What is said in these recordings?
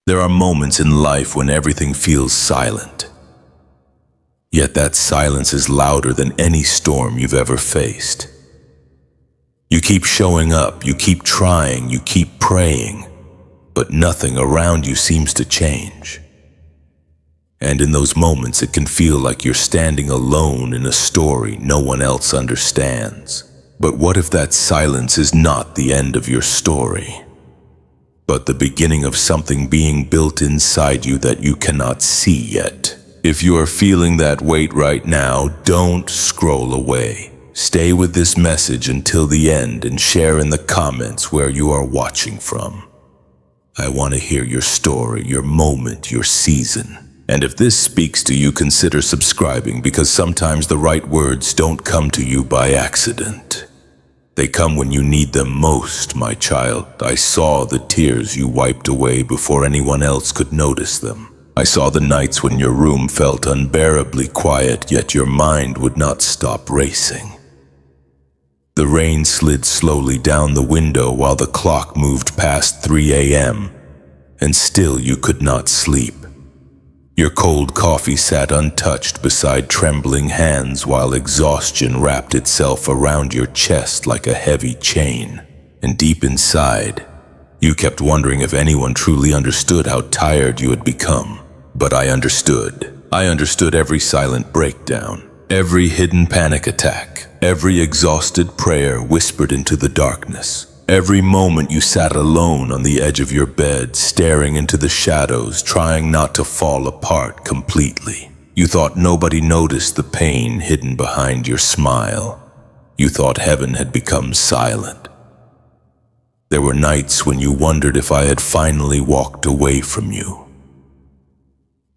There are moments in life when everything feels silent. Yet that silence is louder than any storm you've ever faced. You keep showing up, you keep trying, you keep praying, but nothing around you seems to change. And in those moments, it can feel like you're standing alone in a story no one else understands. But what if that silence is not the end of your story, but the beginning of something being built inside you that you cannot see yet? If you are feeling that weight right now, don't scroll away. Stay with this message until the end and share in the comments where you are watching from. I want to hear your story, your moment, your season. And if this speaks to you, consider subscribing, because sometimes the right words don't come to you by accident. They come when you need them most, my child. I saw the tears you wiped away before anyone else could notice them. I saw the nights when your room felt unbearably quiet, yet your mind would not stop racing. The rain slid slowly down the window while the clock moved past 3 a.m., and still you could not sleep. Your cold coffee sat untouched beside trembling hands while exhaustion wrapped itself around your chest like a heavy chain. And deep inside, you kept wondering if anyone truly understood how tired you had become. But I understood. I understood every silent breakdown, every hidden panic attack, every exhausted prayer whispered into the darkness. Every moment you sat alone on the edge of your bed, staring into the shadows, trying not to fall apart completely. You thought nobody noticed the pain hidden behind your smile. You thought heaven had become silent. There were nights when you wondered if I had finally walked away from you.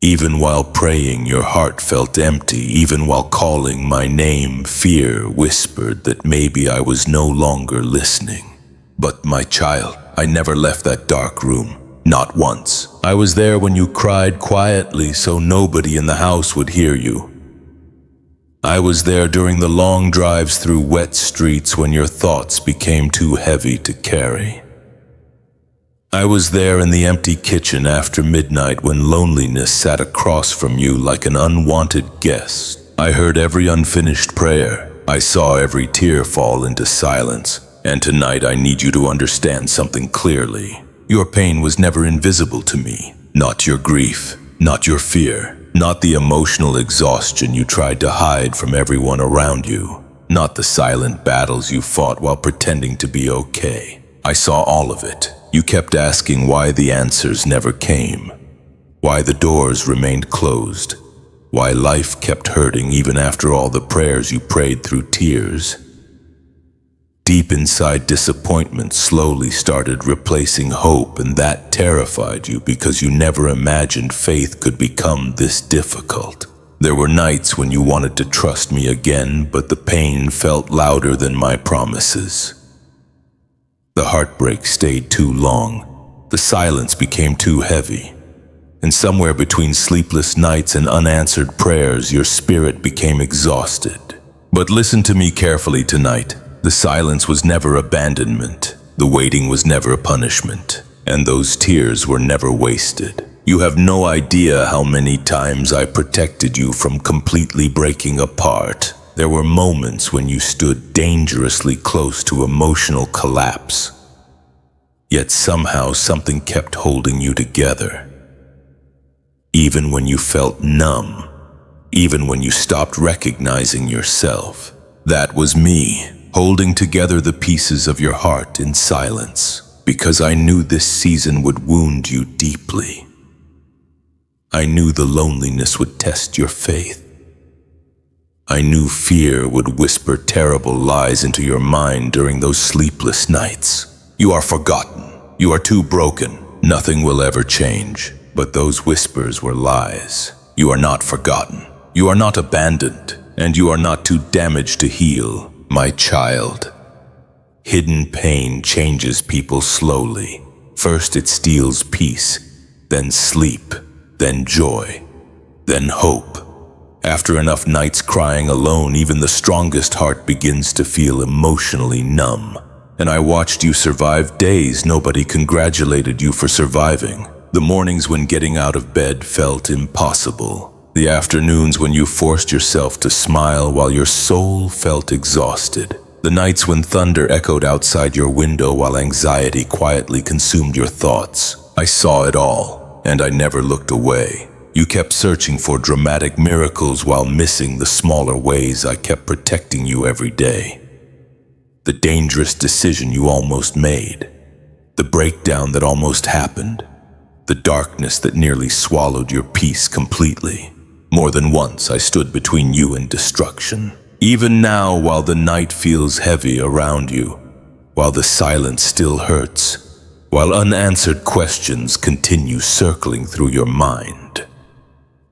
Even while praying, your heart felt empty. Even while calling my name, fear whispered that maybe I was no longer listening. But my child, I never left that dark room, not once. I was there when you cried quietly so nobody in the house would hear you. I was there during the long drives through wet streets when your thoughts became too heavy to carry. I was there in the empty kitchen after midnight when loneliness sat across from you like an unwanted guest. I heard every unfinished prayer. I saw every tear fall into silence. And tonight I need you to understand something clearly. Your pain was never invisible to me. Not your grief, not your fear, not the emotional exhaustion you tried to hide from everyone around you, not the silent battles you fought while pretending to be okay. I saw all of it. You kept asking why the answers never came, why the doors remained closed, why life kept hurting even after all the prayers you prayed through tears. Deep inside, disappointment slowly started replacing hope, and that terrified you because you never imagined faith could become this difficult. There were nights when you wanted to trust me again, but the pain felt louder than my promises. The heartbreak stayed too long. The silence became too heavy. And somewhere between sleepless nights and unanswered prayers, your spirit became exhausted. But listen to me carefully tonight. The silence was never abandonment, the waiting was never punishment, and those tears were never wasted. You have no idea how many times I protected you from completely breaking apart. There were moments when you stood dangerously close to emotional collapse. Yet somehow something kept holding you together. Even when you felt numb, even when you stopped recognizing yourself, that was me. Holding together the pieces of your heart in silence, because I knew this season would wound you deeply. I knew the loneliness would test your faith. I knew fear would whisper terrible lies into your mind during those sleepless nights. You are forgotten. You are too broken. Nothing will ever change. But those whispers were lies. You are not forgotten. You are not abandoned. And you are not too damaged to heal. My child, hidden pain changes people slowly. First it steals peace, then sleep, then joy, then hope. After enough nights crying alone, even the strongest heart begins to feel emotionally numb. And I watched you survive days nobody congratulated you for surviving. The mornings when getting out of bed felt impossible. The afternoons when you forced yourself to smile while your soul felt exhausted. The nights when thunder echoed outside your window while anxiety quietly consumed your thoughts. I saw it all, and I never looked away. You kept searching for dramatic miracles while missing the smaller ways I kept protecting you every day. The dangerous decision you almost made. The breakdown that almost happened. The darkness that nearly swallowed your peace completely. More than once I stood between you and destruction. Even now, while the night feels heavy around you, while the silence still hurts, while unanswered questions continue circling through your mind,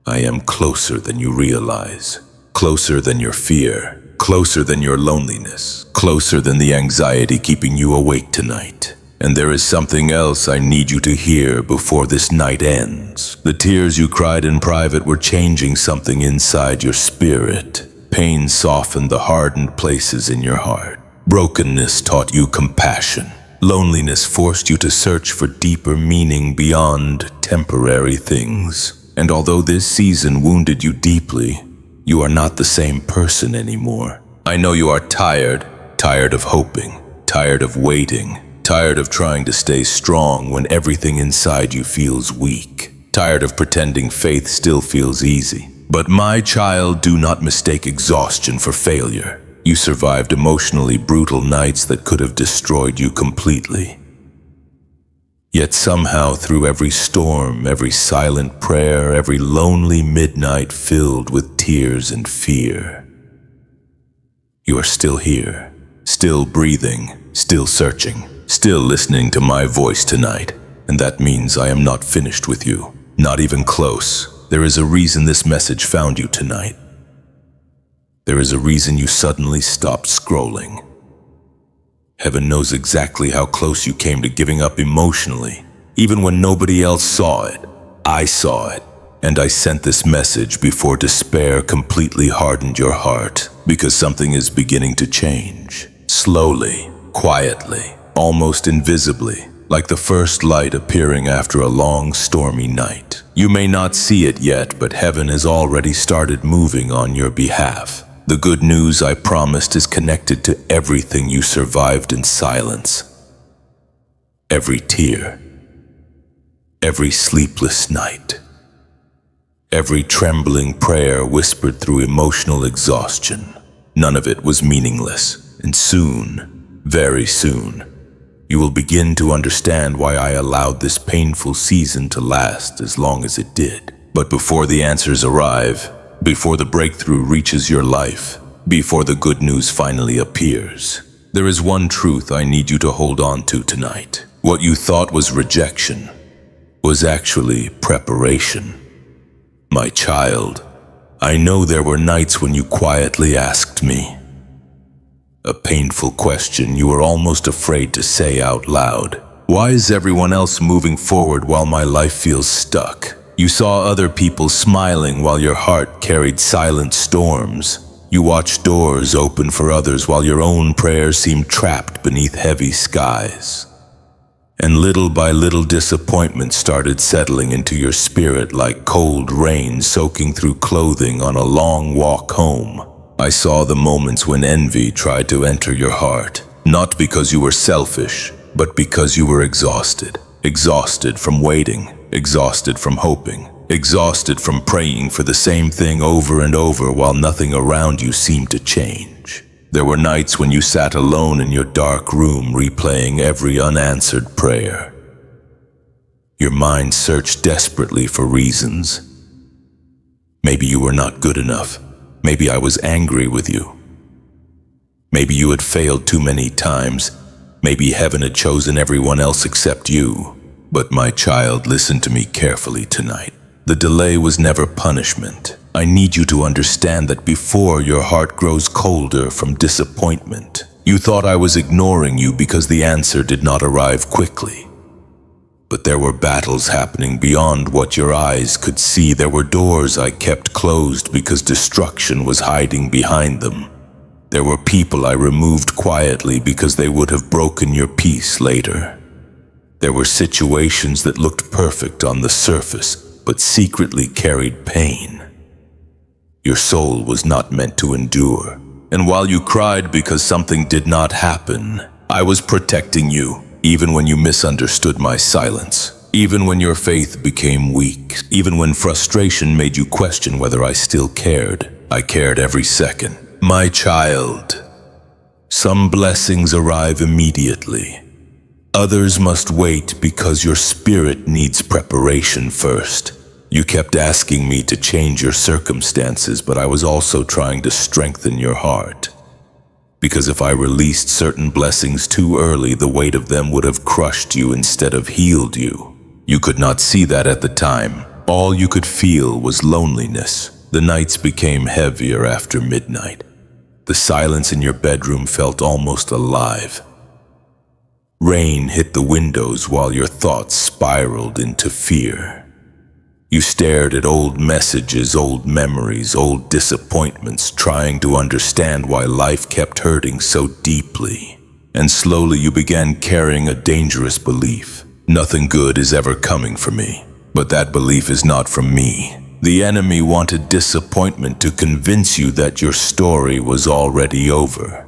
I am closer than you realize, closer than your fear, closer than your loneliness, closer than the anxiety keeping you awake tonight. And there is something else I need you to hear before this night ends. The tears you cried in private were changing something inside your spirit. Pain softened the hardened places in your heart. Brokenness taught you compassion. Loneliness forced you to search for deeper meaning beyond temporary things. And although this season wounded you deeply, you are not the same person anymore. I know you are tired of hoping, tired of waiting, tired of trying to stay strong when everything inside you feels weak, tired of pretending faith still feels easy. But my child, do not mistake exhaustion for failure. You survived emotionally brutal nights that could have destroyed you completely. Yet somehow through every storm, every silent prayer, every lonely midnight filled with tears and fear, you are still here, still breathing, still searching, still listening to my voice tonight. And that means I am not finished with you, not even close. There is a reason this message found you tonight. There is a reason you suddenly stopped scrolling. Heaven knows exactly how close you came to giving up emotionally. Even when nobody else saw it, I saw it. And I sent this message before despair completely hardened your heart. Because something is beginning to change. Slowly, quietly, almost invisibly. Like the first light appearing after a long, stormy night. You may not see it yet, but heaven has already started moving on your behalf. The good news I promised is connected to everything you survived in silence. Every tear. Every sleepless night. Every trembling prayer whispered through emotional exhaustion. None of it was meaningless. And soon, very soon, you will begin to understand why I allowed this painful season to last as long as it did. But before the answers arrive, before the breakthrough reaches your life, before the good news finally appears, there is one truth I need you to hold on to tonight. What you thought was rejection was actually preparation. My child, I know there were nights when you quietly asked me a painful question you were almost afraid to say out loud. Why is everyone else moving forward while my life feels stuck? You saw other people smiling while your heart carried silent storms. You watched doors open for others while your own prayers seemed trapped beneath heavy skies. And little by little disappointment started settling into your spirit like cold rain soaking through clothing on a long walk home. I saw the moments when envy tried to enter your heart, not because you were selfish, but because you were exhausted. Exhausted from waiting, exhausted from hoping, exhausted from praying for the same thing over and over while nothing around you seemed to change. There were nights when you sat alone in your dark room replaying every unanswered prayer. Your mind searched desperately for reasons. Maybe you were not good enough. Maybe I was angry with you. Maybe you had failed too many times. Maybe heaven had chosen everyone else except you. But my child, listen to me carefully tonight. The delay was never punishment. I need you to understand that before your heart grows colder from disappointment, you thought I was ignoring you because the answer did not arrive quickly. But there were battles happening beyond what your eyes could see. There were doors I kept closed because destruction was hiding behind them. There were people I removed quietly because they would have broken your peace later. There were situations that looked perfect on the surface, but secretly carried pain. Your soul was not meant to endure. And while you cried because something did not happen, I was protecting you, even when you misunderstood my silence. Even when your faith became weak, even when frustration made you question whether I still cared, I cared every second. My child, some blessings arrive immediately. Others must wait because your spirit needs preparation first. You kept asking me to change your circumstances, but I was also trying to strengthen your heart. Because if I released certain blessings too early, the weight of them would have crushed you instead of healed you. You could not see that at the time. All you could feel was loneliness. The nights became heavier after midnight. The silence in your bedroom felt almost alive. Rain hit the windows while your thoughts spiraled into fear. You stared at old messages, old memories, old disappointments, trying to understand why life kept hurting so deeply. And slowly you began carrying a dangerous belief. Nothing good is ever coming for me. But that belief is not from me. The enemy wanted disappointment to convince you that your story was already over.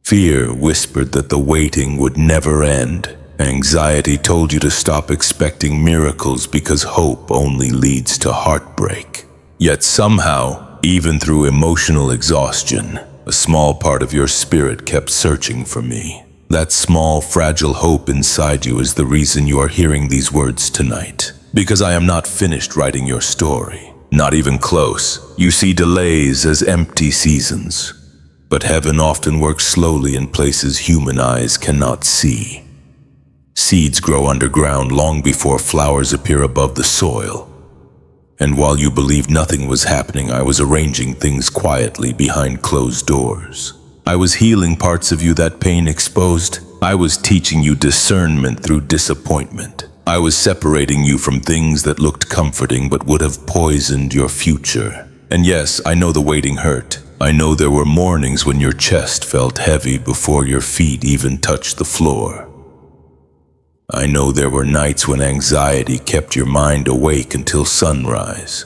Fear whispered that the waiting would never end. Anxiety told you to stop expecting miracles because hope only leads to heartbreak. Yet somehow, even through emotional exhaustion, a small part of your spirit kept searching for me. That small, fragile hope inside you is the reason you are hearing these words tonight. Because I am not finished writing your story. Not even close. You see delays as empty seasons. But heaven often works slowly in places human eyes cannot see. Seeds grow underground long before flowers appear above the soil. And while you believed nothing was happening, I was arranging things quietly behind closed doors. I was healing parts of you that pain exposed. I was teaching you discernment through disappointment. I was separating you from things that looked comforting but would have poisoned your future. And yes, I know the waiting hurt. I know there were mornings when your chest felt heavy before your feet even touched the floor. I know there were nights when anxiety kept your mind awake until sunrise.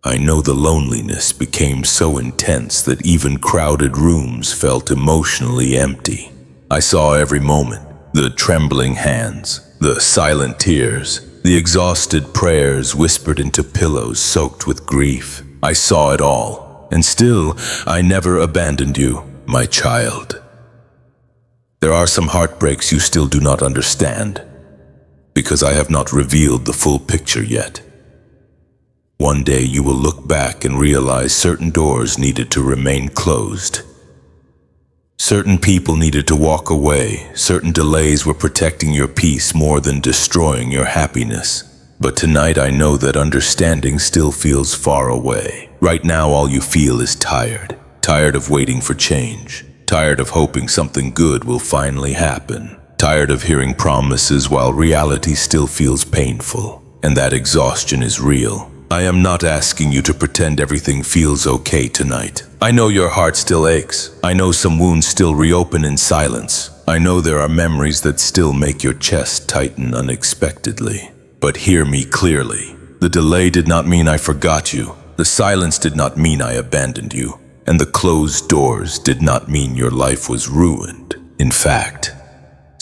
I know the loneliness became so intense that even crowded rooms felt emotionally empty. I saw every moment, the trembling hands, the silent tears, the exhausted prayers whispered into pillows soaked with grief. I saw it all, and still, I never abandoned you, my child. There are some heartbreaks you still do not understand, because I have not revealed the full picture yet. One day you will look back and realize certain doors needed to remain closed. Certain people needed to walk away. Certain delays were protecting your peace more than destroying your happiness. But tonight I know that understanding still feels far away. Right now all you feel is tired. Tired of waiting for change. Tired of hoping something good will finally happen. Tired of hearing promises while reality still feels painful. And that exhaustion is real. I am not asking you to pretend everything feels okay tonight. I know your heart still aches. I know some wounds still reopen in silence. I know there are memories that still make your chest tighten unexpectedly. But hear me clearly. The delay did not mean I forgot you. The silence did not mean I abandoned you. And the closed doors did not mean your life was ruined. In fact,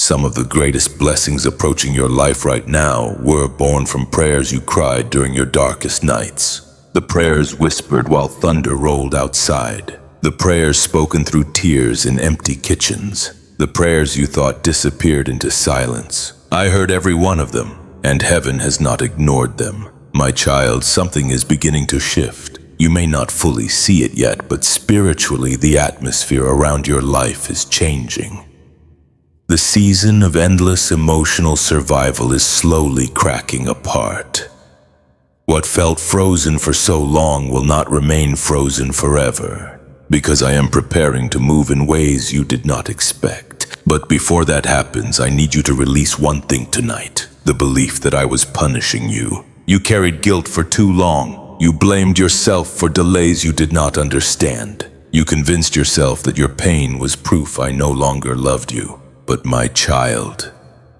some of the greatest blessings approaching your life right now were born from prayers you cried during your darkest nights. The prayers whispered while thunder rolled outside. The prayers spoken through tears in empty kitchens. The prayers you thought disappeared into silence. I heard every one of them, and heaven has not ignored them. My child, something is beginning to shift. You may not fully see it yet, but spiritually the atmosphere around your life is changing. The season of endless emotional survival is slowly cracking apart. What felt frozen for so long will not remain frozen forever, because I am preparing to move in ways you did not expect. But before that happens, I need you to release one thing tonight, the belief that I was punishing you. You carried guilt for too long. You blamed yourself for delays you did not understand. You convinced yourself that your pain was proof I no longer loved you. But my child,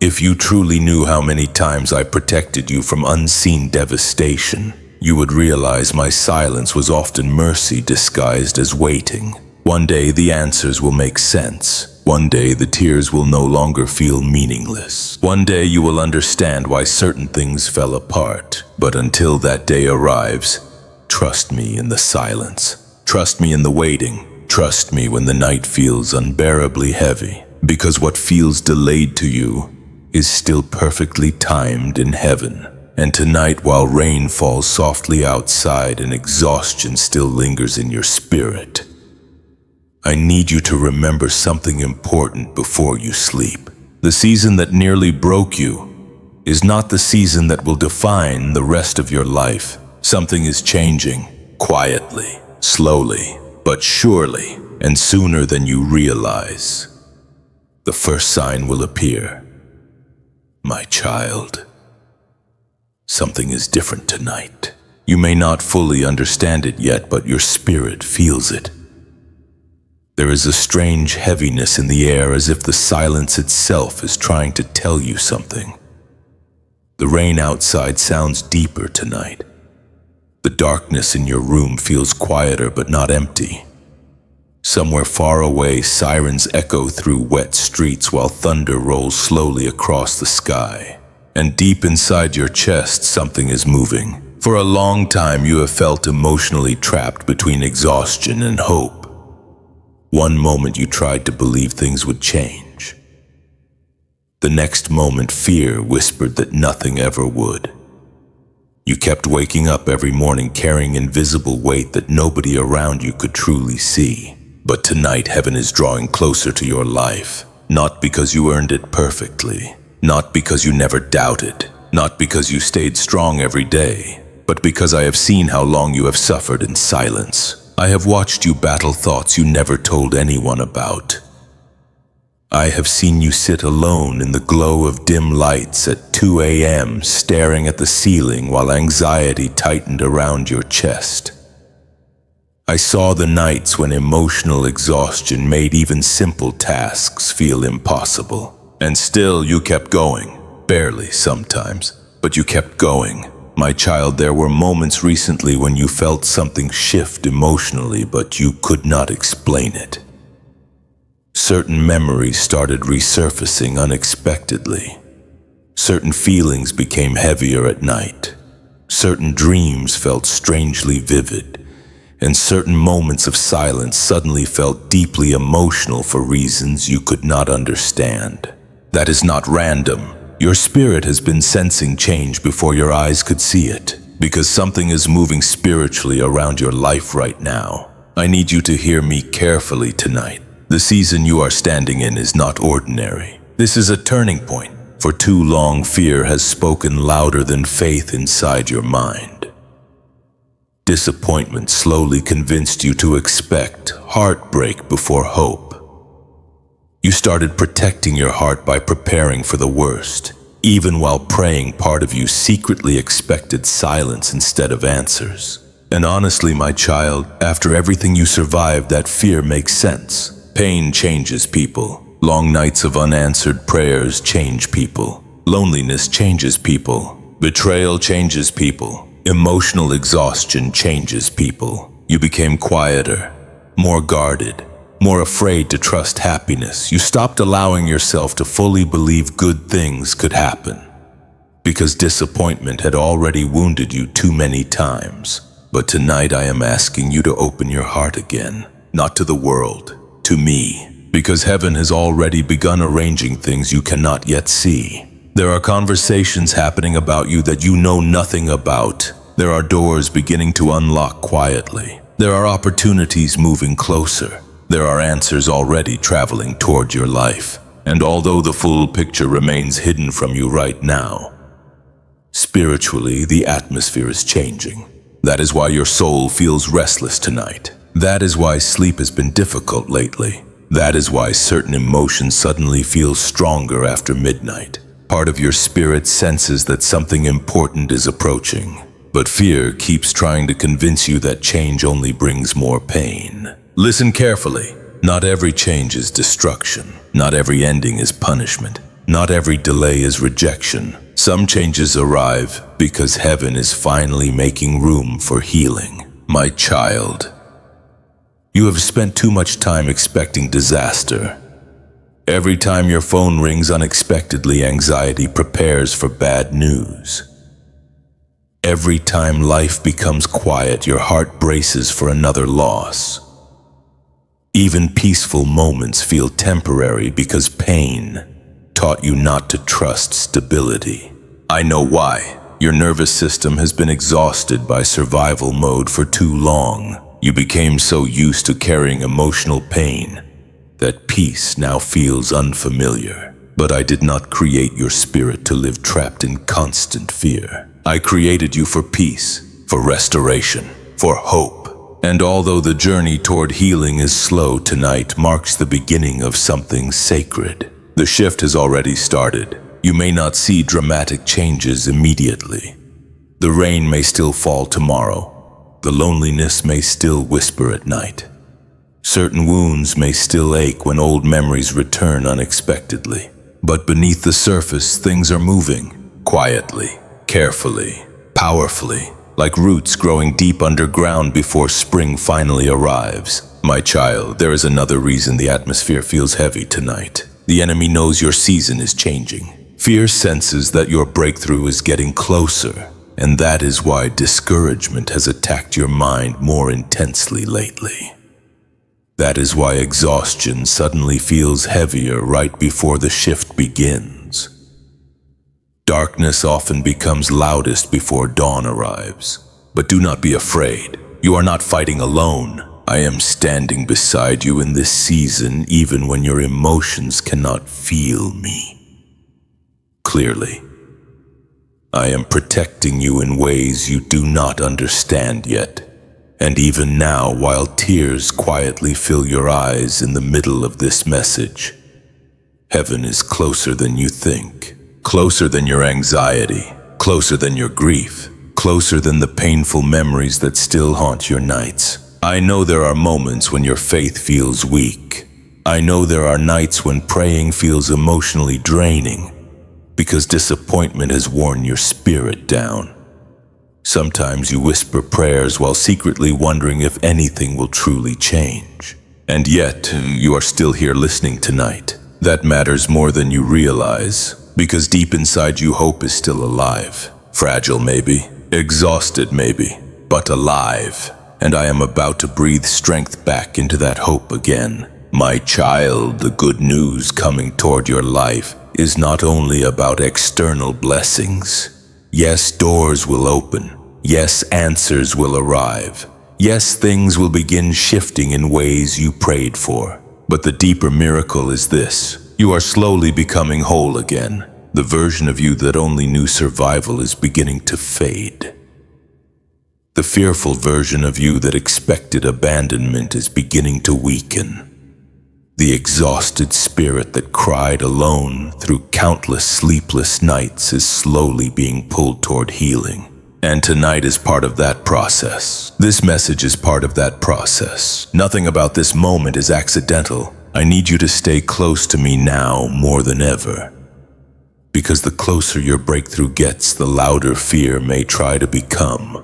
If you truly knew how many times I protected you from unseen devastation, you would realize my silence was often mercy disguised as waiting. One day the answers will make sense. One day the tears will no longer feel meaningless. One day you will understand why certain things fell apart. But until that day arrives, trust me in the silence. Trust me in the waiting. Trust me when the night feels unbearably heavy. Because what feels delayed to you is still perfectly timed in heaven. And tonight, while rain falls softly outside and exhaustion still lingers in your spirit, I need you to remember something important before you sleep. The season that nearly broke you is not the season that will define the rest of your life. Something is changing, quietly, slowly, but surely, and sooner than you realize. The first sign will appear. My child, something is different tonight. You may not fully understand it yet, but your spirit feels it. There is a strange heaviness in the air, as if the silence itself is trying to tell you something. The rain outside sounds deeper tonight. The darkness in your room feels quieter but not empty. Somewhere far away, sirens echo through wet streets while thunder rolls slowly across the sky. And deep inside your chest, something is moving. For a long time, you have felt emotionally trapped between exhaustion and hope. One moment you tried to believe things would change. The next moment, fear whispered that nothing ever would. You kept waking up every morning carrying invisible weight that nobody around you could truly see. But tonight, heaven is drawing closer to your life, not because you earned it perfectly, not because you never doubted, not because you stayed strong every day, but because I have seen how long you have suffered in silence. I have watched you battle thoughts you never told anyone about. I have seen you sit alone in the glow of dim lights at 2 a.m., staring at the ceiling while anxiety tightened around your chest. I saw the nights when emotional exhaustion made even simple tasks feel impossible. And still you kept going. Barely sometimes, but you kept going. My child, there were moments recently when you felt something shift emotionally, but you could not explain it. Certain memories started resurfacing unexpectedly. Certain feelings became heavier at night. Certain dreams felt strangely vivid. And certain moments of silence suddenly felt deeply emotional for reasons you could not understand. That is not random. Your spirit has been sensing change before your eyes could see it, because something is moving spiritually around your life right now. I need you to hear me carefully tonight. The season you are standing in is not ordinary. This is a turning point. For too long, fear has spoken louder than faith inside your mind. Disappointment slowly convinced you to expect heartbreak before hope. You started protecting your heart by preparing for the worst. Even while praying, part of you secretly expected silence instead of answers. And honestly, my child, after everything you survived, that fear makes sense. Pain changes people. Long nights of unanswered prayers change people. Loneliness changes people. Betrayal changes people. Emotional exhaustion changes people. You became quieter, more guarded, more afraid to trust happiness. You stopped allowing yourself to fully believe good things could happen, because disappointment had already wounded you too many times. But tonight I am asking you to open your heart again, not to the world, to me, because heaven has already begun arranging things you cannot yet see. There are conversations happening about you that you know nothing about. There are doors beginning to unlock quietly. There are opportunities moving closer. There are answers already traveling toward your life. And although the full picture remains hidden from you right now, spiritually, the atmosphere is changing. That is why your soul feels restless tonight. That is why sleep has been difficult lately. That is why certain emotions suddenly feel stronger after midnight. Part of your spirit senses that something important is approaching, but fear keeps trying to convince you that change only brings more pain. Listen carefully. Not every change is destruction. Not every ending is punishment. Not every delay is rejection. Some changes arrive because heaven is finally making room for healing. My child, you have spent too much time expecting disaster. Every time your phone rings unexpectedly, anxiety prepares for bad news. Every time life becomes quiet, your heart braces for another loss. Even peaceful moments feel temporary because pain taught you not to trust stability. I know why. Your nervous system has been exhausted by survival mode for too long. You became so used to carrying emotional pain that peace now feels unfamiliar. But I did not create your spirit to live trapped in constant fear. I created you for peace, for restoration, for hope. And although the journey toward healing is slow, tonight marks the beginning of something sacred. The shift has already started. You may not see dramatic changes immediately. The rain may still fall tomorrow. The loneliness may still whisper at night. Certain wounds may still ache when old memories return unexpectedly. But beneath the surface, things are moving, quietly, carefully, powerfully, like roots growing deep underground before spring finally arrives. My child, there is another reason the atmosphere feels heavy tonight. The enemy knows your season is changing. Fear senses that your breakthrough is getting closer, and that is why discouragement has attacked your mind more intensely lately. That is why exhaustion suddenly feels heavier right before the shift begins. Darkness often becomes loudest before dawn arrives. But do not be afraid. You are not fighting alone. I am standing beside you in this season, even when your emotions cannot feel me clearly. I am protecting you in ways you do not understand yet. And even now, while tears quietly fill your eyes in the middle of this message, heaven is closer than you think, closer than your anxiety, closer than your grief, closer than the painful memories that still haunt your nights. I know there are moments when your faith feels weak. I know there are nights when praying feels emotionally draining because disappointment has worn your spirit down. Sometimes you whisper prayers while secretly wondering if anything will truly change. And yet, you are still here listening tonight. That matters more than you realize, because deep inside you, hope is still alive. Fragile maybe, exhausted maybe, but alive. And I am about to breathe strength back into that hope again. My child, the good news coming toward your life is not only about external blessings. Yes, doors will open. Yes, answers will arrive. Yes, things will begin shifting in ways you prayed for. But the deeper miracle is this. You are slowly becoming whole again. The version of you that only knew survival is beginning to fade. The fearful version of you that expected abandonment is beginning to weaken. The exhausted spirit that cried alone through countless sleepless nights is slowly being pulled toward healing. And tonight is part of that process. This message is part of that process. Nothing about this moment is accidental. I need you to stay close to me now more than ever. Because the closer your breakthrough gets, the louder fear may try to become.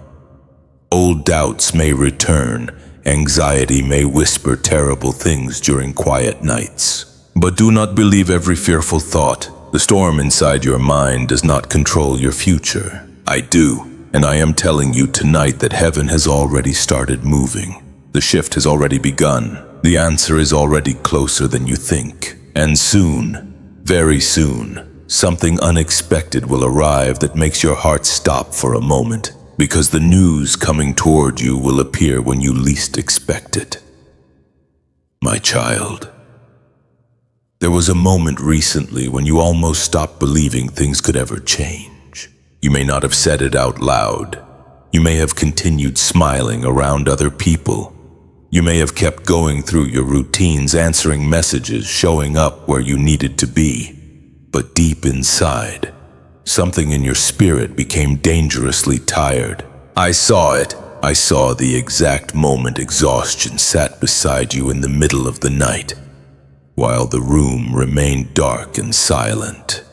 Old doubts may return. Anxiety may whisper terrible things during quiet nights. But do not believe every fearful thought. The storm inside your mind does not control your future. I do. And I am telling you tonight that heaven has already started moving. The shift has already begun. The answer is already closer than you think. And soon, very soon, something unexpected will arrive that makes your heart stop for a moment. Because the news coming toward you will appear when you least expect it. My child, there was a moment recently when you almost stopped believing things could ever change. You may not have said it out loud. You may have continued smiling around other people. You may have kept going through your routines, answering messages, showing up where you needed to be. But deep inside, something in your spirit became dangerously tired. I saw it. I saw the exact moment exhaustion sat beside you in the middle of the night. while the room remained dark and silent.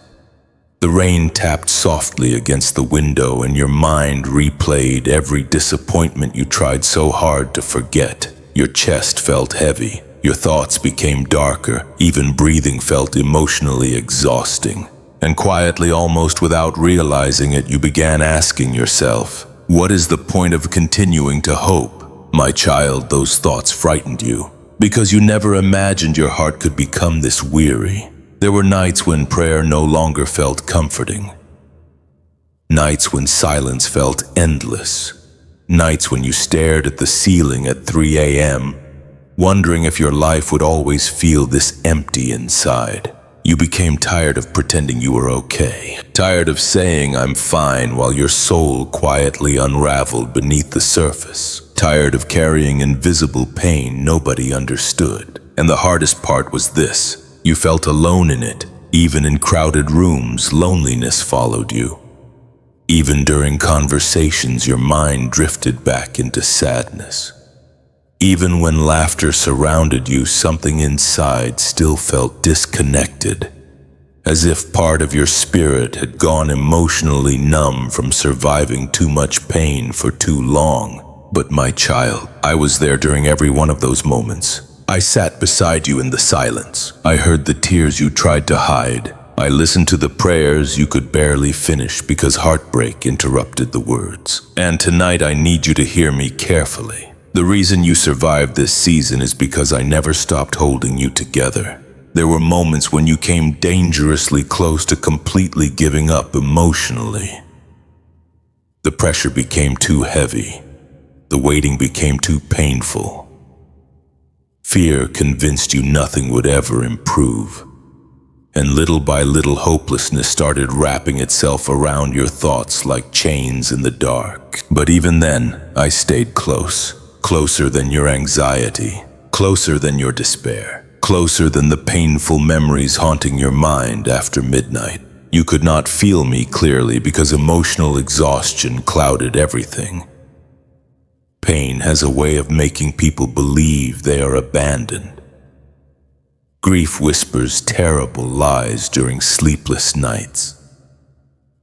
The rain tapped softly against the window, and your mind replayed every disappointment you tried so hard to forget. Your chest felt heavy, your thoughts became darker, even breathing felt emotionally exhausting. And quietly, almost without realizing it, you began asking yourself, what is the point of continuing to hope? My child, those thoughts frightened you, because you never imagined your heart could become this weary. There were nights when prayer no longer felt comforting. Nights when silence felt endless. Nights when you stared at the ceiling at 3 a.m., wondering if your life would always feel this empty inside. You became tired of pretending you were okay. Tired of saying, I'm fine, while your soul quietly unraveled beneath the surface. Tired of carrying invisible pain nobody understood. And the hardest part was this. You felt alone in it. Even in crowded rooms, loneliness followed you. Even during conversations, your mind drifted back into sadness. Even when laughter surrounded you, something inside still felt disconnected, as if part of your spirit had gone emotionally numb from surviving too much pain for too long. But my child, I was there during every one of those moments. I sat beside you in the silence. I heard the tears you tried to hide. I listened to the prayers you could barely finish because heartbreak interrupted the words. And tonight I need you to hear me carefully. The reason you survived this season is because I never stopped holding you together. There were moments when you came dangerously close to completely giving up emotionally. The pressure became too heavy. The waiting became too painful. Fear convinced you nothing would ever improve. And little by little, hopelessness started wrapping itself around your thoughts like chains in the dark. But even then, I stayed close. Closer than your anxiety. Closer than your despair. Closer than the painful memories haunting your mind after midnight. You could not feel me clearly because emotional exhaustion clouded everything. Pain has a way of making people believe they are abandoned. Grief whispers terrible lies during sleepless nights.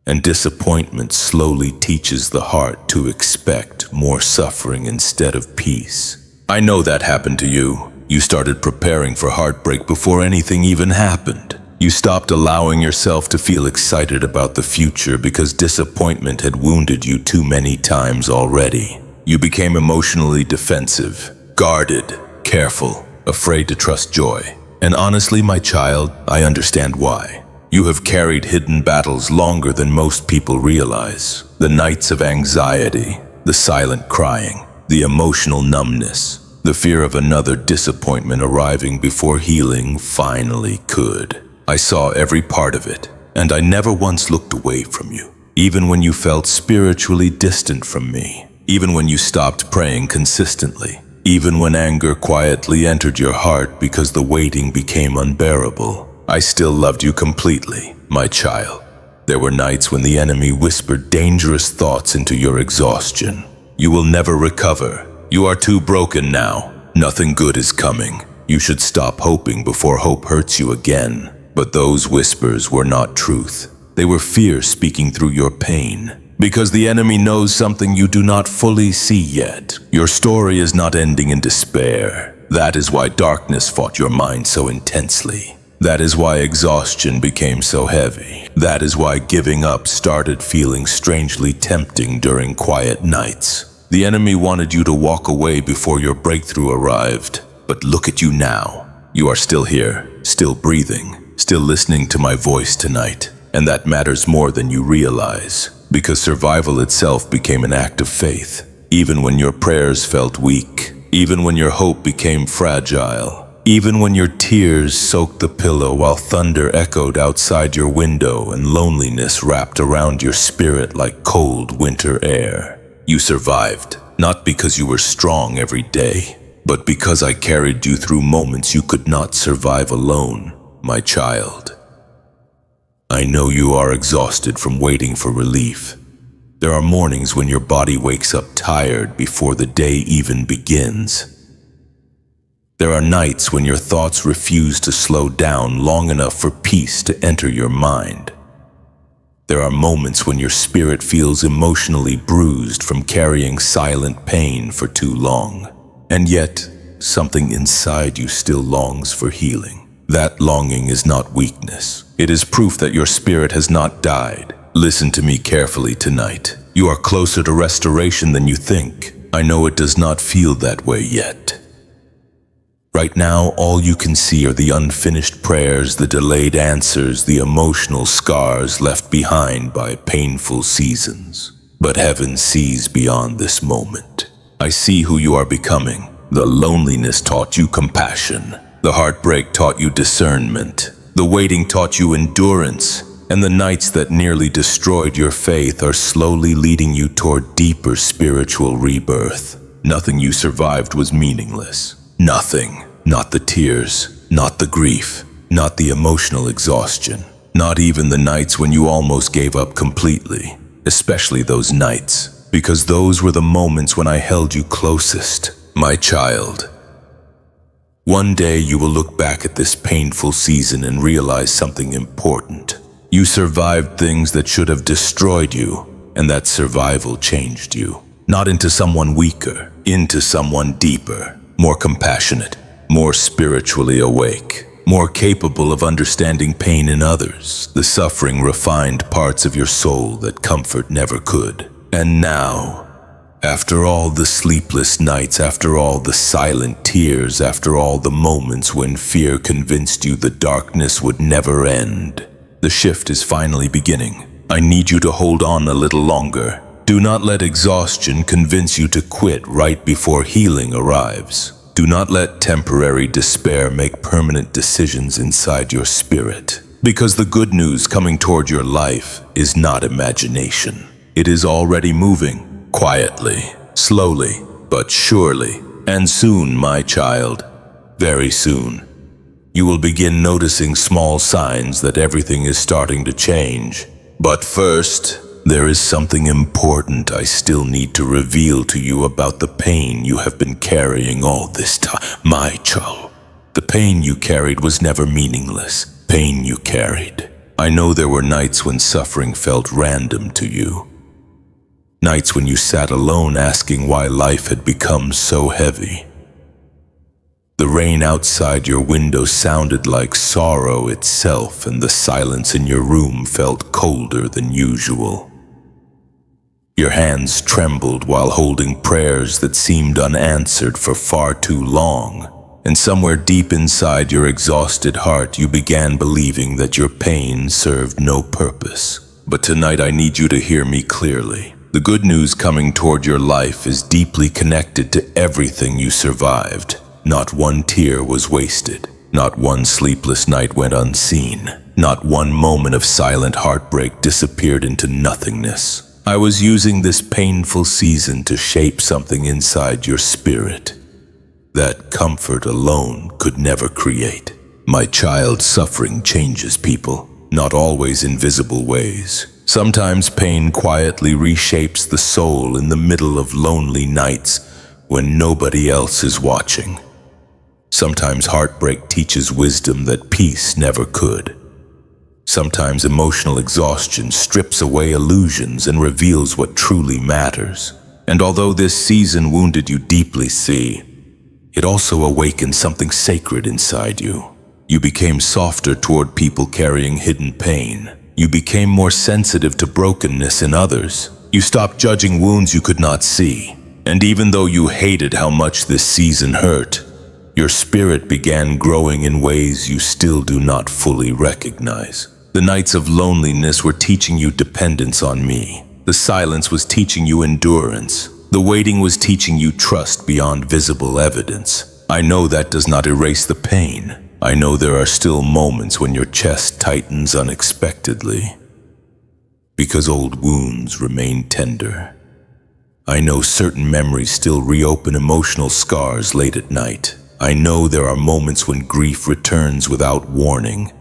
And disappointment slowly teaches the heart to expect more suffering instead of peace. I know that happened to you. You started preparing for heartbreak before anything even happened. You stopped allowing yourself to feel excited about the future because disappointment had wounded you too many times already. You became emotionally defensive, guarded, careful, afraid to trust joy. And honestly, my child, I understand why. You have carried hidden battles longer than most people realize. The nights of anxiety, the silent crying, the emotional numbness, the fear of another disappointment arriving before healing finally could. I saw every part of it, and I never once looked away from you, even when you felt spiritually distant from me. Even when you stopped praying consistently, even when anger quietly entered your heart because the waiting became unbearable, I still loved you completely, my child. There were nights when the enemy whispered dangerous thoughts into your exhaustion. You will never recover. You are too broken now. Nothing good is coming. You should stop hoping before hope hurts you again. But those whispers were not truth. They were fear speaking through your pain. Because the enemy knows something you do not fully see yet. Your story is not ending in despair. That is why darkness fought your mind so intensely. That is why exhaustion became so heavy. That is why giving up started feeling strangely tempting during quiet nights. The enemy wanted you to walk away before your breakthrough arrived. But look at you now. You are still here, still breathing, still listening to my voice tonight. And that matters more than you realize. Because survival itself became an act of faith, even when your prayers felt weak, even when your hope became fragile, even when your tears soaked the pillow while thunder echoed outside your window and loneliness wrapped around your spirit like cold winter air. You survived, not because you were strong every day, but because I carried you through moments you could not survive alone, my child. I know you are exhausted from waiting for relief. There are mornings when your body wakes up tired before the day even begins. There are nights when your thoughts refuse to slow down long enough for peace to enter your mind. There are moments when your spirit feels emotionally bruised from carrying silent pain for too long. And yet, something inside you still longs for healing. That longing is not weakness. It is proof that your spirit has not died. Listen to me carefully tonight. You are closer to restoration than you think. I know it does not feel that way yet. Right now, all you can see are the unfinished prayers, the delayed answers, the emotional scars left behind by painful seasons. But heaven sees beyond this moment. I see who you are becoming. The loneliness taught you compassion. The heartbreak taught you discernment. The waiting taught you endurance. And the nights that nearly destroyed your faith are slowly leading you toward deeper spiritual rebirth. Nothing you survived was meaningless. Nothing. Not the tears, not the grief, not the emotional exhaustion, not even the nights when you almost gave up completely. Especially those nights, because those were the moments when I held you closest, my child. One day you will look back at this painful season and realize something important. You survived things that should have destroyed you, and that survival changed you. Not into someone weaker, into someone deeper, more compassionate, more spiritually awake, more capable of understanding pain in others, the suffering refined parts of your soul that comfort never could. And now, after all the sleepless nights, after all the silent tears, after all the moments when fear convinced you the darkness would never end, the shift is finally beginning. I need you to hold on a little longer. Do not let exhaustion convince you to quit right before healing arrives. Do not let temporary despair make permanent decisions inside your spirit. Because the good news coming toward your life is not imagination. It is already moving, quietly, slowly, but surely. And soon, my child, very soon, you will begin noticing small signs that everything is starting to change. But first, there is something important I still need to reveal to you about the pain you have been carrying all this time, my child. The pain you carried was never meaningless. Pain you carried. I know there were nights when suffering felt random to you. Nights when you sat alone asking why life had become so heavy. The rain outside your window sounded like sorrow itself, and the silence in your room felt colder than usual. Your hands trembled while holding prayers that seemed unanswered for far too long, and somewhere deep inside your exhausted heart you began believing that your pain served no purpose. But tonight I need you to hear me clearly. The good news coming toward your life is deeply connected to everything you survived. Not one tear was wasted. Not one sleepless night went unseen. Not one moment of silent heartbreak disappeared into nothingness. I was using this painful season to shape something inside your spirit that comfort alone could never create. My child, suffering changes people, not always in visible ways. Sometimes pain quietly reshapes the soul in the middle of lonely nights when nobody else is watching. Sometimes heartbreak teaches wisdom that peace never could. Sometimes emotional exhaustion strips away illusions and reveals what truly matters. And although this season wounded you deeply, it also awakened something sacred inside you. You became softer toward people carrying hidden pain. You became more sensitive to brokenness in others. You stopped judging wounds you could not see. And even though you hated how much this season hurt, your spirit began growing in ways you still do not fully recognize. The nights of loneliness were teaching you dependence on me. The silence was teaching you endurance. The waiting was teaching you trust beyond visible evidence. I know that does not erase the pain. I know there are still moments when your chest tightens unexpectedly, because old wounds remain tender. I know certain memories still reopen emotional scars late at night. I know there are moments when grief returns without warning,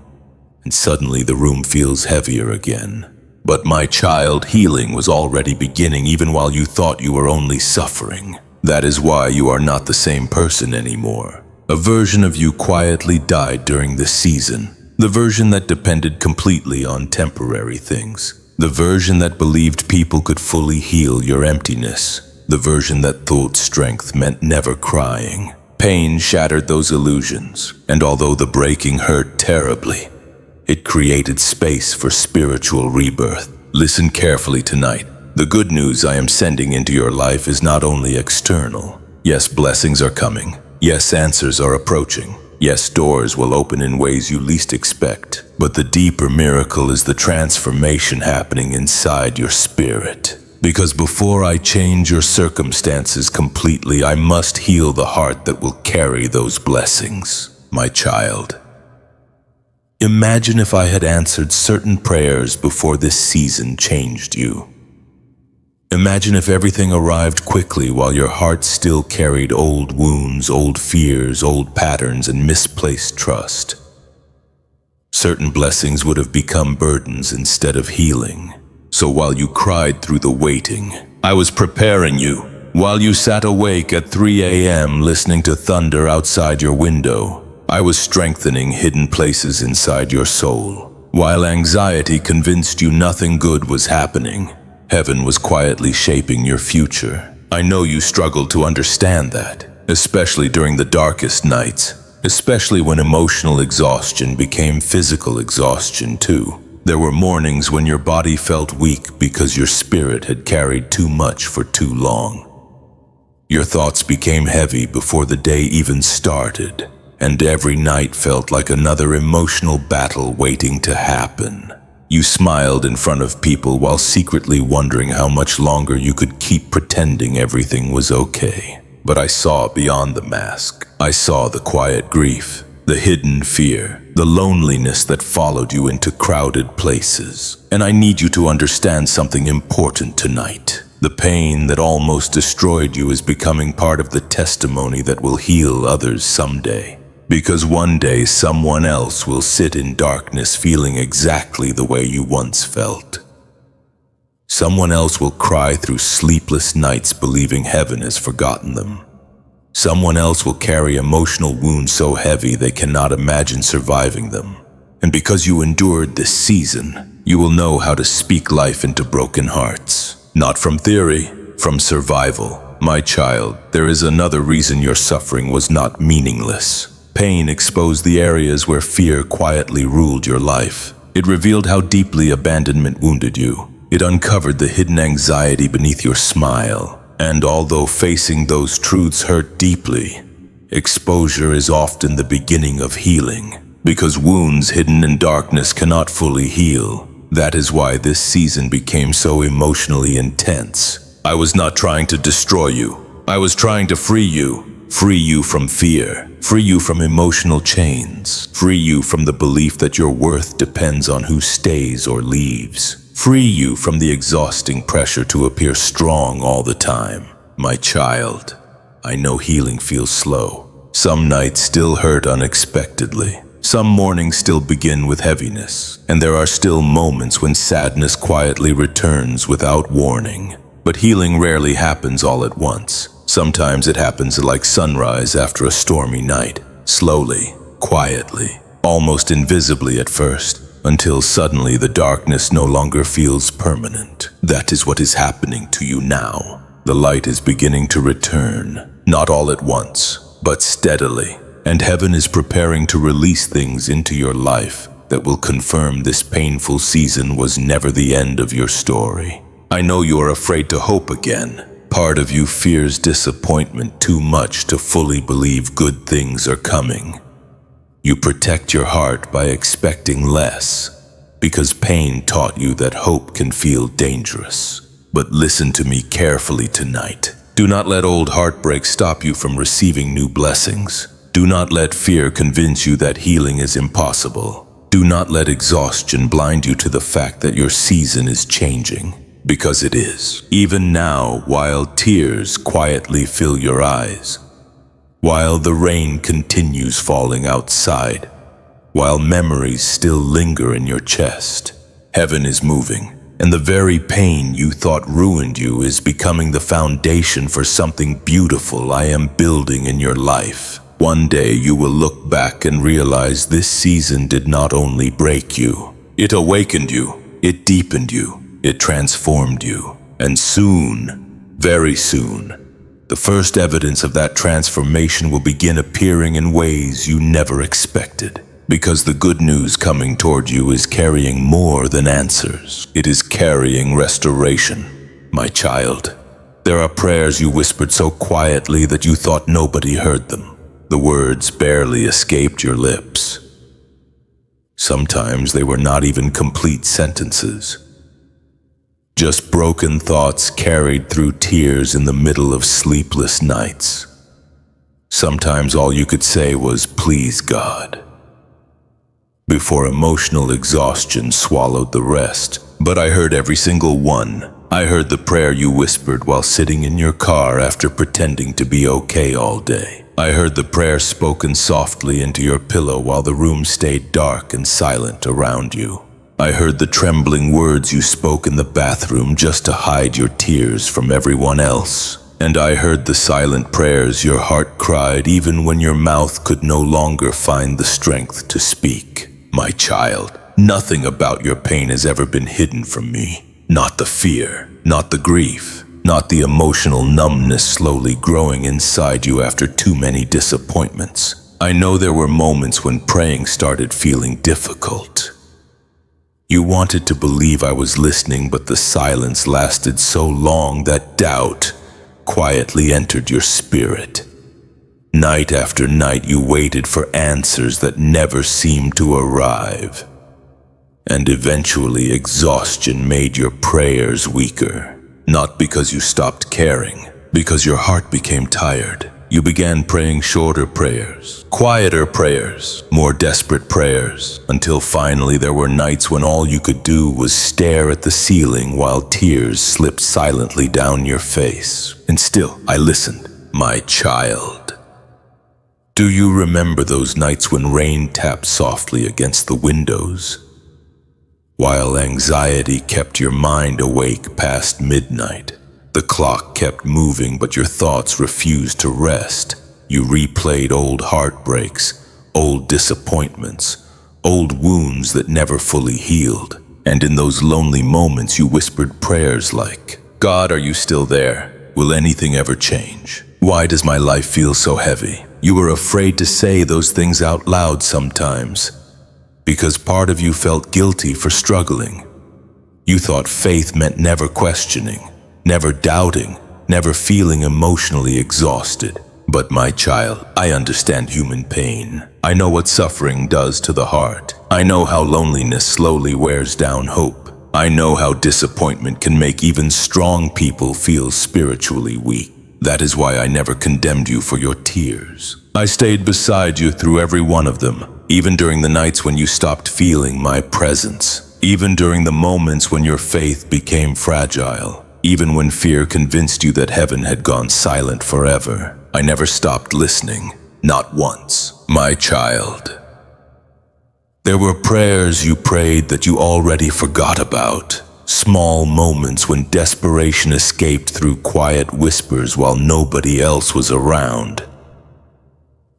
and suddenly the room feels heavier again. But my child, healing was already beginning even while you thought you were only suffering. That is why you are not the same person anymore. A version of you quietly died during this season. The version that depended completely on temporary things. The version that believed people could fully heal your emptiness. The version that thought strength meant never crying. Pain shattered those illusions, and although the breaking hurt terribly, it created space for spiritual rebirth. Listen carefully tonight. The good news I am sending into your life is not only external. Yes, blessings are coming. Yes, answers are approaching. Yes, doors will open in ways you least expect. But the deeper miracle is the transformation happening inside your spirit. Because before I change your circumstances completely, I must heal the heart that will carry those blessings, my child. Imagine if I had answered certain prayers before this season changed you. Imagine if everything arrived quickly while your heart still carried old wounds, old fears, old patterns, and misplaced trust. Certain blessings would have become burdens instead of healing. So while you cried through the waiting, I was preparing you. While you sat awake at 3 a.m. listening to thunder outside your window, I was strengthening hidden places inside your soul. While anxiety convinced you nothing good was happening, heaven was quietly shaping your future. I know you struggled to understand that, especially during the darkest nights, especially when emotional exhaustion became physical exhaustion too. There were mornings when your body felt weak because your spirit had carried too much for too long. Your thoughts became heavy before the day even started, and every night felt like another emotional battle waiting to happen. You smiled in front of people while secretly wondering how much longer you could keep pretending everything was okay. But I saw beyond the mask. I saw the quiet grief, the hidden fear, the loneliness that followed you into crowded places. And I need you to understand something important tonight. The pain that almost destroyed you is becoming part of the testimony that will heal others someday. Because one day someone else will sit in darkness feeling exactly the way you once felt. Someone else will cry through sleepless nights believing heaven has forgotten them. Someone else will carry emotional wounds so heavy they cannot imagine surviving them. And because you endured this season, you will know how to speak life into broken hearts. Not from theory, from survival. My child, there is another reason your suffering was not meaningless. Pain exposed the areas where fear quietly ruled your life. It revealed how deeply abandonment wounded you. It uncovered the hidden anxiety beneath your smile. And although facing those truths hurt deeply, exposure is often the beginning of healing. Because wounds hidden in darkness cannot fully heal. That is why this season became so emotionally intense. I was not trying to destroy you. I was trying to free you. Free you from fear, free you from emotional chains, free you from the belief that your worth depends on who stays or leaves, free you from the exhausting pressure to appear strong all the time. My child, I know healing feels slow. Some nights still hurt unexpectedly. Some mornings still begin with heaviness, and there are still moments when sadness quietly returns without warning. But healing rarely happens all at once. Sometimes it happens like sunrise after a stormy night, slowly, quietly, almost invisibly at first, until suddenly the darkness no longer feels permanent. That is what is happening to you now. The light is beginning to return, not all at once, but steadily, and heaven is preparing to release things into your life that will confirm this painful season was never the end of your story. I know you are afraid to hope again. Part of you fears disappointment too much to fully believe good things are coming. You protect your heart by expecting less, because pain taught you that hope can feel dangerous. But listen to me carefully tonight. Do not let old heartbreak stop you from receiving new blessings. Do not let fear convince you that healing is impossible. Do not let exhaustion blind you to the fact that your season is changing. Because it is. Even now, while tears quietly fill your eyes, while the rain continues falling outside, while memories still linger in your chest, heaven is moving, and the very pain you thought ruined you is becoming the foundation for something beautiful I am building in your life. One day you will look back and realize this season did not only break you, it awakened you, it deepened you, it transformed you. And soon, very soon, the first evidence of that transformation will begin appearing in ways you never expected. Because the good news coming toward you is carrying more than answers. It is carrying restoration. My child, there are prayers you whispered so quietly that you thought nobody heard them. The words barely escaped your lips. Sometimes they were not even complete sentences. Just broken thoughts carried through tears in the middle of sleepless nights. Sometimes all you could say was, "Please, God," before emotional exhaustion swallowed the rest. But I heard every single one. I heard the prayer you whispered while sitting in your car after pretending to be okay all day. I heard the prayer spoken softly into your pillow while the room stayed dark and silent around you. I heard the trembling words you spoke in the bathroom just to hide your tears from everyone else. And I heard the silent prayers your heart cried even when your mouth could no longer find the strength to speak. My child, nothing about your pain has ever been hidden from me. Not the fear, not the grief, not the emotional numbness slowly growing inside you after too many disappointments. I know there were moments when praying started feeling difficult. You wanted to believe I was listening, but the silence lasted so long that doubt quietly entered your spirit. Night after night you waited for answers that never seemed to arrive. And eventually exhaustion made your prayers weaker. Not because you stopped caring, because your heart became tired. You began praying shorter prayers, quieter prayers, more desperate prayers, until finally there were nights when all you could do was stare at the ceiling while tears slipped silently down your face. And still, I listened. My child, do you remember those nights when rain tapped softly against the windows? While anxiety kept your mind awake past midnight, the clock kept moving but your thoughts refused to rest. You replayed old heartbreaks, old disappointments, old wounds that never fully healed. And in those lonely moments you whispered prayers like, "God, are you still there? Will anything ever change? Why does my life feel so heavy?" You were afraid to say those things out loud sometimes, because part of you felt guilty for struggling. You thought faith meant never questioning, never doubting, never feeling emotionally exhausted. But my child, I understand human pain. I know what suffering does to the heart. I know how loneliness slowly wears down hope. I know how disappointment can make even strong people feel spiritually weak. That is why I never condemned you for your tears. I stayed beside you through every one of them, even during the nights when you stopped feeling my presence, even during the moments when your faith became fragile, even when fear convinced you that heaven had gone silent forever. I never stopped listening, not once, my child. There were prayers you prayed that you already forgot about. Small moments when desperation escaped through quiet whispers while nobody else was around.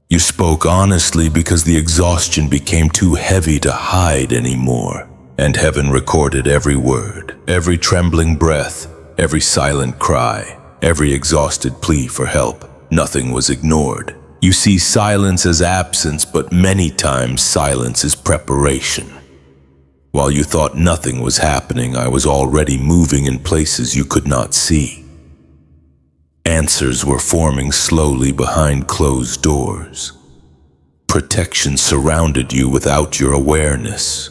You spoke honestly because the exhaustion became too heavy to hide anymore. And heaven recorded every word, every trembling breath, every silent cry, every exhausted plea for help. Nothing was ignored. You see silence as absence, but many times silence is preparation. While you thought nothing was happening, I was already moving in places you could not see. Answers were forming slowly behind closed doors. Protection surrounded you without your awareness.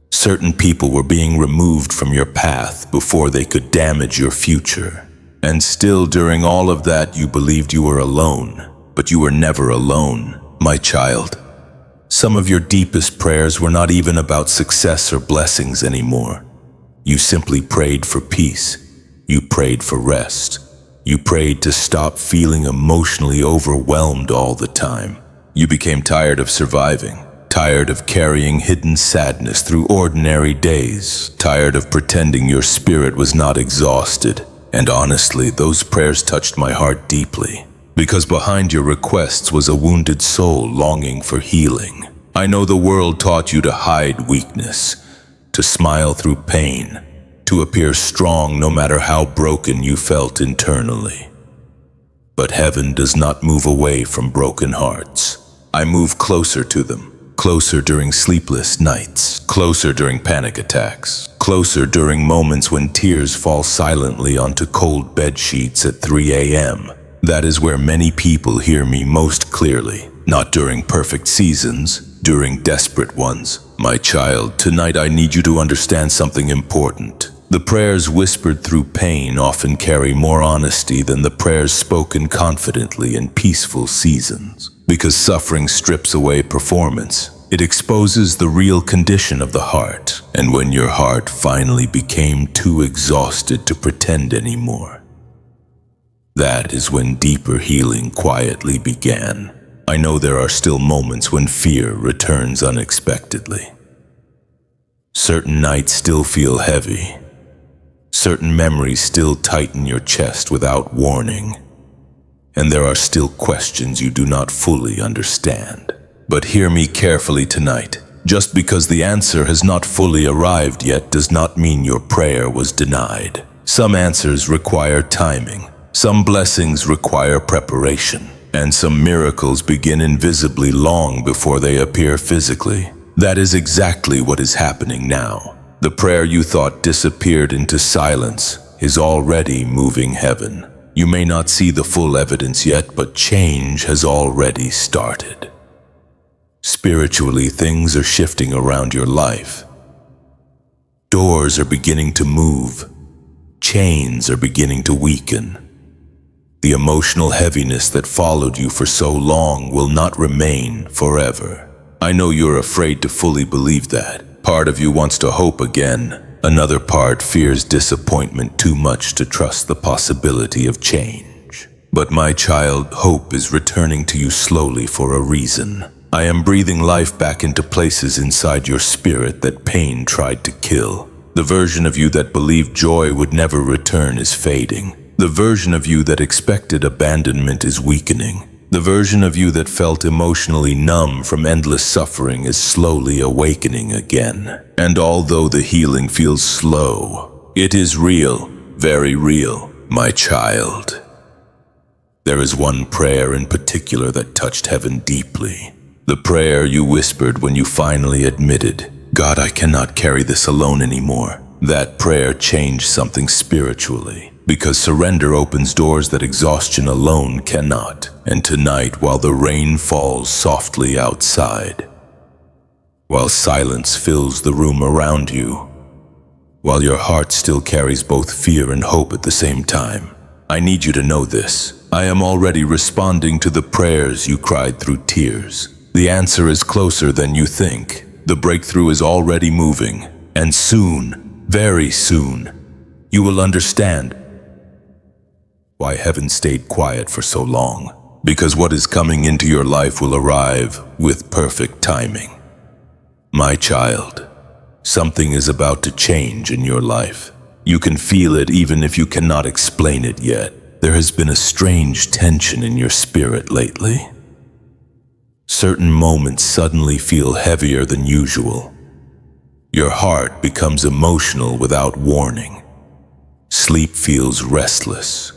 Certain people were being removed from your path before they could damage your future. And still, during all of that, you believed you were alone. But you were never alone, my child. Some of your deepest prayers were not even about success or blessings anymore. You simply prayed for peace. You prayed for rest. You prayed to stop feeling emotionally overwhelmed all the time. You became tired of surviving, tired of carrying hidden sadness through ordinary days, tired of pretending your spirit was not exhausted. And honestly, those prayers touched my heart deeply. Because behind your requests was a wounded soul longing for healing. I know the world taught you to hide weakness, to smile through pain, to appear strong no matter how broken you felt internally. But heaven does not move away from broken hearts. I move closer to them, closer during sleepless nights, closer during panic attacks, closer during moments when tears fall silently onto cold bed sheets at 3 a.m. That is where many people hear me most clearly, not during perfect seasons, during desperate ones. My child, tonight I need you to understand something important. The prayers whispered through pain often carry more honesty than the prayers spoken confidently in peaceful seasons. Because suffering strips away performance, it exposes the real condition of the heart. And when your heart finally became too exhausted to pretend anymore, that is when deeper healing quietly began. I know there are still moments when fear returns unexpectedly. Certain nights still feel heavy. Certain memories still tighten your chest without warning. And there are still questions you do not fully understand. But hear me carefully tonight. Just because the answer has not fully arrived yet does not mean your prayer was denied. Some answers require timing. Some blessings require preparation, and some miracles begin invisibly long before they appear physically. That is exactly what is happening now. The prayer you thought disappeared into silence is already moving heaven. You may not see the full evidence yet, but change has already started. Spiritually, things are shifting around your life. Doors are beginning to move. Chains are beginning to weaken. The emotional heaviness that followed you for so long will not remain forever. I know you're afraid to fully believe that. Part of you wants to hope again. Another part fears disappointment too much to trust the possibility of change. But my child, hope is returning to you slowly for a reason. I am breathing life back into places inside your spirit that pain tried to kill. The version of you that believed joy would never return is fading. The version of you that expected abandonment is weakening. The version of you that felt emotionally numb from endless suffering is slowly awakening again. And although the healing feels slow, it is real, very real, my child. There is one prayer in particular that touched heaven deeply. The prayer you whispered when you finally admitted, God, I cannot carry this alone anymore. That prayer changed something spiritually. Because surrender opens doors that exhaustion alone cannot. And tonight, while the rain falls softly outside, while silence fills the room around you, while your heart still carries both fear and hope at the same time, I need you to know this. I am already responding to the prayers you cried through tears. The answer is closer than you think. The breakthrough is already moving. And soon, very soon, you will understand why heaven stayed quiet for so long. Because what is coming into your life will arrive with perfect timing. My child, something is about to change in your life. You can feel it even if you cannot explain it yet. There has been a strange tension in your spirit lately. Certain moments suddenly feel heavier than usual. Your heart becomes emotional without warning. Sleep feels restless.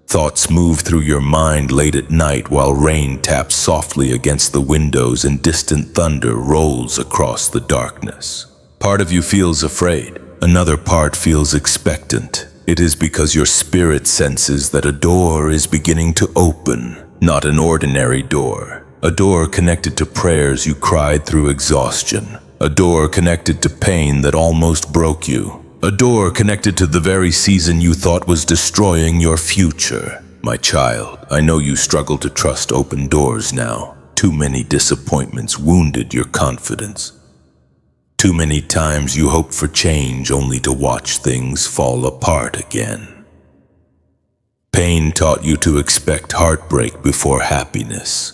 Thoughts move through your mind late at night while rain taps softly against the windows and distant thunder rolls across the darkness. Part of you feels afraid. Another part feels expectant. It is because your spirit senses that a door is beginning to open, not an ordinary door. A door connected to prayers you cried through exhaustion. A door connected to pain that almost broke you. A door connected to the very season you thought was destroying your future. My child, I know you struggle to trust open doors now. Too many disappointments wounded your confidence. Too many times you hoped for change only to watch things fall apart again. Pain taught you to expect heartbreak before happiness.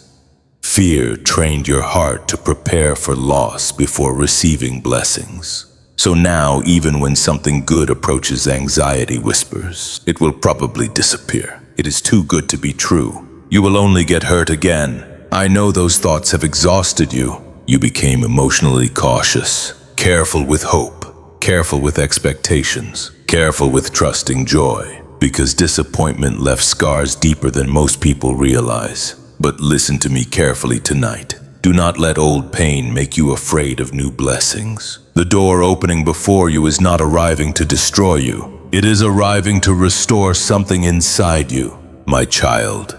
Fear trained your heart to prepare for loss before receiving blessings. So now, even when something good approaches, anxiety whispers, it will probably disappear. It is too good to be true. You will only get hurt again. I know those thoughts have exhausted you. You became emotionally cautious, careful with hope, careful with expectations, careful with trusting joy, because disappointment left scars deeper than most people realize. But listen to me carefully tonight. Do not let old pain make you afraid of new blessings. The door opening before you is not arriving to destroy you. It is arriving to restore something inside you. My child,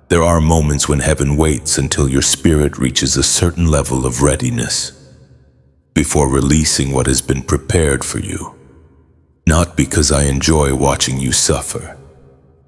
there are moments when heaven waits until your spirit reaches a certain level of readiness before releasing what has been prepared for you. Not because I enjoy watching you suffer,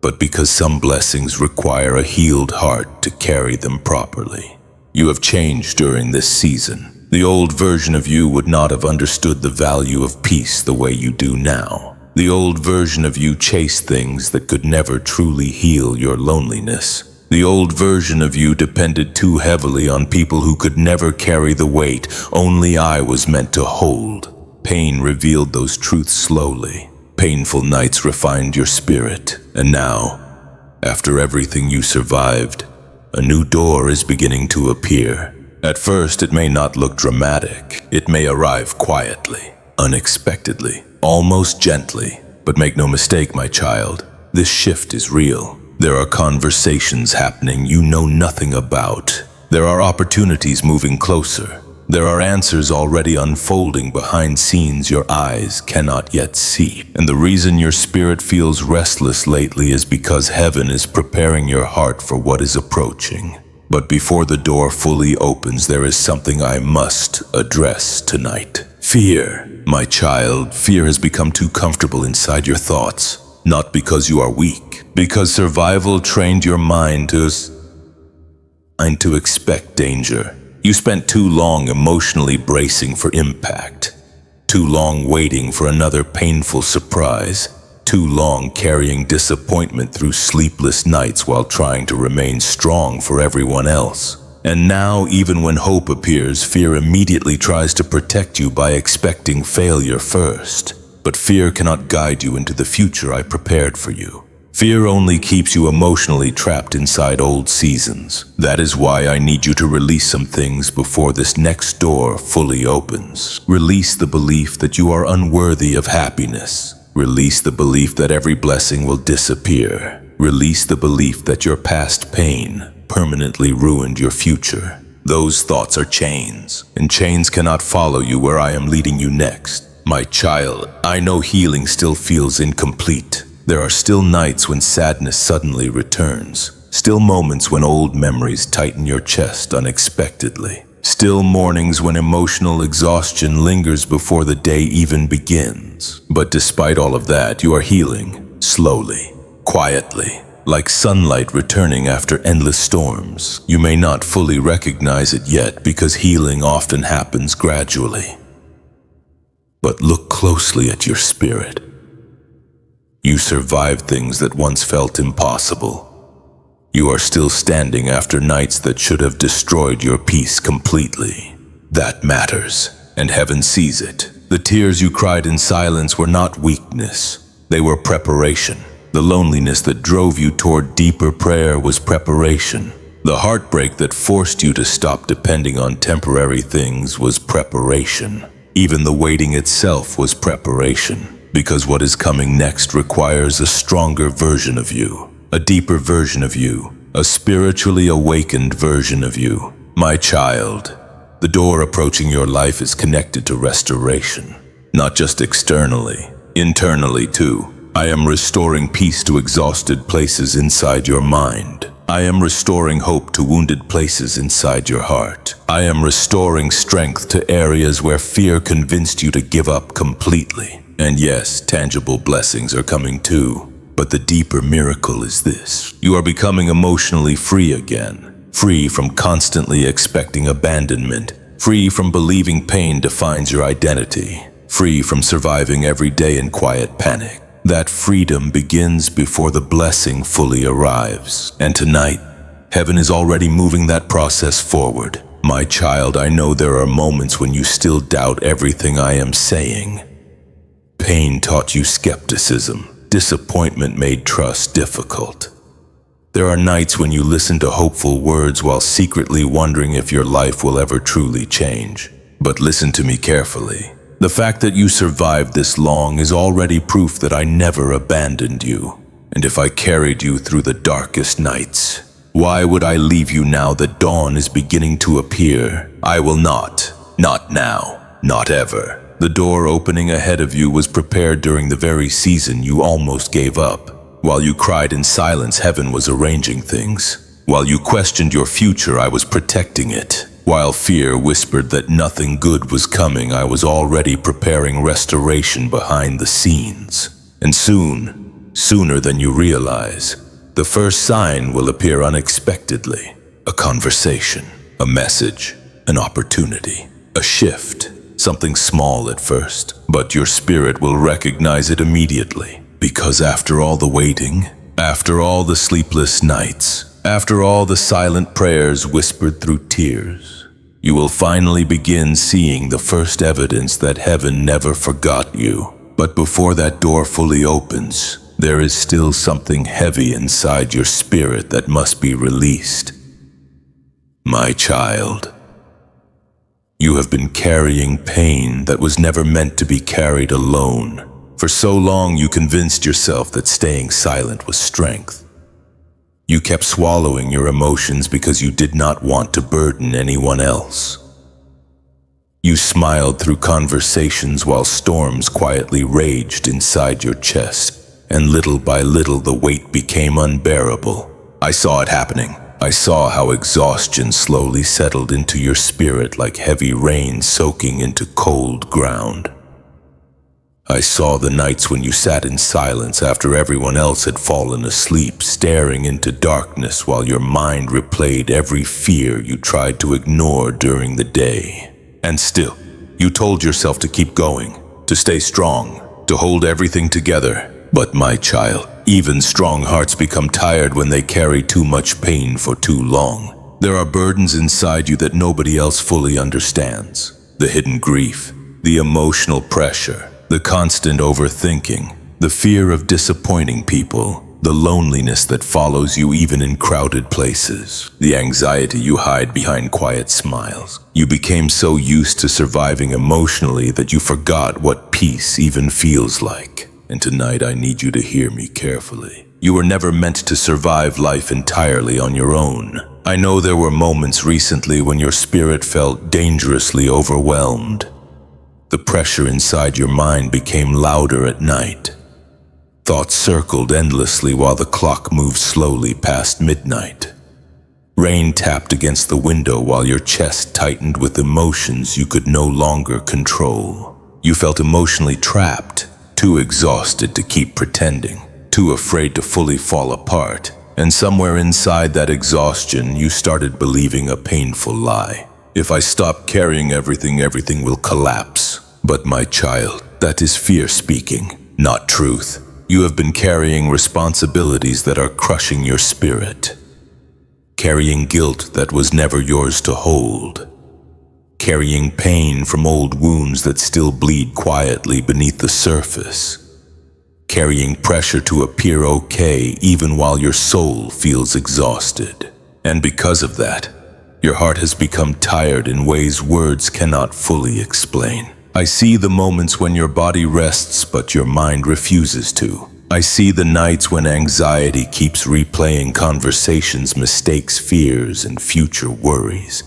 but because some blessings require a healed heart to carry them properly. You have changed during this season. The old version of you would not have understood the value of peace the way you do now. The old version of you chased things that could never truly heal your loneliness. The old version of you depended too heavily on people who could never carry the weight only I was meant to hold. Pain revealed those truths slowly. Painful nights refined your spirit. And now, after everything you survived, a new door is beginning to appear. At first, it may not look dramatic. It may arrive quietly, unexpectedly, almost gently. But make no mistake, my child, this shift is real. There are conversations happening you know nothing about. There are opportunities moving closer. There are answers already unfolding behind scenes your eyes cannot yet see. And the reason your spirit feels restless lately is because heaven is preparing your heart for what is approaching. But before the door fully opens, there is something I must address tonight. Fear. My child, fear has become too comfortable inside your thoughts. Not because you are weak, because survival trained your mind to expect danger. You spent too long emotionally bracing for impact, too long waiting for another painful surprise, too long carrying disappointment through sleepless nights while trying to remain strong for everyone else. And now, even when hope appears, fear immediately tries to protect you by expecting failure first. But fear cannot guide you into the future I prepared for you. Fear only keeps you emotionally trapped inside old seasons. That is why I need you to release some things before this next door fully opens. Release the belief that you are unworthy of happiness. Release the belief that every blessing will disappear. Release the belief that your past pain permanently ruined your future. Those thoughts are chains, and chains cannot follow you where I am leading you next. My child, I know healing still feels incomplete. There are still nights when sadness suddenly returns. Still moments when old memories tighten your chest unexpectedly. Still mornings when emotional exhaustion lingers before the day even begins. But despite all of that, you are healing, slowly, quietly, like sunlight returning after endless storms. You may not fully recognize it yet because healing often happens gradually. But look closely at your spirit. You survived things that once felt impossible. You are still standing after nights that should have destroyed your peace completely. That matters, and heaven sees it. The tears you cried in silence were not weakness. They were preparation. The loneliness that drove you toward deeper prayer was preparation. The heartbreak that forced you to stop depending on temporary things was preparation. Even the waiting itself was preparation. Because what is coming next requires a stronger version of you, a deeper version of you, a spiritually awakened version of you. My child, the door approaching your life is connected to restoration, not just externally, internally too. I am restoring peace to exhausted places inside your mind. I am restoring hope to wounded places inside your heart. I am restoring strength to areas where fear convinced you to give up completely. And yes, tangible blessings are coming too. But the deeper miracle is this. You are becoming emotionally free again. Free from constantly expecting abandonment. Free from believing pain defines your identity. Free from surviving every day in quiet panic. That freedom begins before the blessing fully arrives. And tonight, heaven is already moving that process forward. My child, I know there are moments when you still doubt everything I am saying. Pain taught you skepticism. Disappointment made trust difficult. There are nights when you listen to hopeful words while secretly wondering if your life will ever truly change. But listen to me carefully. The fact that you survived this long is already proof that I never abandoned you. And if I carried you through the darkest nights, why would I leave you now that dawn is beginning to appear? I will not. Not now. Not ever. The door opening ahead of you was prepared during the very season you almost gave up. While you cried in silence, heaven was arranging things. While you questioned your future, I was protecting it. While fear whispered that nothing good was coming, I was already preparing restoration behind the scenes. And soon, sooner than you realize, the first sign will appear unexpectedly. A conversation, a message, an opportunity, a shift. Something small at first, but your spirit will recognize it immediately. Because after all the waiting, after all the sleepless nights, after all the silent prayers whispered through tears, you will finally begin seeing the first evidence that heaven never forgot you. But before that door fully opens, there is still something heavy inside your spirit that must be released. My child, you have been carrying pain that was never meant to be carried alone. For so long you convinced yourself that staying silent was strength. You kept swallowing your emotions because you did not want to burden anyone else. You smiled through conversations while storms quietly raged inside your chest, and little by little the weight became unbearable. I saw it happening. I saw how exhaustion slowly settled into your spirit like heavy rain soaking into cold ground. I saw the nights when you sat in silence after everyone else had fallen asleep, staring into darkness while your mind replayed every fear you tried to ignore during the day. And still, you told yourself to keep going, to stay strong, to hold everything together. But my child, even strong hearts become tired when they carry too much pain for too long. There are burdens inside you that nobody else fully understands. The hidden grief, the emotional pressure, the constant overthinking, the fear of disappointing people, the loneliness that follows you even in crowded places, the anxiety you hide behind quiet smiles. You became so used to surviving emotionally that you forgot what peace even feels like. And tonight I need you to hear me carefully. You were never meant to survive life entirely on your own. I know there were moments recently when your spirit felt dangerously overwhelmed. The pressure inside your mind became louder at night. Thoughts circled endlessly while the clock moved slowly past midnight. Rain tapped against the window while your chest tightened with emotions you could no longer control. You felt emotionally trapped, too exhausted to keep pretending, too afraid to fully fall apart. And somewhere inside that exhaustion, you started believing a painful lie. If I stop carrying everything, everything will collapse. But my child, that is fear speaking, not truth. You have been carrying responsibilities that are crushing your spirit. Carrying guilt that was never yours to hold. Carrying pain from old wounds that still bleed quietly beneath the surface. Carrying pressure to appear okay even while your soul feels exhausted. And because of that, your heart has become tired in ways words cannot fully explain. I see the moments when your body rests but your mind refuses to. I see the nights when anxiety keeps replaying conversations, mistakes, fears, and future worries,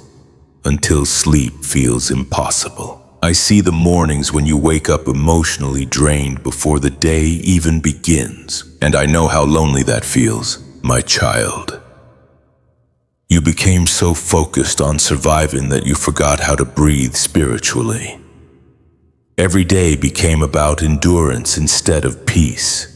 until sleep feels impossible. I see the mornings when you wake up emotionally drained before the day even begins. And I know how lonely that feels, my child. You became so focused on surviving that you forgot how to breathe spiritually. Every day became about endurance instead of peace.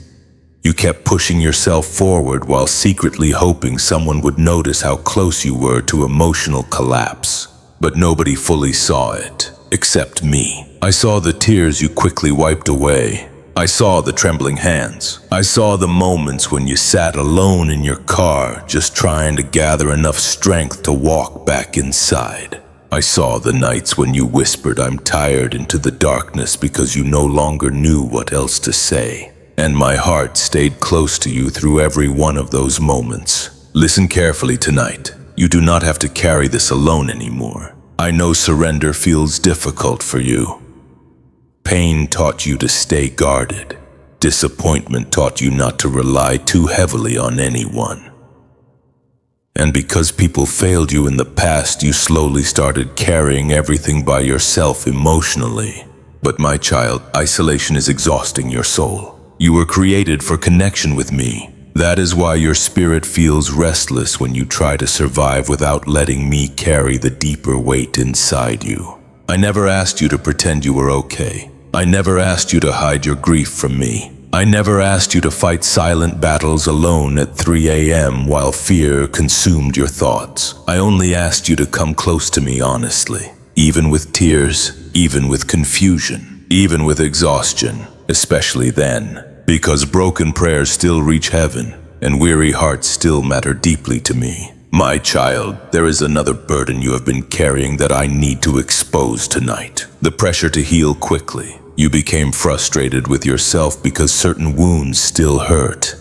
You kept pushing yourself forward while secretly hoping someone would notice how close you were to emotional collapse. But nobody fully saw it, except me. I saw the tears you quickly wiped away. I saw the trembling hands. I saw the moments when you sat alone in your car, just trying to gather enough strength to walk back inside. I saw the nights when you whispered "I'm tired" into the darkness because you no longer knew what else to say. And my heart stayed close to you through every one of those moments. Listen carefully tonight. You do not have to carry this alone anymore. I know surrender feels difficult for you. Pain taught you to stay guarded. Disappointment taught you not to rely too heavily on anyone. And because people failed you in the past, you slowly started carrying everything by yourself emotionally. But my child, isolation is exhausting your soul. You were created for connection with me. That is why your spirit feels restless when you try to survive without letting me carry the deeper weight inside you. I never asked you to pretend you were okay. I never asked you to hide your grief from me. I never asked you to fight silent battles alone at 3 a.m. while fear consumed your thoughts. I only asked you to come close to me honestly, even with tears, even with confusion, even with exhaustion, especially then. Because broken prayers still reach heaven, and weary hearts still matter deeply to me. My child, there is another burden you have been carrying that I need to expose tonight. The pressure to heal quickly. You became frustrated with yourself because certain wounds still hurt.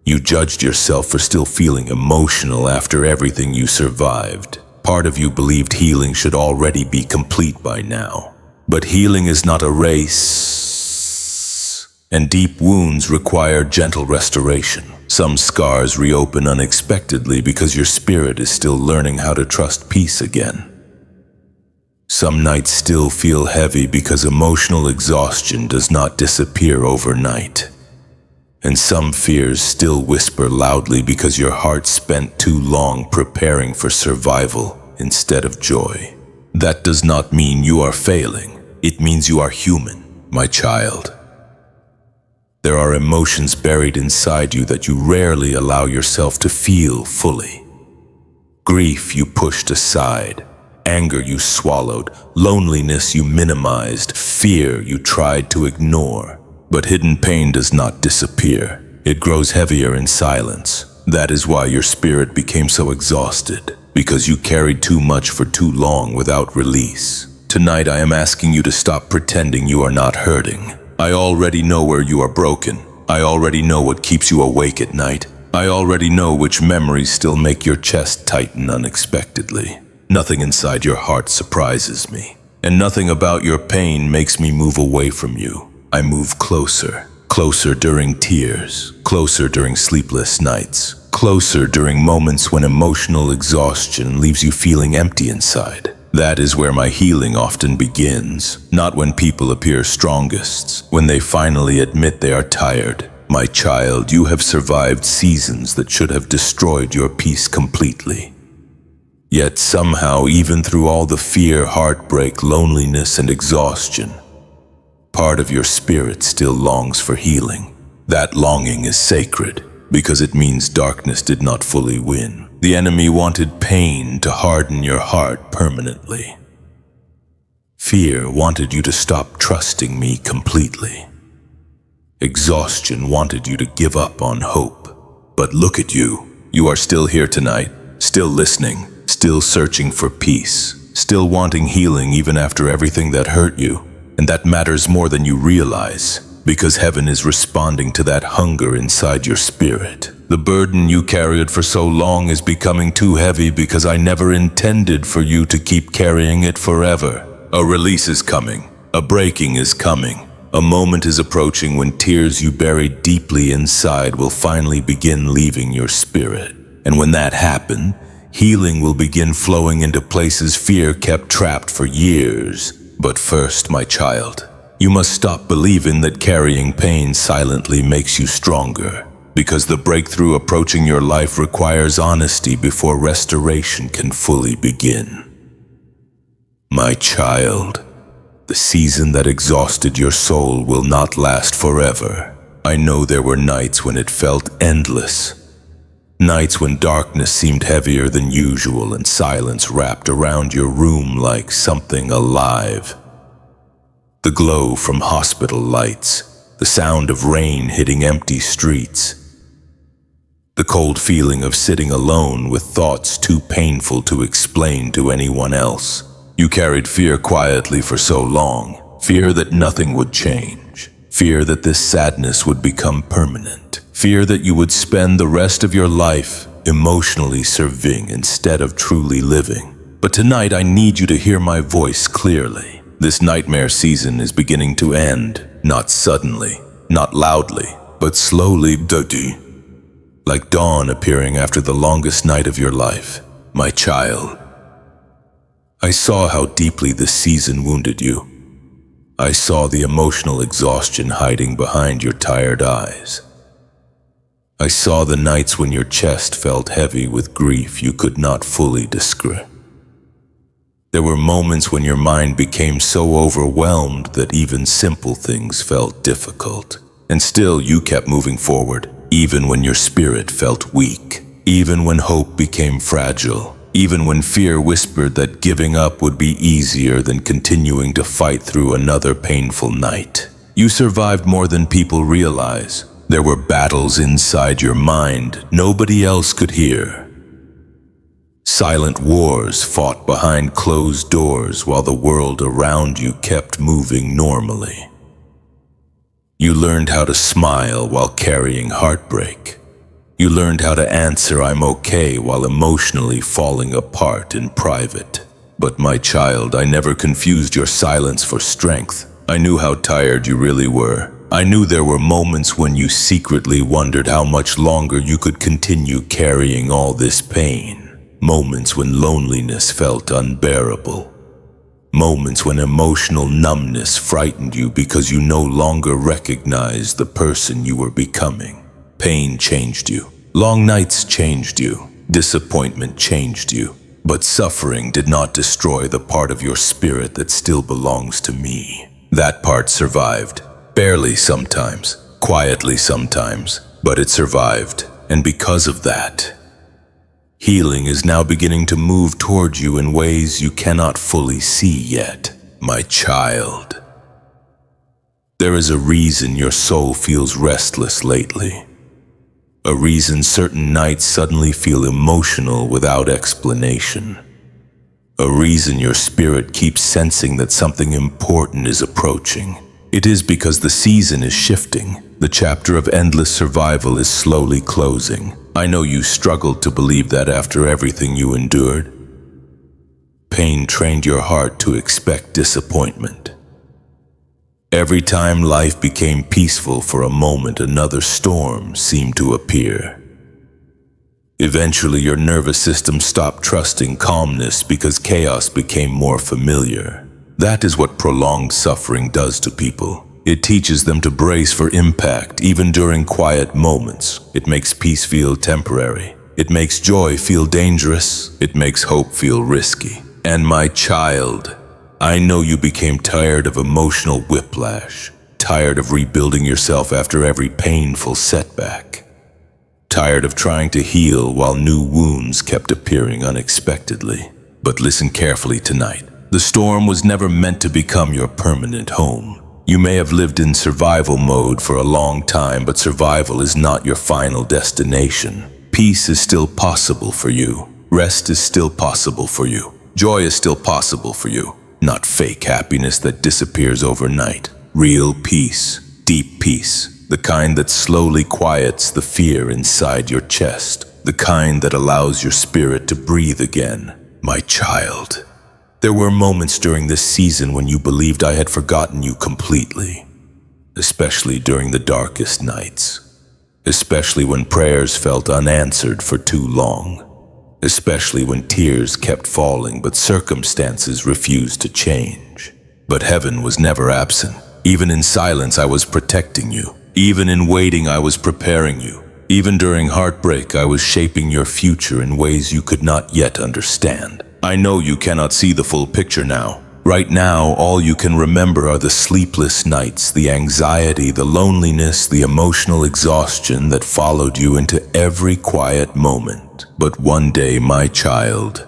You judged yourself for still feeling emotional after everything you survived. Part of you believed healing should already be complete by now. But healing is not a race. And deep wounds require gentle restoration. Some scars reopen unexpectedly because your spirit is still learning how to trust peace again. Some nights still feel heavy because emotional exhaustion does not disappear overnight. And some fears still whisper loudly because your heart spent too long preparing for survival instead of joy. That does not mean you are failing. It means you are human, my child. There are emotions buried inside you that you rarely allow yourself to feel fully. Grief you pushed aside, anger you swallowed, loneliness you minimized, fear you tried to ignore. But hidden pain does not disappear. It grows heavier in silence. That is why your spirit became so exhausted, because you carried too much for too long without release. Tonight I am asking you to stop pretending you are not hurting. I already know where you are broken. I already know what keeps you awake at night. I already know which memories still make your chest tighten unexpectedly. Nothing inside your heart surprises me, and nothing about your pain makes me move away from you. I move closer, closer during tears, closer during sleepless nights, closer during moments when emotional exhaustion leaves you feeling empty inside. That is where my healing often begins, not when people appear strongest, when they finally admit they are tired. My child, you have survived seasons that should have destroyed your peace completely. Yet somehow, even through all the fear, heartbreak, loneliness, and exhaustion, part of your spirit still longs for healing. That longing is sacred, because it means darkness did not fully win. The enemy wanted pain to harden your heart permanently. Fear wanted you to stop trusting me completely. Exhaustion wanted you to give up on hope. But look at you. You are still here tonight, still listening, still searching for peace, still wanting healing even after everything that hurt you. And that matters more than you realize, because heaven is responding to that hunger inside your spirit. The burden you carried for so long is becoming too heavy because I never intended for you to keep carrying it forever. A release is coming. A breaking is coming. A moment is approaching when tears you buried deeply inside will finally begin leaving your spirit. And when that happens, healing will begin flowing into places fear kept trapped for years. But first, my child, you must stop believing that carrying pain silently makes you stronger. Because the breakthrough approaching your life requires honesty before restoration can fully begin. My child, the season that exhausted your soul will not last forever. I know there were nights when it felt endless. Nights when darkness seemed heavier than usual and silence wrapped around your room like something alive. The glow from hospital lights, the sound of rain hitting empty streets, the cold feeling of sitting alone with thoughts too painful to explain to anyone else. You carried fear quietly for so long, fear that nothing would change, fear that this sadness would become permanent, fear that you would spend the rest of your life emotionally surviving instead of truly living. But tonight I need you to hear my voice clearly. This nightmare season is beginning to end, not suddenly, not loudly, but slowly, like dawn appearing after the longest night of your life. My child, I saw how deeply this season wounded you. I saw the emotional exhaustion hiding behind your tired eyes. I saw the nights when your chest felt heavy with grief you could not fully describe. There were moments when your mind became so overwhelmed that even simple things felt difficult. And still you kept moving forward, even when your spirit felt weak, even when hope became fragile, even when fear whispered that giving up would be easier than continuing to fight through another painful night. You survived more than people realize. There were battles inside your mind nobody else could hear. Silent wars fought behind closed doors while the world around you kept moving normally. You learned how to smile while carrying heartbreak. You learned how to answer "I'm okay" while emotionally falling apart in private. But my child, I never confused your silence for strength. I knew how tired you really were. I knew there were moments when you secretly wondered how much longer you could continue carrying all this pain. Moments when loneliness felt unbearable. Moments when emotional numbness frightened you because you no longer recognized the person you were becoming. Pain changed you. Long nights changed you. Disappointment changed you. But suffering did not destroy the part of your spirit that still belongs to me. That part survived. Barely sometimes. Quietly sometimes. But it survived. And because of that, healing is now beginning to move toward you in ways you cannot fully see yet, my child. There is a reason your soul feels restless lately. A reason certain nights suddenly feel emotional without explanation. A reason your spirit keeps sensing that something important is approaching. It is because the season is shifting. The chapter of endless survival is slowly closing. I know you struggled to believe that after everything you endured. Pain trained your heart to expect disappointment. Every time life became peaceful for a moment, another storm seemed to appear. Eventually, your nervous system stopped trusting calmness because chaos became more familiar. That is what prolonged suffering does to people. It teaches them to brace for impact even during quiet moments. It makes peace feel temporary. It makes joy feel dangerous. It makes hope feel risky. And my child, I know you became tired of emotional whiplash, tired of rebuilding yourself after every painful setback, tired of trying to heal while new wounds kept appearing unexpectedly. But listen carefully tonight. The storm was never meant to become your permanent home. You may have lived in survival mode for a long time, but survival is not your final destination. Peace is still possible for you. Rest is still possible for you. Joy is still possible for you. Not fake happiness that disappears overnight. Real peace, deep peace, the kind that slowly quiets the fear inside your chest, the kind that allows your spirit to breathe again. My child, there were moments during this season when you believed I had forgotten you completely, especially during the darkest nights, especially when prayers felt unanswered for too long, especially when tears kept falling but circumstances refused to change. But heaven was never absent. Even in silence, I was protecting you. Even in waiting, I was preparing you. Even during heartbreak, I was shaping your future in ways you could not yet understand. I know you cannot see the full picture now. Right now, all you can remember are the sleepless nights, the anxiety, the loneliness, the emotional exhaustion that followed you into every quiet moment. But one day, my child,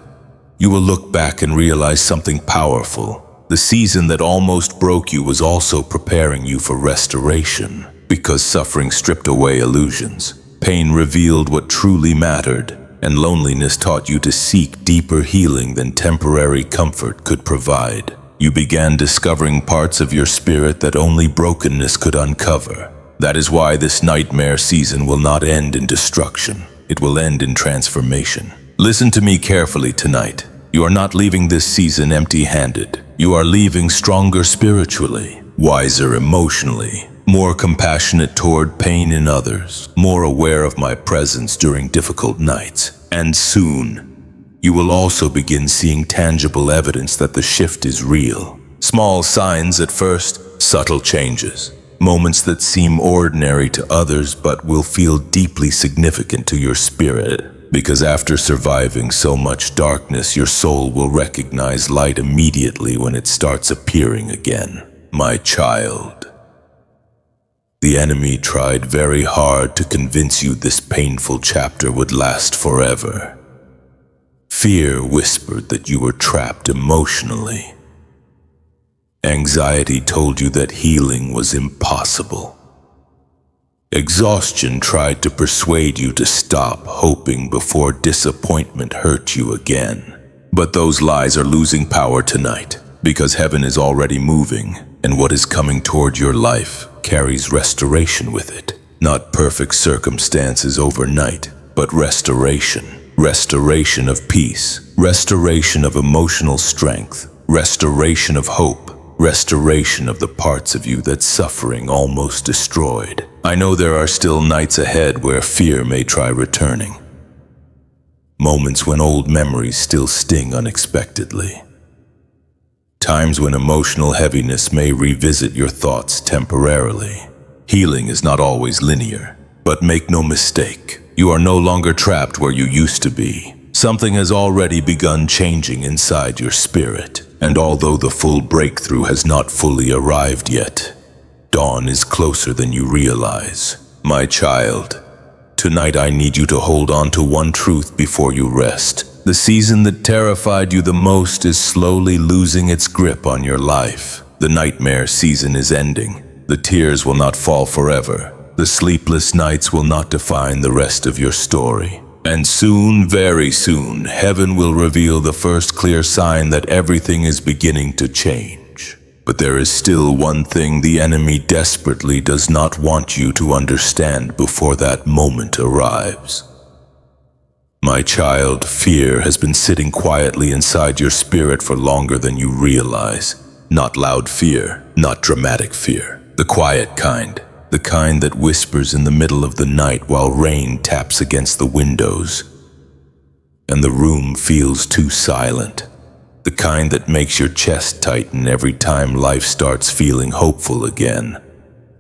you will look back and realize something powerful. The season that almost broke you was also preparing you for restoration. Because suffering stripped away illusions, pain revealed what truly mattered, and loneliness taught you to seek deeper healing than temporary comfort could provide. You began discovering parts of your spirit that only brokenness could uncover. That is why this nightmare season will not end in destruction. it will end in transformation. Listen to me carefully tonight. You are not leaving this season empty-handed. You are leaving stronger spiritually, wiser emotionally, more compassionate toward pain in others, more aware of my presence during difficult nights. And soon, you will also begin seeing tangible evidence that the shift is real. Small signs at first, subtle changes, moments that seem ordinary to others but will feel deeply significant to your spirit. Because after surviving so much darkness, your soul will recognize light immediately when it starts appearing again. My child, the enemy tried very hard to convince you this painful chapter would last forever. Fear whispered that you were trapped emotionally. Anxiety told you that healing was impossible. Exhaustion tried to persuade you to stop hoping before disappointment hurt you again. But those lies are losing power tonight, because heaven is already moving, and what is coming toward your life carries restoration with it. Not perfect circumstances overnight, but restoration. Restoration of peace, restoration of emotional strength, restoration of hope, restoration of the parts of you that suffering almost destroyed. I know there are still nights ahead where fear may try returning. Moments when old memories still sting unexpectedly. Times when emotional heaviness may revisit your thoughts temporarily. Healing is not always linear, but make no mistake, you are no longer trapped where you used to be. Something has already begun changing inside your spirit. And although the full breakthrough has not fully arrived yet, dawn is closer than you realize. My child, tonight I need you to hold on to one truth before you rest. The season that terrified you the most is slowly losing its grip on your life. The nightmare season is ending. The tears will not fall forever. The sleepless nights will not define the rest of your story. And soon, very soon, heaven will reveal the first clear sign that everything is beginning to change. But there is still one thing the enemy desperately does not want you to understand before that moment arrives. My child, fear has been sitting quietly inside your spirit for longer than you realize. Not loud fear, not dramatic fear. The quiet kind. The kind that whispers in the middle of the night while rain taps against the windows and the room feels too silent. The kind that makes your chest tighten every time life starts feeling hopeful again.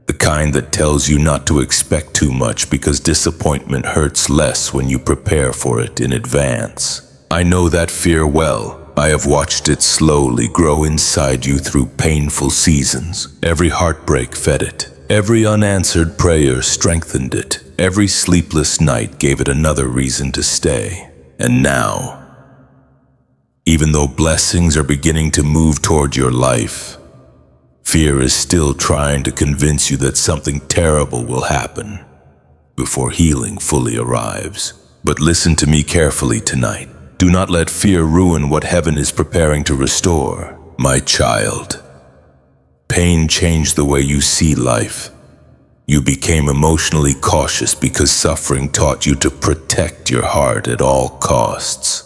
The kind that tells you not to expect too much because disappointment hurts less when you prepare for it in advance. I know that fear well. I have watched it slowly grow inside you through painful seasons. Every heartbreak fed it. Every unanswered prayer strengthened it. Every sleepless night gave it another reason to stay. And now, even though blessings are beginning to move toward your life, fear is still trying to convince you that something terrible will happen before healing fully arrives. But listen to me carefully tonight. Do not let fear ruin what heaven is preparing to restore. My child, pain changed the way you see life. You became emotionally cautious because suffering taught you to protect your heart at all costs.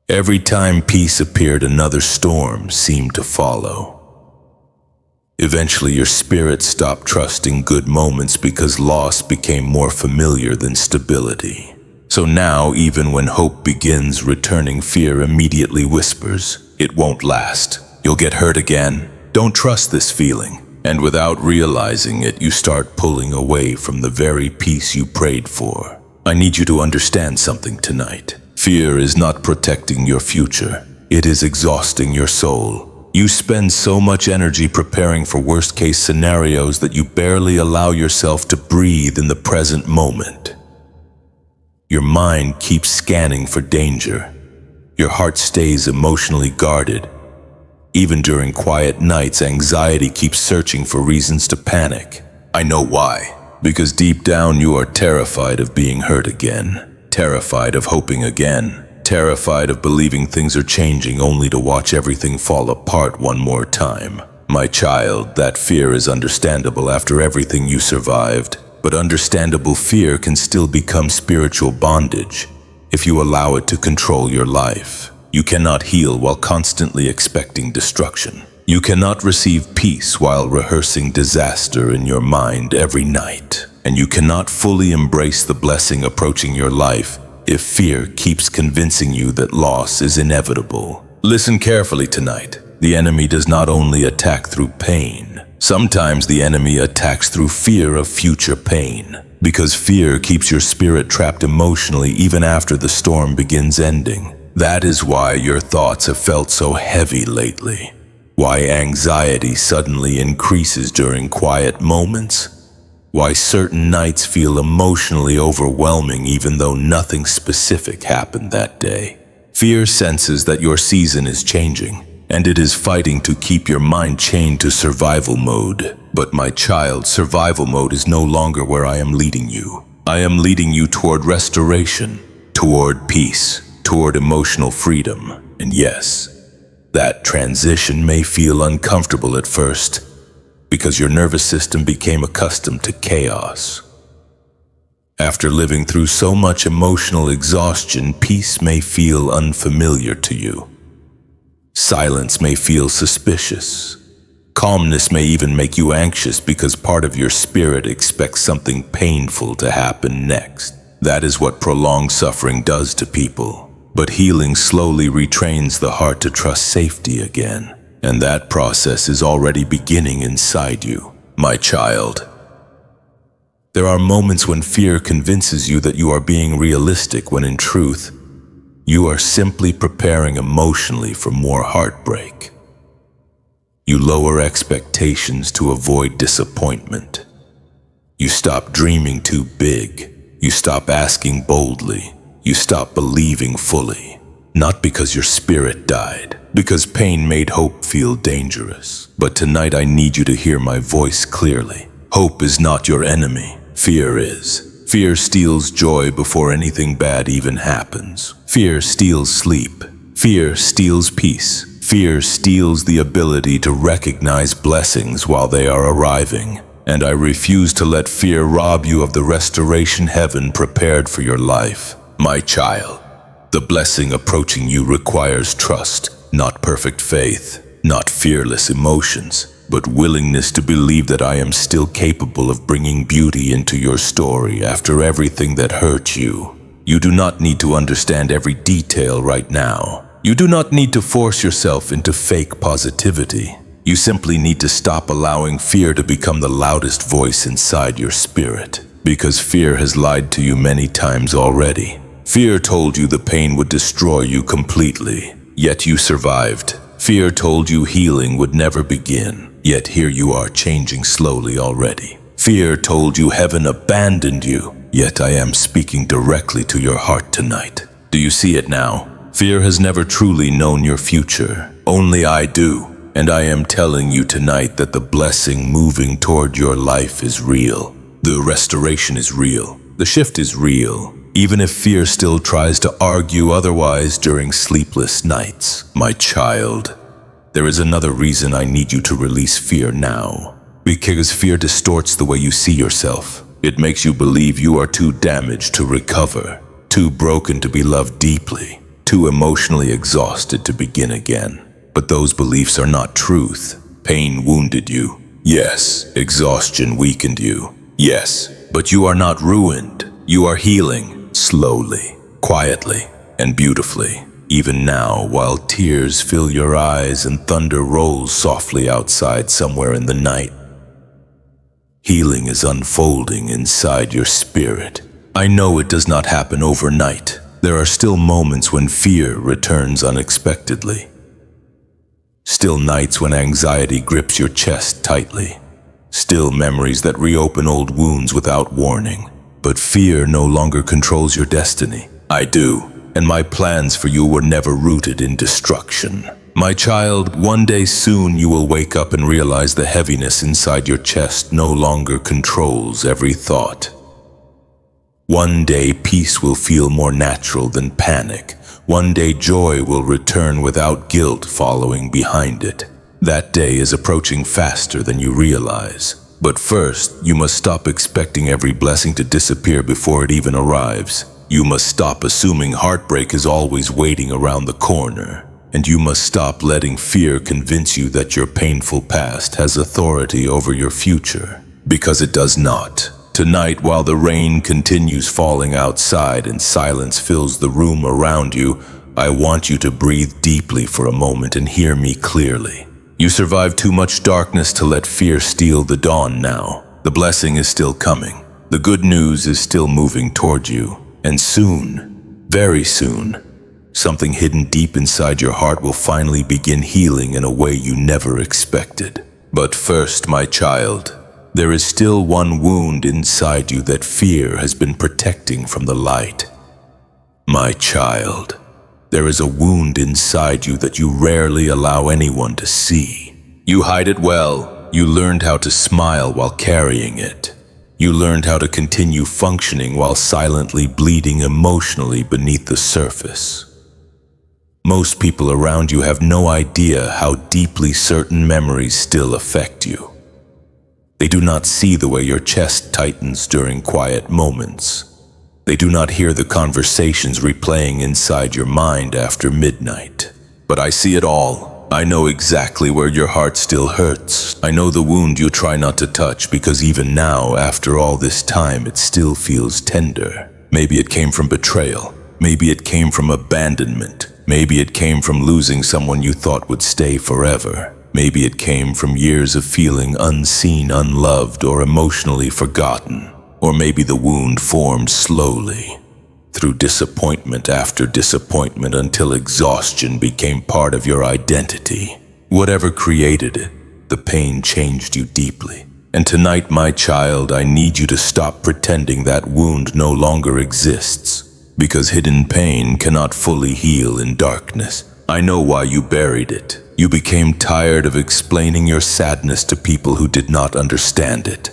Every time peace appeared, another storm seemed to follow. Eventually, your spirit stopped trusting good moments because loss became more familiar than stability. So now, even when hope begins returning, fear immediately whispers, "It won't last. You'll get hurt again." Don't trust this feeling, and without realizing it, you start pulling away from the very peace you prayed for. I need you to understand something tonight. Fear is not protecting your future. It is exhausting your soul. You spend so much energy preparing for worst-case scenarios that you barely allow yourself to breathe in the present moment. Your mind keeps scanning for danger. Your heart stays emotionally guarded. Even during quiet nights, anxiety keeps searching for reasons to panic. I know why. Because deep down you are terrified of being hurt again. Terrified of hoping again. Terrified of believing things are changing only to watch everything fall apart one more time. My child, that fear is understandable after everything you survived. But understandable fear can still become spiritual bondage if you allow it to control your life. You cannot heal while constantly expecting destruction. You cannot receive peace while rehearsing disaster in your mind every night. And you cannot fully embrace the blessing approaching your life if fear keeps convincing you that loss is inevitable. Listen carefully tonight. The enemy does not only attack through pain. Sometimes the enemy attacks through fear of future pain. Because fear keeps your spirit trapped emotionally even after the storm begins ending. That is why your thoughts have felt so heavy lately. Why anxiety suddenly increases during quiet moments. Why certain nights feel emotionally overwhelming even though nothing specific happened that day. Fear senses that your season is changing, and it is fighting to keep your mind chained to survival mode. But my child, survival mode is no longer where I am leading you. I am leading you toward restoration, toward peace, toward emotional freedom. And yes, that transition may feel uncomfortable at first, because your nervous system became accustomed to chaos. After living through so much emotional exhaustion, peace may feel unfamiliar to you. Silence may feel suspicious. Calmness may even make you anxious because part of your spirit expects something painful to happen next. That is what prolonged suffering does to people. But healing slowly retrains the heart to trust safety again. And that process is already beginning inside you, my child. There are moments when fear convinces you that you are being realistic when in truth, you are simply preparing emotionally for more heartbreak. You lower expectations to avoid disappointment. You stop dreaming too big. You stop asking boldly. You stop believing fully. Not because your spirit died, because pain made hope feel dangerous. But tonight I need you to hear my voice clearly. Hope is not your enemy. Fear is. Fear steals joy before anything bad even happens. Fear steals sleep. Fear steals peace. Fear steals the ability to recognize blessings while they are arriving. And I refuse to let fear rob you of the restoration heaven prepared for your life. My child, the blessing approaching you requires trust, not perfect faith, not fearless emotions, but willingness to believe that I am still capable of bringing beauty into your story after everything that hurt you. You do not need to understand every detail right now. You do not need to force yourself into fake positivity. You simply need to stop allowing fear to become the loudest voice inside your spirit, because fear has lied to you many times already. Fear told you the pain would destroy you completely, yet you survived. Fear told you healing would never begin, yet here you are changing slowly already. Fear told you heaven abandoned you, yet I am speaking directly to your heart tonight. Do you see it now? Fear has never truly known your future. Only I do. And I am telling you tonight that the blessing moving toward your life is real. The restoration is real. The shift is real. Even if fear still tries to argue otherwise during sleepless nights. My child, there is another reason I need you to release fear now. Because fear distorts the way you see yourself. It makes you believe you are too damaged to recover, too broken to be loved deeply, too emotionally exhausted to begin again. But those beliefs are not truth. Pain wounded you. Yes, exhaustion weakened you. Yes, but you are not ruined. You are healing, slowly, quietly, and beautifully. Even now, while tears fill your eyes and thunder rolls softly outside somewhere in the night. Healing is unfolding inside your spirit. I know it does not happen overnight. There are still moments when fear returns unexpectedly. Still nights when anxiety grips your chest tightly. Still memories that reopen old wounds without warning. But fear no longer controls your destiny. I do, and my plans for you were never rooted in destruction. My child, one day soon you will wake up and realize the heaviness inside your chest no longer controls every thought. One day peace will feel more natural than panic. One day joy will return without guilt following behind it. That day is approaching faster than you realize. But first, you must stop expecting every blessing to disappear before it even arrives. You must stop assuming heartbreak is always waiting around the corner. And you must stop letting fear convince you that your painful past has authority over your future. Because it does not. Tonight, while the rain continues falling outside and silence fills the room around you, I want you to breathe deeply for a moment and hear me clearly. You survived too much darkness to let fear steal the dawn now. The blessing is still coming. The good news is still moving toward you. And soon, very soon, something hidden deep inside your heart will finally begin healing in a way you never expected. But first, my child, there is still one wound inside you that fear has been protecting from the light. My child, there is a wound inside you that you rarely allow anyone to see. You hide it well. You learned how to smile while carrying it. You learned how to continue functioning while silently bleeding emotionally beneath the surface. Most people around you have no idea how deeply certain memories still affect you. They do not see the way your chest tightens during quiet moments. They do not hear the conversations replaying inside your mind after midnight. But I see it all. I know exactly where your heart still hurts. I know the wound you try not to touch because even now, after all this time, it still feels tender. Maybe it came from betrayal. Maybe it came from abandonment. Maybe it came from losing someone you thought would stay forever. Maybe it came from years of feeling unseen, unloved, or emotionally forgotten. Or maybe the wound formed slowly, through disappointment after disappointment until exhaustion became part of your identity. Whatever created it, the pain changed you deeply. And tonight, my child, I need you to stop pretending that wound no longer exists. Because hidden pain cannot fully heal in darkness. I know why you buried it. You became tired of explaining your sadness to people who did not understand it.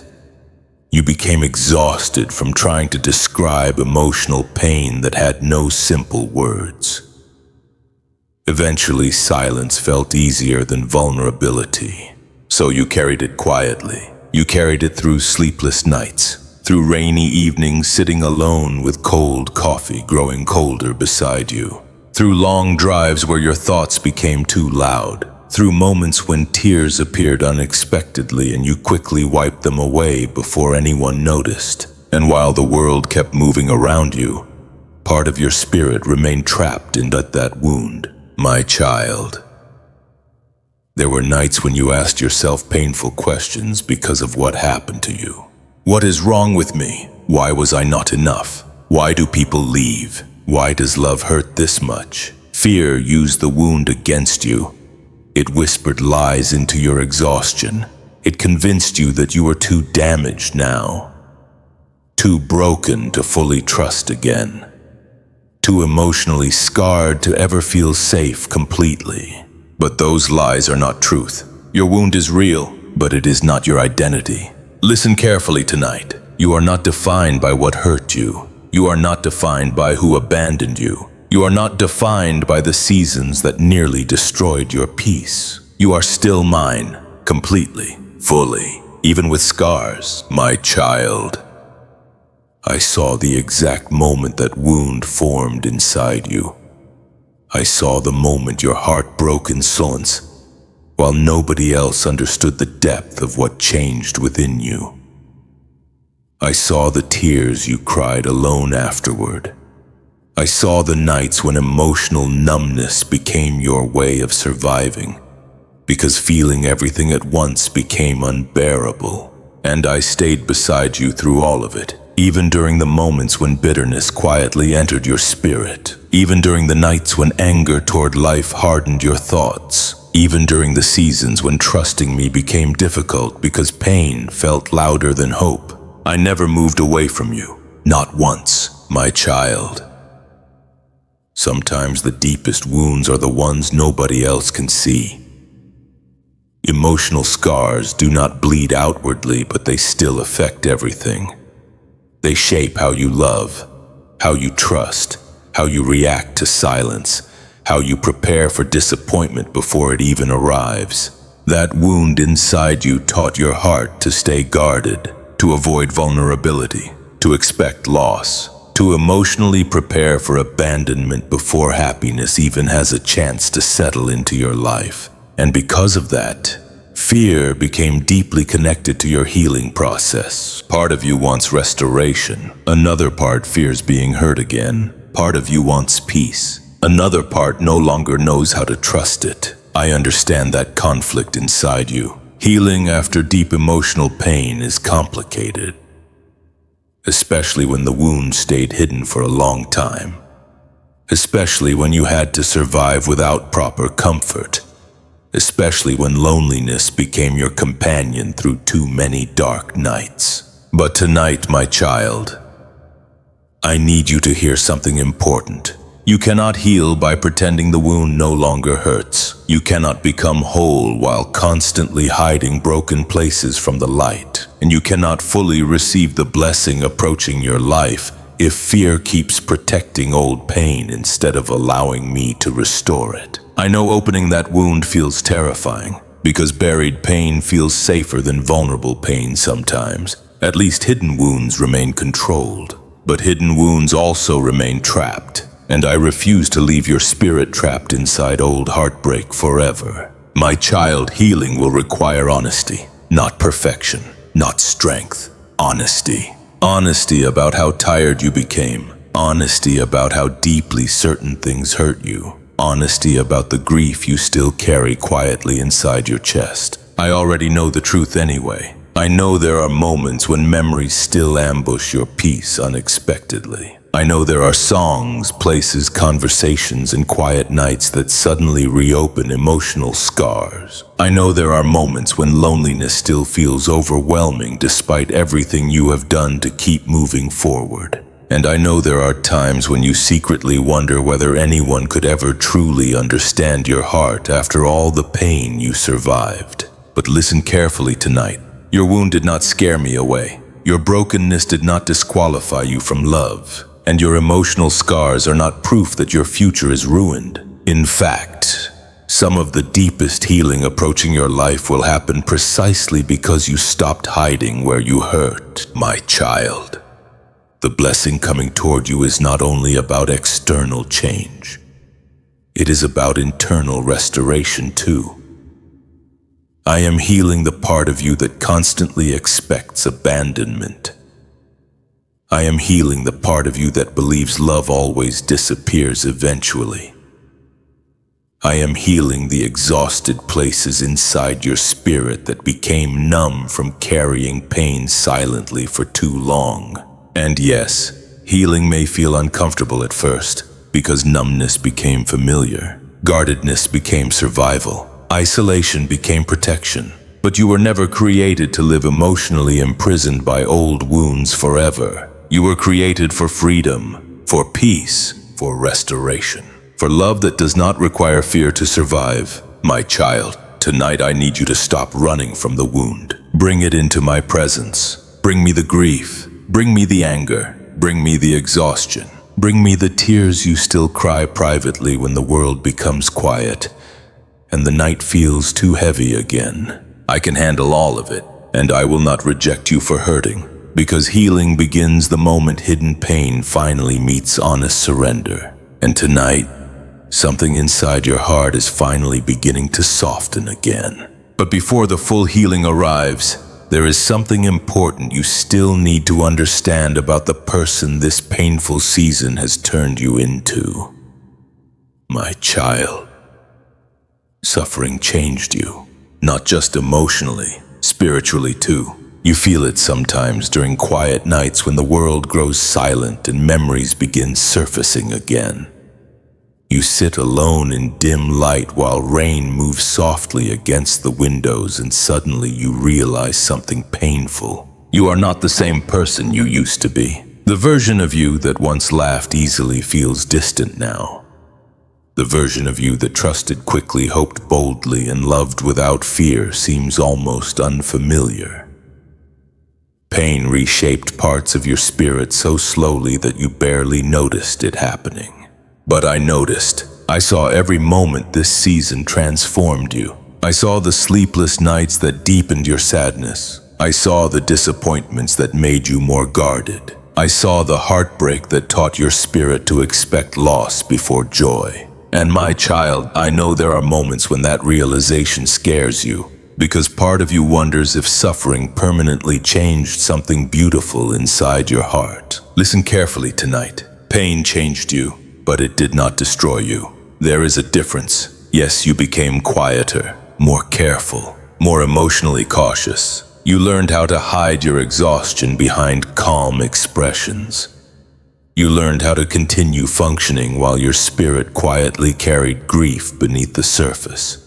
You became exhausted from trying to describe emotional pain that had no simple words. Eventually, silence felt easier than vulnerability. So you carried it quietly. You carried it through sleepless nights, through rainy evenings sitting alone with cold coffee growing colder beside you, through long drives where your thoughts became too loud, through moments when tears appeared unexpectedly and you quickly wiped them away before anyone noticed. And while the world kept moving around you, part of your spirit remained trapped in that wound. My child, there were nights when you asked yourself painful questions because of what happened to you. What is wrong with me? Why was I not enough? Why do people leave? Why does love hurt this much? Fear used the wound against you. It whispered lies into your exhaustion. It convinced you that you were too damaged now, too broken to fully trust again, too emotionally scarred to ever feel safe completely. But those lies are not truth. Your wound is real, but it is not your identity. Listen carefully tonight. You are not defined by what hurt you. You are not defined by who abandoned you. You are not defined by the seasons that nearly destroyed your peace. You are still mine, completely, fully, even with scars, my child. I saw the exact moment that wound formed inside you. I saw the moment your heart broke in silence, while nobody else understood the depth of what changed within you. I saw the tears you cried alone afterward. I saw the nights when emotional numbness became your way of surviving, because feeling everything at once became unbearable. And I stayed beside you through all of it, even during the moments when bitterness quietly entered your spirit, even during the nights when anger toward life hardened your thoughts, even during the seasons when trusting me became difficult because pain felt louder than hope. I never moved away from you, not once, my child. Sometimes the deepest wounds are the ones nobody else can see. Emotional scars do not bleed outwardly, but they still affect everything. They shape how you love, how you trust, how you react to silence, how you prepare for disappointment before it even arrives. That wound inside you taught your heart to stay guarded, to avoid vulnerability, to expect loss, to emotionally prepare for abandonment before happiness even has a chance to settle into your life. And because of that, fear became deeply connected to your healing process. Part of you wants restoration. Another part fears being hurt again. Part of you wants peace. Another part no longer knows how to trust it. I understand that conflict inside you. Healing after deep emotional pain is complicated, especially when the wound stayed hidden for a long time. Especially when you had to survive without proper comfort. Especially when loneliness became your companion through too many dark nights. But tonight, my child, I need you to hear something important. You cannot heal by pretending the wound no longer hurts. You cannot become whole while constantly hiding broken places from the light. And you cannot fully receive the blessing approaching your life if fear keeps protecting old pain instead of allowing me to restore it. I know opening that wound feels terrifying, because buried pain feels safer than vulnerable pain sometimes. At least hidden wounds remain controlled. But hidden wounds also remain trapped, and I refuse to leave your spirit trapped inside old heartbreak forever. My child, healing will require honesty, not perfection, not strength. Honesty. Honesty about how tired you became. Honesty about how deeply certain things hurt you. Honesty about the grief you still carry quietly inside your chest. I already know the truth anyway. I know there are moments when memories still ambush your peace unexpectedly. I know there are songs, places, conversations, and quiet nights that suddenly reopen emotional scars. I know there are moments when loneliness still feels overwhelming despite everything you have done to keep moving forward. And I know there are times when you secretly wonder whether anyone could ever truly understand your heart after all the pain you survived. But listen carefully tonight. Your wound did not scare me away. Your brokenness did not disqualify you from love. And your emotional scars are not proof that your future is ruined. In fact, some of the deepest healing approaching your life will happen precisely because you stopped hiding where you hurt, my child. The blessing coming toward you is not only about external change. It is about internal restoration too. I am healing the part of you that constantly expects abandonment. I am healing the part of you that believes love always disappears eventually. I am healing the exhausted places inside your spirit that became numb from carrying pain silently for too long. And yes, healing may feel uncomfortable at first, because numbness became familiar, guardedness became survival, isolation became protection. But you were never created to live emotionally imprisoned by old wounds forever. You were created for freedom, for peace, for restoration, for love that does not require fear to survive. My child, tonight I need you to stop running from the wound. Bring it into my presence. Bring me the grief. Bring me the anger. Bring me the exhaustion. Bring me the tears you still cry privately when the world becomes quiet and the night feels too heavy again. I can handle all of it, and I will not reject you for hurting, because healing begins the moment hidden pain finally meets honest surrender. And tonight, something inside your heart is finally beginning to soften again. But before the full healing arrives, there is something important you still need to understand about the person this painful season has turned you into. My child, suffering changed you, not just emotionally, spiritually too. You feel it sometimes during quiet nights when the world grows silent and memories begin surfacing again. You sit alone in dim light while rain moves softly against the windows, and suddenly you realize something painful. You are not the same person you used to be. The version of you that once laughed easily feels distant now. The version of you that trusted quickly, hoped boldly, and loved without fear seems almost unfamiliar. Pain reshaped parts of your spirit so slowly that you barely noticed it happening. But I noticed. I saw every moment this season transformed you. I saw the sleepless nights that deepened your sadness. I saw the disappointments that made you more guarded. I saw the heartbreak that taught your spirit to expect loss before joy. And my child, I know there are moments when that realization scares you, because part of you wonders if suffering permanently changed something beautiful inside your heart. Listen carefully tonight. Pain changed you, but it did not destroy you. There is a difference. Yes, you became quieter, more careful, more emotionally cautious. You learned how to hide your exhaustion behind calm expressions. You learned how to continue functioning while your spirit quietly carried grief beneath the surface.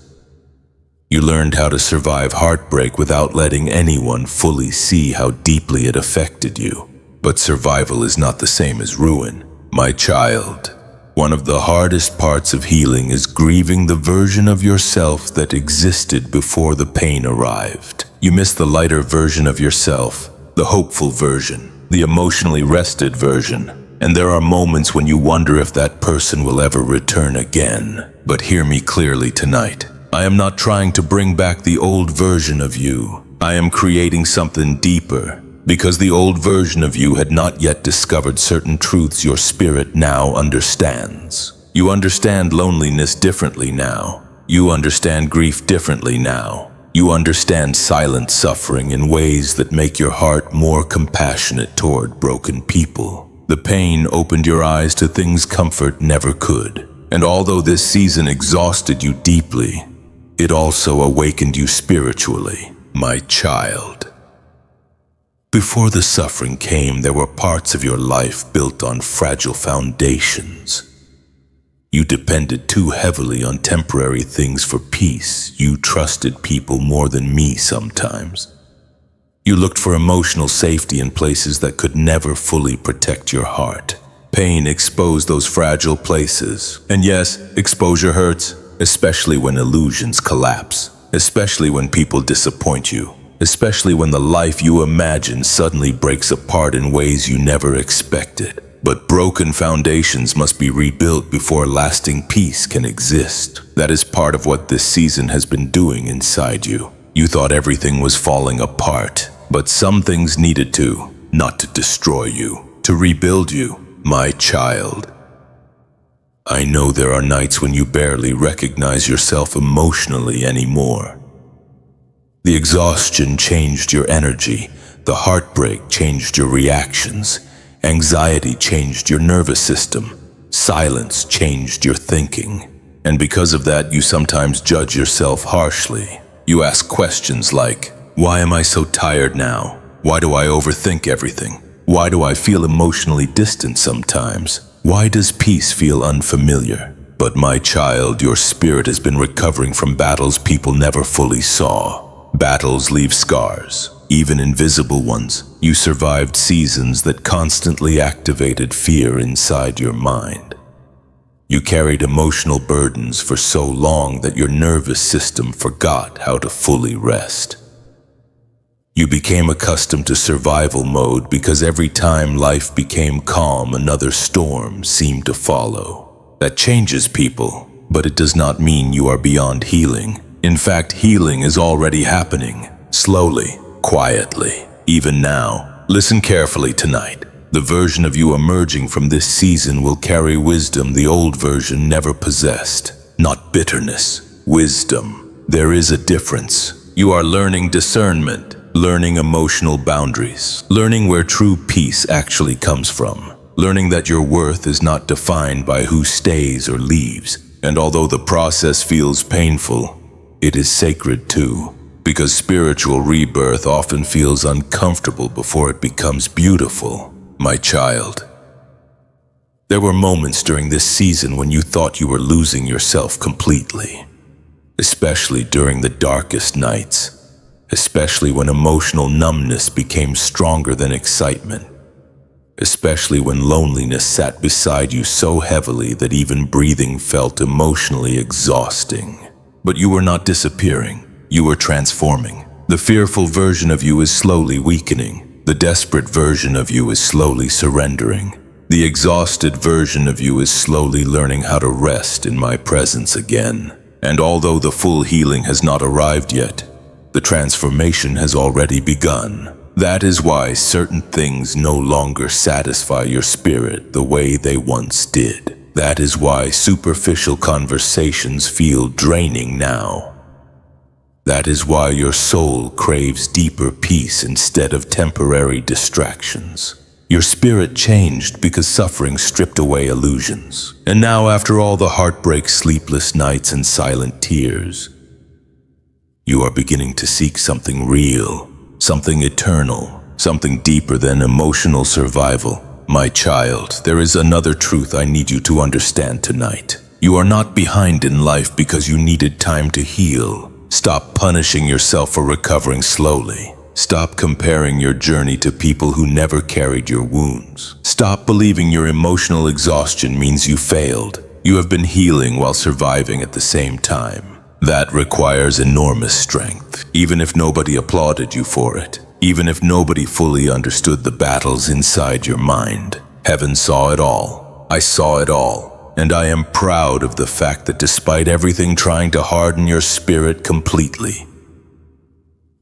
You learned how to survive heartbreak without letting anyone fully see how deeply it affected you. But survival is not the same as ruin. My child, one of the hardest parts of healing is grieving the version of yourself that existed before the pain arrived. You miss the lighter version of yourself, the hopeful version, the emotionally rested version. And there are moments when you wonder if that person will ever return again. But hear me clearly tonight. I am not trying to bring back the old version of you. I am creating something deeper, because the old version of you had not yet discovered certain truths your spirit now understands. You understand loneliness differently now. You understand grief differently now. You understand silent suffering in ways that make your heart more compassionate toward broken people. The pain opened your eyes to things comfort never could. And although this season exhausted you deeply, it also awakened you spiritually, my child. Before the suffering came, there were parts of your life built on fragile foundations. You depended too heavily on temporary things for peace. You trusted people more than me sometimes. You looked for emotional safety in places that could never fully protect your heart. Pain exposed those fragile places. And yes, exposure hurts, especially when illusions collapse, especially when people disappoint you, especially when the life you imagined suddenly breaks apart in ways you never expected. But broken foundations must be rebuilt before lasting peace can exist. That is part of what this season has been doing inside you. You thought everything was falling apart, but some things needed to, not to destroy you, to rebuild you, my child. I know there are nights when you barely recognize yourself emotionally anymore. The exhaustion changed your energy, the heartbreak changed your reactions, anxiety changed your nervous system, silence changed your thinking. And because of that, you sometimes judge yourself harshly. You ask questions like, why am I so tired now? Why do I overthink everything? Why do I feel emotionally distant sometimes? Why does peace feel unfamiliar? But my child, your spirit has been recovering from battles people never fully saw. Battles leave scars, even invisible ones. You survived seasons that constantly activated fear inside your mind. You carried emotional burdens for so long that your nervous system forgot how to fully rest. You became accustomed to survival mode because every time life became calm, another storm seemed to follow. That changes people, but it does not mean you are beyond healing. In fact, healing is already happening, slowly, quietly, even now. Listen carefully tonight. The version of you emerging from this season will carry wisdom the old version never possessed. Not bitterness, wisdom. There is a difference. You are learning discernment, learning emotional boundaries, learning where true peace actually comes from, learning that your worth is not defined by who stays or leaves. And although the process feels painful, it is sacred too, because spiritual rebirth often feels uncomfortable before it becomes beautiful. My child, there were moments during this season when you thought you were losing yourself completely, especially during the darkest nights, especially when emotional numbness became stronger than excitement, especially when loneliness sat beside you so heavily that even breathing felt emotionally exhausting. But you were not disappearing, you were transforming. The fearful version of you is slowly weakening. The desperate version of you is slowly surrendering. The exhausted version of you is slowly learning how to rest in my presence again. And although the full healing has not arrived yet, the transformation has already begun. That is why certain things no longer satisfy your spirit the way they once did. That is why superficial conversations feel draining now. That is why your soul craves deeper peace instead of temporary distractions. Your spirit changed because suffering stripped away illusions. And now, after all the heartbreak, sleepless nights, and silent tears, you are beginning to seek something real, something eternal, something deeper than emotional survival. My child, there is another truth I need you to understand tonight. You are not behind in life because you needed time to heal. Stop punishing yourself for recovering slowly. Stop comparing your journey to people who never carried your wounds. Stop believing your emotional exhaustion means you failed. You have been healing while surviving at the same time. That requires enormous strength, even if nobody applauded you for it. Even if nobody fully understood the battles inside your mind. Heaven saw it all. I saw it all. And I am proud of the fact that despite everything trying to harden your spirit completely,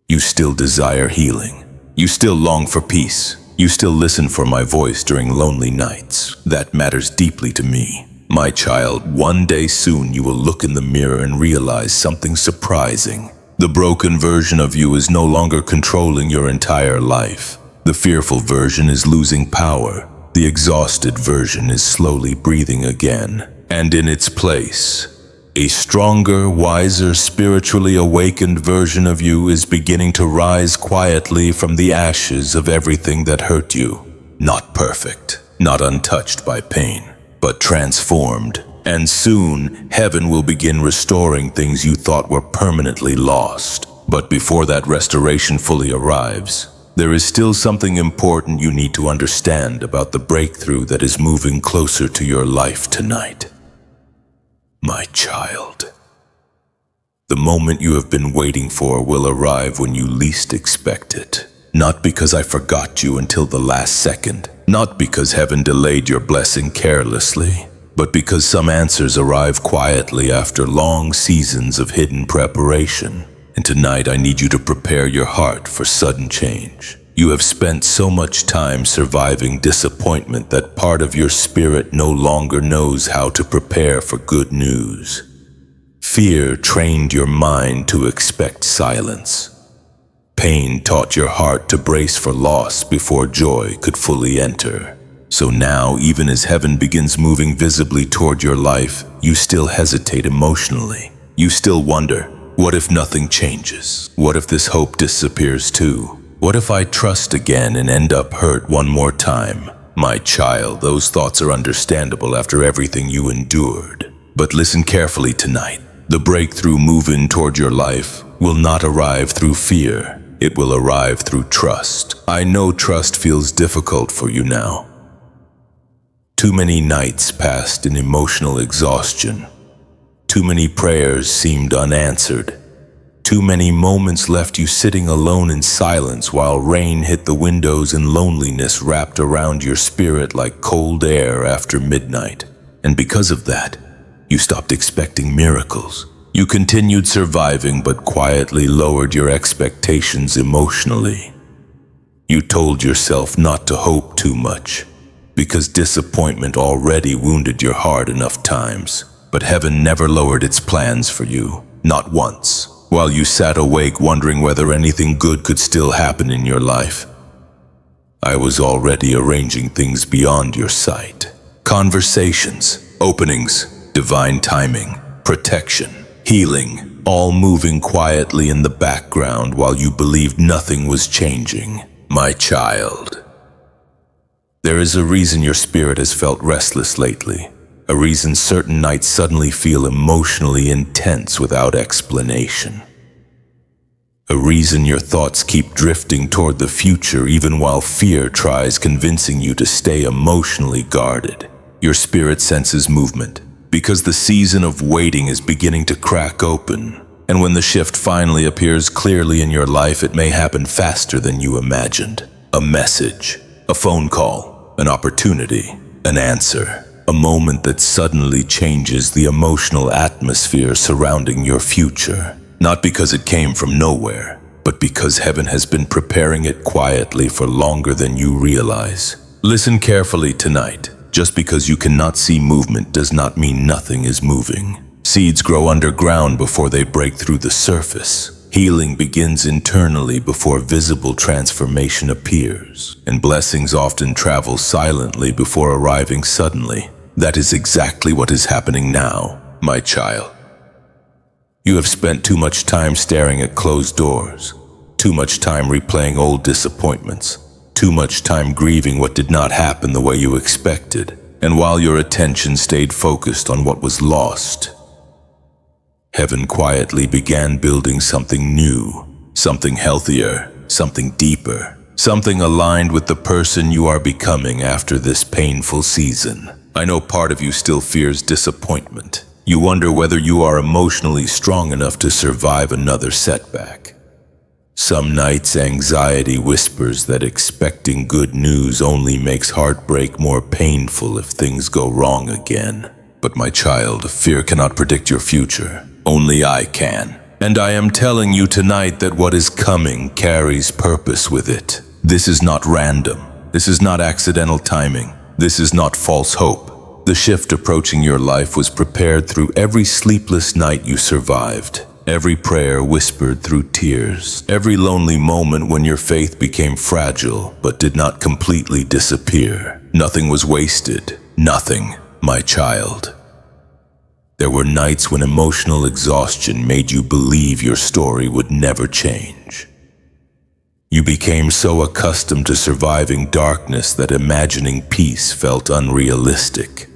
you still desire healing. You still long for peace. You still listen for my voice during lonely nights. That matters deeply to me. My child, one day soon you will look in the mirror and realize something surprising. The broken version of you is no longer controlling your entire life. The fearful version is losing power. The exhausted version is slowly breathing again. And in its place, a stronger, wiser, spiritually awakened version of you is beginning to rise quietly from the ashes of everything that hurt you. Not perfect, not untouched by pain, but transformed. And soon, heaven will begin restoring things you thought were permanently lost. But before that restoration fully arrives, there is still something important you need to understand about the breakthrough that is moving closer to your life tonight. My child, the moment you have been waiting for will arrive when you least expect it. Not because I forgot you until the last second, not because heaven delayed your blessing carelessly, but because some answers arrive quietly after long seasons of hidden preparation. And tonight I need you to prepare your heart for sudden change. You have spent so much time surviving disappointment that part of your spirit no longer knows how to prepare for good news. Fear trained your mind to expect silence. Pain taught your heart to brace for loss before joy could fully enter. So now, even as heaven begins moving visibly toward your life, you still hesitate emotionally. You still wonder, what if nothing changes? What if this hope disappears too? What if I trust again and end up hurt one more time? My child, those thoughts are understandable after everything you endured. But listen carefully tonight. The breakthrough moving toward your life will not arrive through fear. It will arrive through trust. I know trust feels difficult for you now. Too many nights passed in emotional exhaustion. Too many prayers seemed unanswered. Too many moments left you sitting alone in silence while rain hit the windows and loneliness wrapped around your spirit like cold air after midnight. And because of that, you stopped expecting miracles. You continued surviving but quietly lowered your expectations emotionally. You told yourself not to hope too much, because disappointment already wounded your heart enough times. But heaven never lowered its plans for you, not once. While you sat awake wondering whether anything good could still happen in your life, I was already arranging things beyond your sight. Conversations, openings, divine timing, protection, healing, all moving quietly in the background while you believed nothing was changing. My child, there is a reason your spirit has felt restless lately. A reason certain nights suddenly feel emotionally intense without explanation. A reason your thoughts keep drifting toward the future even while fear tries convincing you to stay emotionally guarded. Your spirit senses movement, because the season of waiting is beginning to crack open. And when the shift finally appears clearly in your life, it may happen faster than you imagined. A message, a phone call, an opportunity, an answer. A moment that suddenly changes the emotional atmosphere surrounding your future. Not because it came from nowhere, but because heaven has been preparing it quietly for longer than you realize. Listen carefully tonight. Just because you cannot see movement does not mean nothing is moving. Seeds grow underground before they break through the surface. Healing begins internally before visible transformation appears, and blessings often travel silently before arriving suddenly. That is exactly what is happening now, my child. You have spent too much time staring at closed doors, too much time replaying old disappointments, too much time grieving what did not happen the way you expected, and while your attention stayed focused on what was lost, heaven quietly began building something new, something healthier, something deeper, something aligned with the person you are becoming after this painful season. I know part of you still fears disappointment. You wonder whether you are emotionally strong enough to survive another setback. Some nights anxiety whispers that expecting good news only makes heartbreak more painful if things go wrong again. But my child, fear cannot predict your future. Only I can. And I am telling you tonight that what is coming carries purpose with it. This is not random. This is not accidental timing. This is not false hope. The shift approaching your life was prepared through every sleepless night you survived, every prayer whispered through tears, every lonely moment when your faith became fragile but did not completely disappear. Nothing was wasted. Nothing, my child. There were nights when emotional exhaustion made you believe your story would never change. You became so accustomed to surviving darkness that imagining peace felt unrealistic.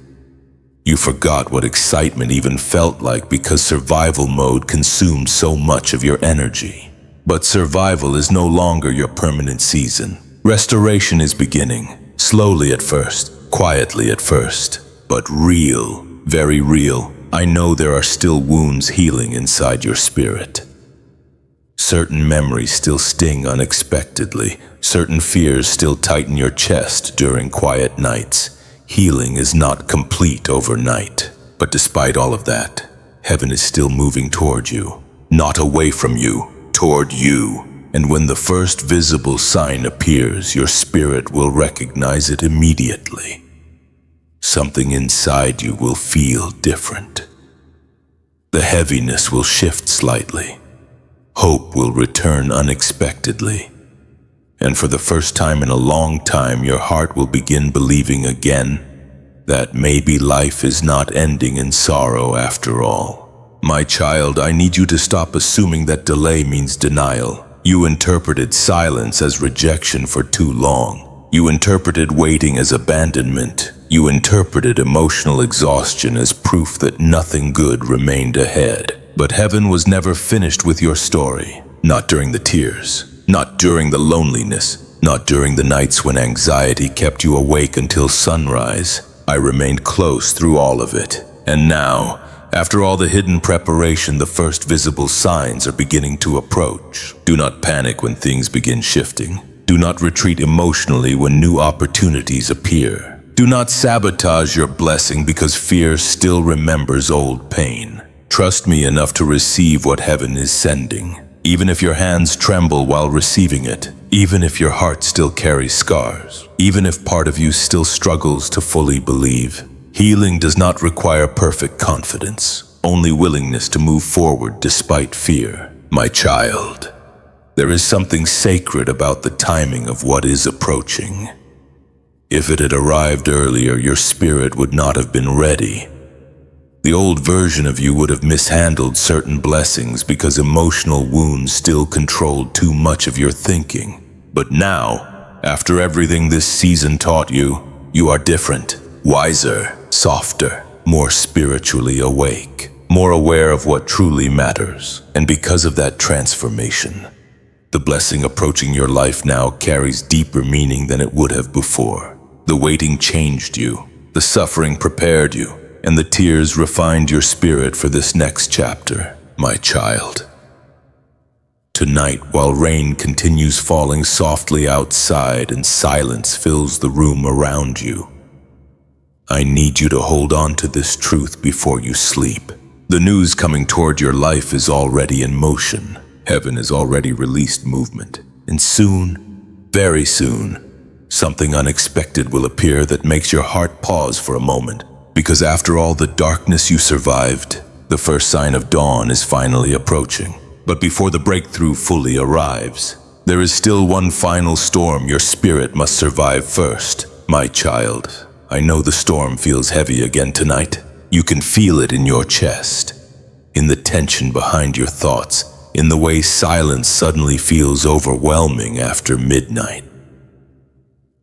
You forgot what excitement even felt like because survival mode consumed so much of your energy. But survival is no longer your permanent season. Restoration is beginning, slowly at first, quietly at first, but real, very real. I know there are still wounds healing inside your spirit. Certain memories still sting unexpectedly. Certain fears still tighten your chest during quiet nights. Healing is not complete overnight. But despite all of that, heaven is still moving toward you. Not away from you, toward you. And when the first visible sign appears, your spirit will recognize it immediately. Something inside you will feel different. The heaviness will shift slightly. Hope will return unexpectedly. And for the first time in a long time, your heart will begin believing again that maybe life is not ending in sorrow after all. My child, I need you to stop assuming that delay means denial. You interpreted silence as rejection for too long. You interpreted waiting as abandonment. You interpreted emotional exhaustion as proof that nothing good remained ahead. But heaven was never finished with your story. Not during the tears. Not during the loneliness. Not during the nights when anxiety kept you awake until sunrise. I remained close through all of it. And now, after all the hidden preparation, the first visible signs are beginning to approach. Do not panic when things begin shifting. Do not retreat emotionally when new opportunities appear. Do not sabotage your blessing because fear still remembers old pain. Trust me enough to receive what heaven is sending, even if your hands tremble while receiving it, even if your heart still carries scars, even if part of you still struggles to fully believe. Healing does not require perfect confidence, only willingness to move forward despite fear. My child, there is something sacred about the timing of what is approaching. If it had arrived earlier, your spirit would not have been ready. The old version of you would have mishandled certain blessings because emotional wounds still controlled too much of your thinking. But now, after everything this season taught you, you are different, wiser, softer, more spiritually awake, more aware of what truly matters. And because of that transformation, the blessing approaching your life now carries deeper meaning than it would have before. The waiting changed you, the suffering prepared you, and the tears refined your spirit for this next chapter, my child. Tonight, while rain continues falling softly outside and silence fills the room around you, I need you to hold on to this truth before you sleep. The news coming toward your life is already in motion. Heaven has already released movement. And soon, very soon, something unexpected will appear that makes your heart pause for a moment. Because after all the darkness you survived, the first sign of dawn is finally approaching. But before the breakthrough fully arrives, there is still one final storm your spirit must survive first. My child, I know the storm feels heavy again tonight. You can feel it in your chest, in the tension behind your thoughts, in the way silence suddenly feels overwhelming after midnight.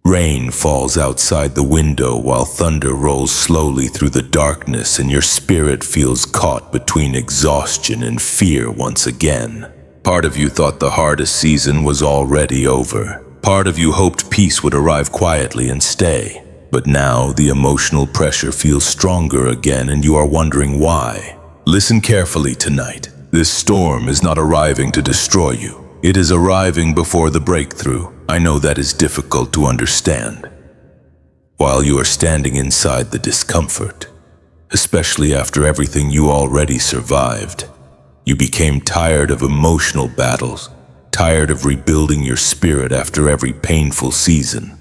Rain falls outside the window while thunder rolls slowly through the darkness, and your spirit feels caught between exhaustion and fear once again. Part of you thought the hardest season was already over. Part of you hoped peace would arrive quietly and stay. But now the emotional pressure feels stronger again, and you are wondering why. Listen carefully tonight. This storm is not arriving to destroy you. It is arriving before the breakthrough. I know that is difficult to understand. While you are standing inside the discomfort, especially after everything you already survived, you became tired of emotional battles, tired of rebuilding your spirit after every painful season,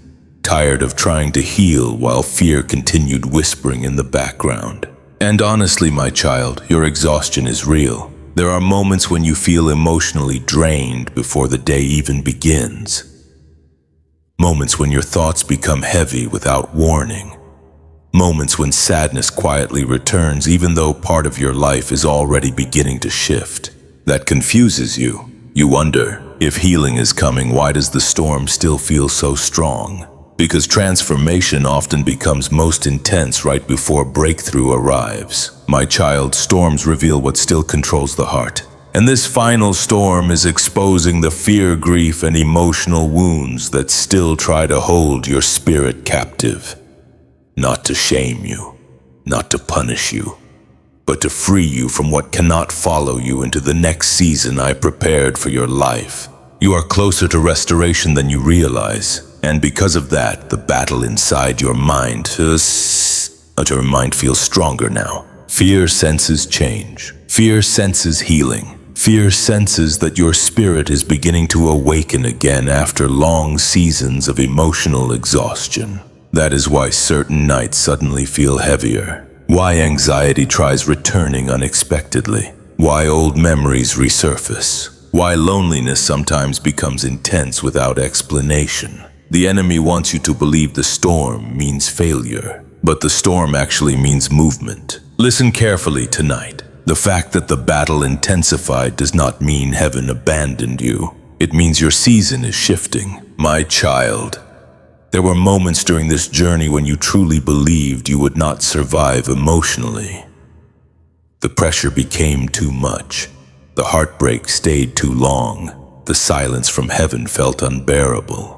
tired of trying to heal while fear continued whispering in the background. And honestly, my child, your exhaustion is real. There are moments when you feel emotionally drained before the day even begins. Moments when your thoughts become heavy without warning. Moments when sadness quietly returns even though part of your life is already beginning to shift. That confuses you. You wonder, if healing is coming, why does the storm still feel so strong? Because transformation often becomes most intense right before breakthrough arrives. My child, storms reveal what still controls the heart. And this final storm is exposing the fear, grief, and emotional wounds that still try to hold your spirit captive. Not to shame you, not to punish you, but to free you from what cannot follow you into the next season I prepared for your life. You are closer to restoration than you realize. And because of that, the battle inside your mind feels stronger now. Fear senses change. Fear senses healing. Fear senses that your spirit is beginning to awaken again after long seasons of emotional exhaustion. That is why certain nights suddenly feel heavier. Why anxiety tries returning unexpectedly. Why old memories resurface. Why loneliness sometimes becomes intense without explanation. The enemy wants you to believe the storm means failure, but the storm actually means movement. Listen carefully tonight. The fact that the battle intensified does not mean heaven abandoned you. It means your season is shifting. My child, there were moments during this journey when you truly believed you would not survive emotionally. The pressure became too much. The heartbreak stayed too long. The silence from heaven felt unbearable.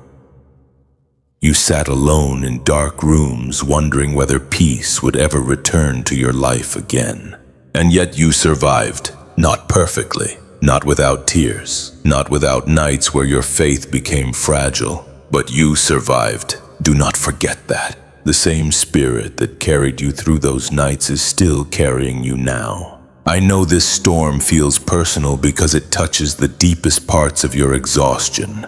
You sat alone in dark rooms wondering whether peace would ever return to your life again. And yet you survived, not perfectly, not without tears, not without nights where your faith became fragile, but you survived. Do not forget that. The same spirit that carried you through those nights is still carrying you now. I know this storm feels personal because it touches the deepest parts of your exhaustion.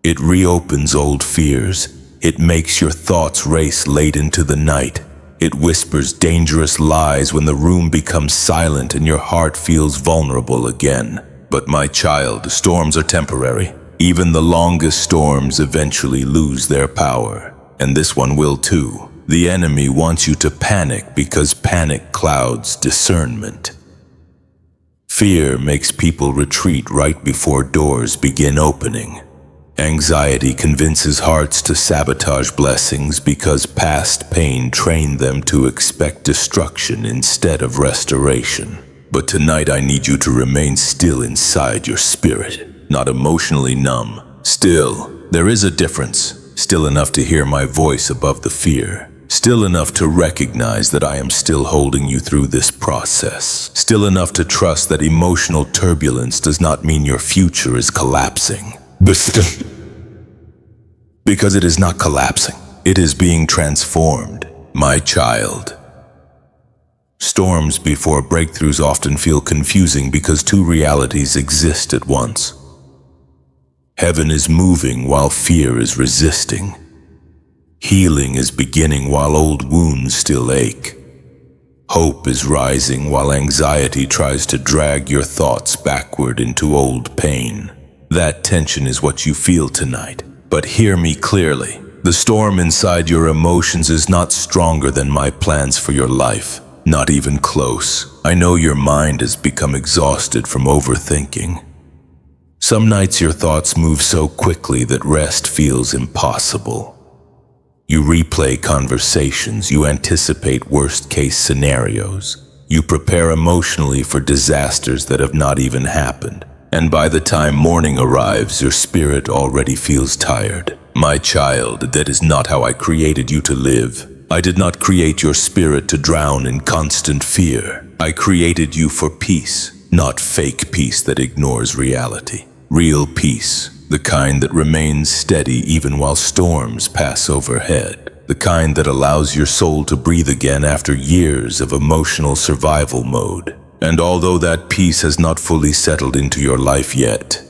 It reopens old fears. It makes your thoughts race late into the night. It whispers dangerous lies when the room becomes silent and your heart feels vulnerable again. But my child, storms are temporary. Even the longest storms eventually lose their power. And this one will too. The enemy wants you to panic because panic clouds discernment. Fear makes people retreat right before doors begin opening. Anxiety convinces hearts to sabotage blessings because past pain trained them to expect destruction instead of restoration. But tonight I need you to remain still inside your spirit, not emotionally numb. Still, there is a difference. Still enough to hear my voice above the fear. Still enough to recognize that I am still holding you through this process. Still enough to trust that emotional turbulence does not mean your future is collapsing. Because it is not collapsing. It is being transformed. My child. Storms before breakthroughs often feel confusing because two realities exist at once. Heaven is moving while fear is resisting. Healing is beginning while old wounds still ache. Hope is rising while anxiety tries to drag your thoughts backward into old pain. That tension is what you feel tonight. But hear me clearly. The storm inside your emotions is not stronger than my plans for your life. Not even close. I know your mind has become exhausted from overthinking. Some nights your thoughts move so quickly that rest feels impossible. You replay conversations, you anticipate worst-case scenarios. You prepare emotionally for disasters that have not even happened. And by the time morning arrives, your spirit already feels tired. My child, that is not how I created you to live. I did not create your spirit to drown in constant fear. I created you for peace, not fake peace that ignores reality. Real peace, the kind that remains steady even while storms pass overhead. The kind that allows your soul to breathe again after years of emotional survival mode. And although that peace has not fully settled into your life yet,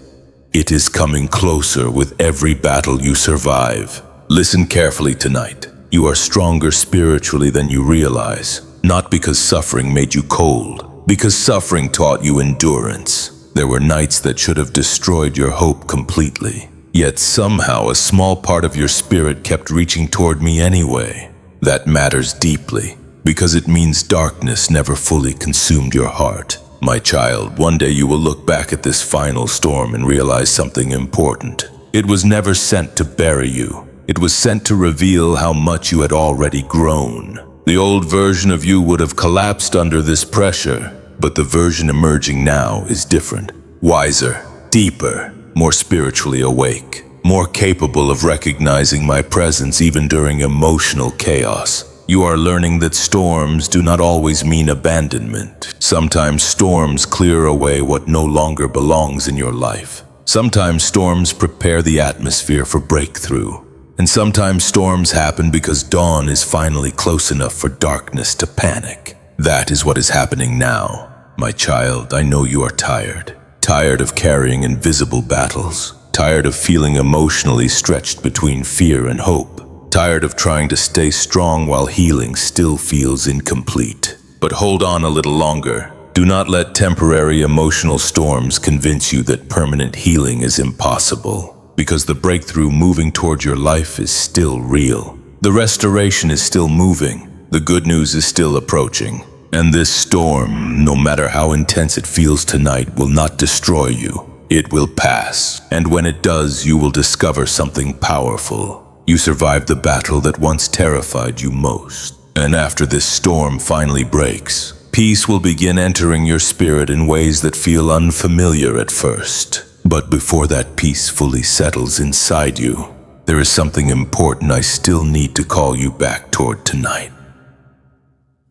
it is coming closer with every battle you survive. Listen carefully tonight. You are stronger spiritually than you realize, not because suffering made you cold, because suffering taught you endurance. There were nights that should have destroyed your hope completely, yet somehow a small part of your spirit kept reaching toward me anyway. That matters deeply, because it means darkness never fully consumed your heart. My child, one day you will look back at this final storm and realize something important. It was never sent to bury you. It was sent to reveal how much you had already grown. The old version of you would have collapsed under this pressure, but the version emerging now is different. Wiser, deeper, more spiritually awake, more capable of recognizing my presence even during emotional chaos. You are learning that storms do not always mean abandonment. Sometimes storms clear away what no longer belongs in your life. Sometimes storms prepare the atmosphere for breakthrough. And sometimes storms happen because dawn is finally close enough for darkness to panic. That is what is happening now. My child, I know you are tired. Tired of carrying invisible battles. Tired of feeling emotionally stretched between fear and hope. Tired of trying to stay strong while healing still feels incomplete. But hold on a little longer. Do not let temporary emotional storms convince you that permanent healing is impossible. Because the breakthrough moving toward your life is still real. The restoration is still moving. The good news is still approaching. And this storm, no matter how intense it feels tonight, will not destroy you. It will pass. And when it does, you will discover something powerful. You survived the battle that once terrified you most. And after this storm finally breaks, peace will begin entering your spirit in ways that feel unfamiliar at first. But before that peace fully settles inside you, there is something important I still need to call you back toward tonight.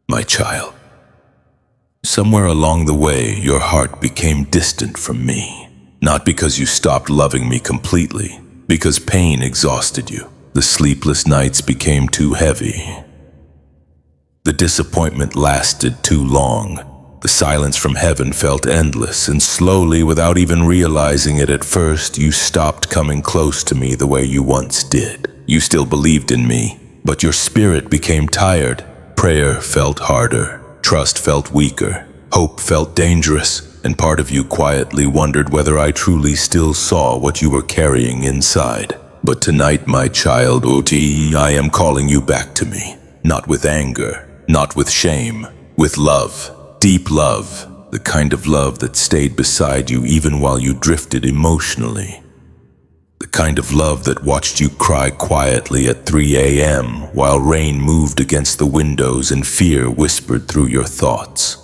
My child, somewhere along the way, your heart became distant from me. Not because you stopped loving me completely, because pain exhausted you. The sleepless nights became too heavy. The disappointment lasted too long. The silence from heaven felt endless, and slowly, without even realizing it at first, you stopped coming close to me the way you once did. You still believed in me, but your spirit became tired. Prayer felt harder, trust felt weaker, hope felt dangerous, and part of you quietly wondered whether I truly still saw what you were carrying inside. But tonight, my child, I am calling you back to me, not with anger, not with shame, with love. Deep love, the kind of love that stayed beside you even while you drifted emotionally. The kind of love that watched you cry quietly at 3 a.m. while rain moved against the windows and fear whispered through your thoughts.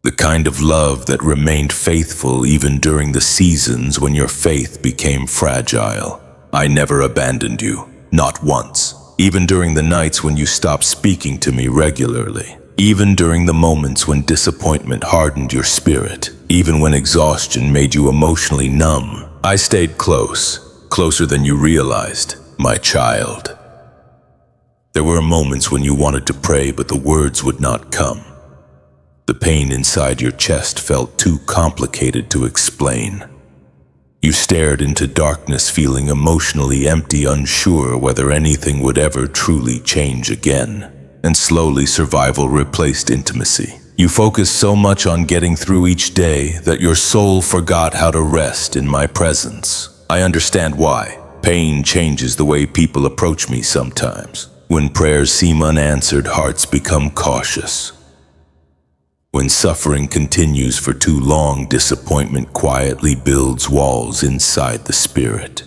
The kind of love that remained faithful even during the seasons when your faith became fragile. I never abandoned you, not once, even during the nights when you stopped speaking to me regularly. Even during the moments when disappointment hardened your spirit, even when exhaustion made you emotionally numb, I stayed close, closer than you realized, my child. There were moments when you wanted to pray, but the words would not come. The pain inside your chest felt too complicated to explain. You stared into darkness, feeling emotionally empty, unsure whether anything would ever truly change again. And slowly, survival replaced intimacy. You focused so much on getting through each day that your soul forgot how to rest in my presence. I understand why. Pain changes the way people approach me sometimes. When prayers seem unanswered, hearts become cautious. When suffering continues for too long, disappointment quietly builds walls inside the spirit.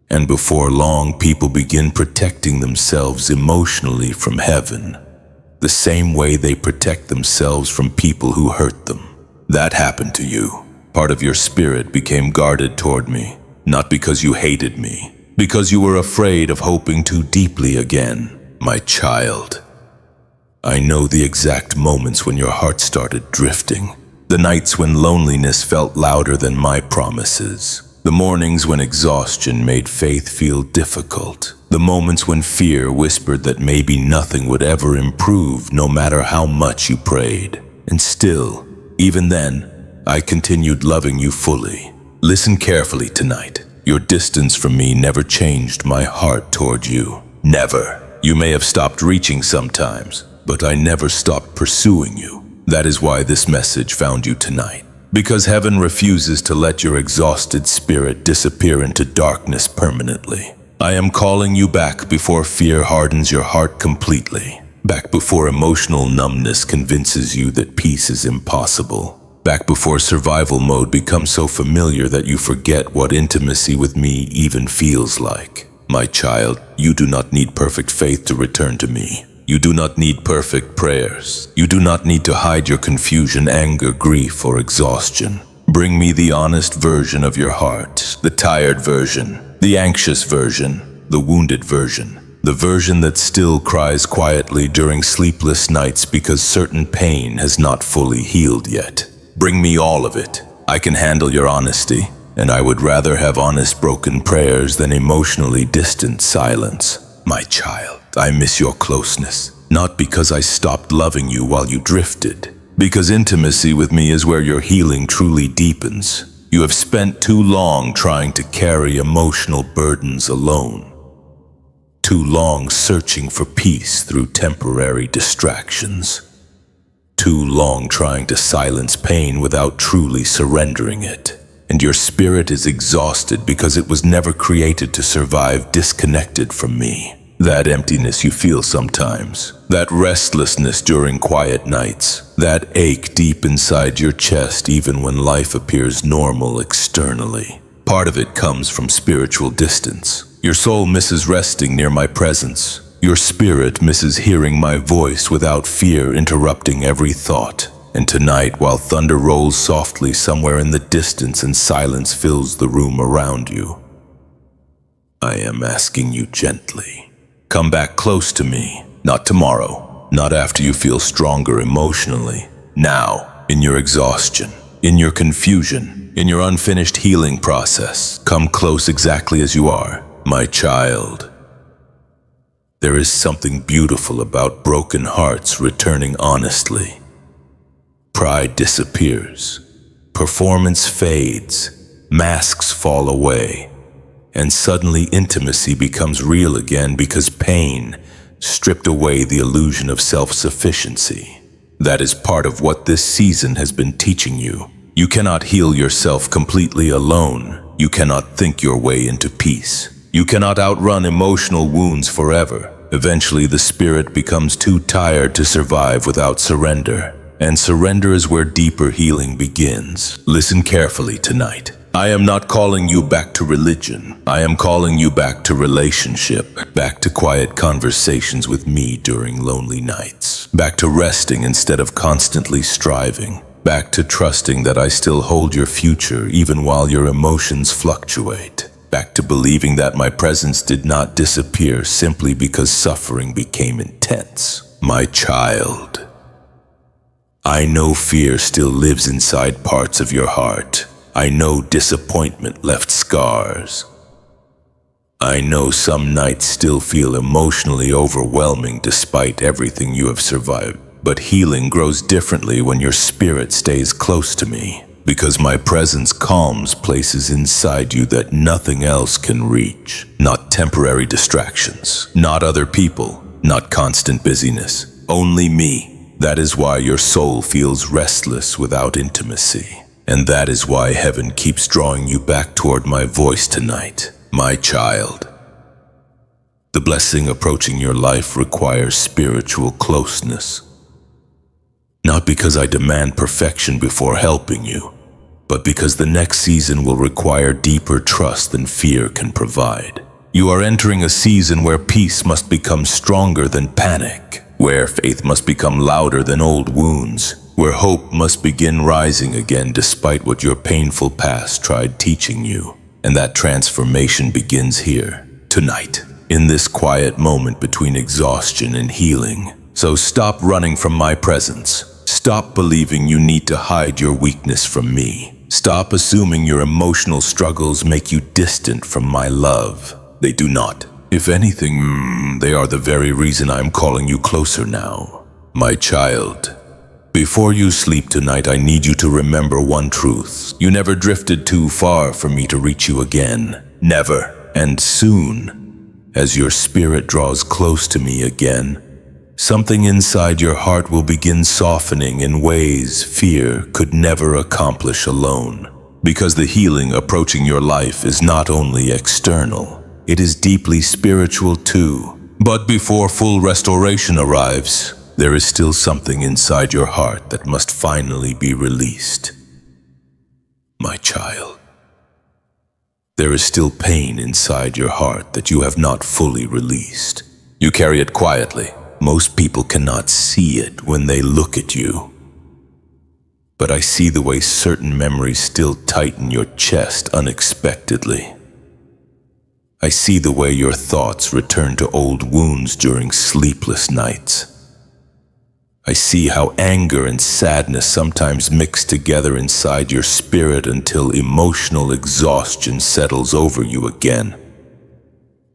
And before long, people begin protecting themselves emotionally from heaven, the same way they protect themselves from people who hurt them. That happened to you. Part of your spirit became guarded toward me, not because you hated me, because you were afraid of hoping too deeply again. My child, I know the exact moments when your heart started drifting, the nights when loneliness felt louder than my promises, the mornings when exhaustion made faith feel difficult, the moments when fear whispered that maybe nothing would ever improve no matter how much you prayed. And still, even then, I continued loving you fully. Listen carefully tonight. Your distance from me never changed my heart toward you. Never. You may have stopped reaching sometimes, but I never stopped pursuing you. That is why this message found you tonight. Because heaven refuses to let your exhausted spirit disappear into darkness permanently. I am calling you back before fear hardens your heart completely. Back before emotional numbness convinces you that peace is impossible. Back before survival mode becomes so familiar that you forget what intimacy with me even feels like. My child, you do not need perfect faith to return to me. You do not need perfect prayers. You do not need to hide your confusion, anger, grief, or exhaustion. Bring me the honest version of your heart, the tired version, the anxious version, the wounded version, the version that still cries quietly during sleepless nights because certain pain has not fully healed yet. Bring me all of it. I can handle your honesty, and I would rather have honest broken prayers than emotionally distant silence. My child, I miss your closeness, not because I stopped loving you while you drifted, because intimacy with me is where your healing truly deepens. You have spent too long trying to carry emotional burdens alone, too long searching for peace through temporary distractions, too long trying to silence pain without truly surrendering it. And your spirit is exhausted because it was never created to survive disconnected from me. That emptiness you feel sometimes, that restlessness during quiet nights, that ache deep inside your chest even when life appears normal externally. Part of it comes from spiritual distance. Your soul misses resting near my presence. Your spirit misses hearing my voice without fear interrupting every thought. And tonight, while thunder rolls softly somewhere in the distance and silence fills the room around you, I am asking you gently. Come back close to me, not tomorrow, not after you feel stronger emotionally. Now, in your exhaustion, in your confusion, in your unfinished healing process, come close exactly as you are, my child. There is something beautiful about broken hearts returning honestly. Pride disappears, performance fades, masks fall away, and suddenly intimacy becomes real again because pain stripped away the illusion of self-sufficiency. That is part of what this season has been teaching you. You cannot heal yourself completely alone. You cannot think your way into peace. You cannot outrun emotional wounds forever. Eventually, the spirit becomes too tired to survive without surrender. And surrender is where deeper healing begins. Listen carefully tonight. I am not calling you back to religion. I am calling you back to relationship, back to quiet conversations with me during lonely nights, back to resting instead of constantly striving, back to trusting that I still hold your future even while your emotions fluctuate, back to believing that my presence did not disappear simply because suffering became intense. My child, I know fear still lives inside parts of your heart. I know disappointment left scars. I know some nights still feel emotionally overwhelming despite everything you have survived, but healing grows differently when your spirit stays close to me, because my presence calms places inside you that nothing else can reach. Not temporary distractions, not other people, not constant busyness, only me. That is why your soul feels restless without intimacy. And that is why heaven keeps drawing you back toward my voice tonight. My child, the blessing approaching your life requires spiritual closeness. Not because I demand perfection before helping you, but because the next season will require deeper trust than fear can provide. You are entering a season where peace must become stronger than panic, where faith must become louder than old wounds, where hope must begin rising again despite what your painful past tried teaching you. And that transformation begins here, tonight, in this quiet moment between exhaustion and healing. So stop running from my presence. Stop believing you need to hide your weakness from me. Stop assuming your emotional struggles make you distant from my love. They do not. If anything, they are the very reason I'm calling you closer now. My child, before you sleep tonight, I need you to remember one truth. You never drifted too far for me to reach you again. Never. And soon, as your spirit draws close to me again, something inside your heart will begin softening in ways fear could never accomplish alone. Because the healing approaching your life is not only external, it is deeply spiritual too. But before full restoration arrives, there is still something inside your heart that must finally be released. My child, there is still pain inside your heart that you have not fully released. You carry it quietly. Most people cannot see it when they look at you. But I see the way certain memories still tighten your chest unexpectedly. I see the way your thoughts return to old wounds during sleepless nights. I see how anger and sadness sometimes mix together inside your spirit until emotional exhaustion settles over you again,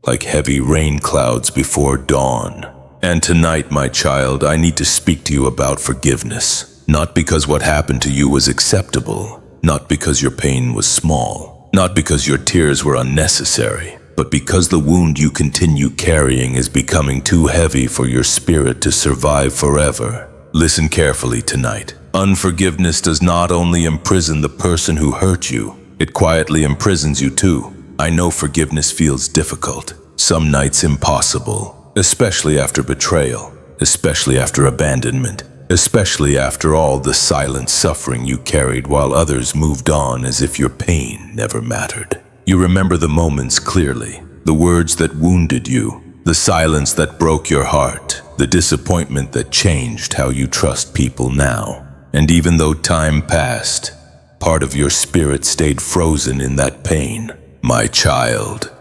like heavy rain clouds before dawn. And tonight, my child, I need to speak to you about forgiveness. Not because what happened to you was acceptable, not because your pain was small, not because your tears were unnecessary, but because the wound you continue carrying is becoming too heavy for your spirit to survive forever. Listen carefully tonight. Unforgiveness does not only imprison the person who hurt you, it quietly imprisons you too. I know forgiveness feels difficult, some nights impossible, especially after betrayal, especially after abandonment, especially after all the silent suffering you carried while others moved on as if your pain never mattered. You remember the moments clearly, the words that wounded you, the silence that broke your heart, the disappointment that changed how you trust people now. And even though time passed, part of your spirit stayed frozen in that pain. My child,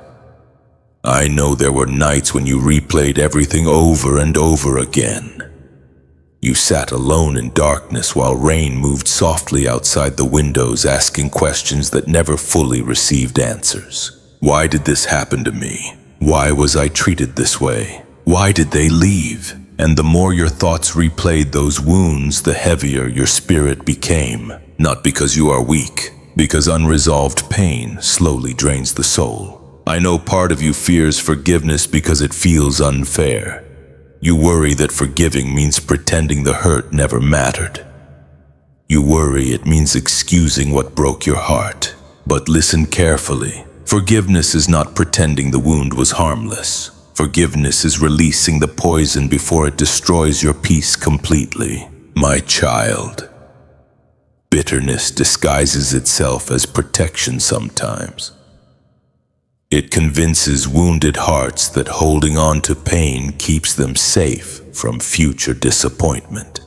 I know there were nights when you replayed everything over and over again. You sat alone in darkness while rain moved softly outside the windows, asking questions that never fully received answers. Why did this happen to me? Why was I treated this way? Why did they leave? And the more your thoughts replayed those wounds, the heavier your spirit became. Not because you are weak, because unresolved pain slowly drains the soul. I know part of you fears forgiveness because it feels unfair. You worry that forgiving means pretending the hurt never mattered. You worry it means excusing what broke your heart. But listen carefully. Forgiveness is not pretending the wound was harmless. Forgiveness is releasing the poison before it destroys your peace completely. My child, bitterness disguises itself as protection sometimes. It convinces wounded hearts that holding on to pain keeps them safe from future disappointment.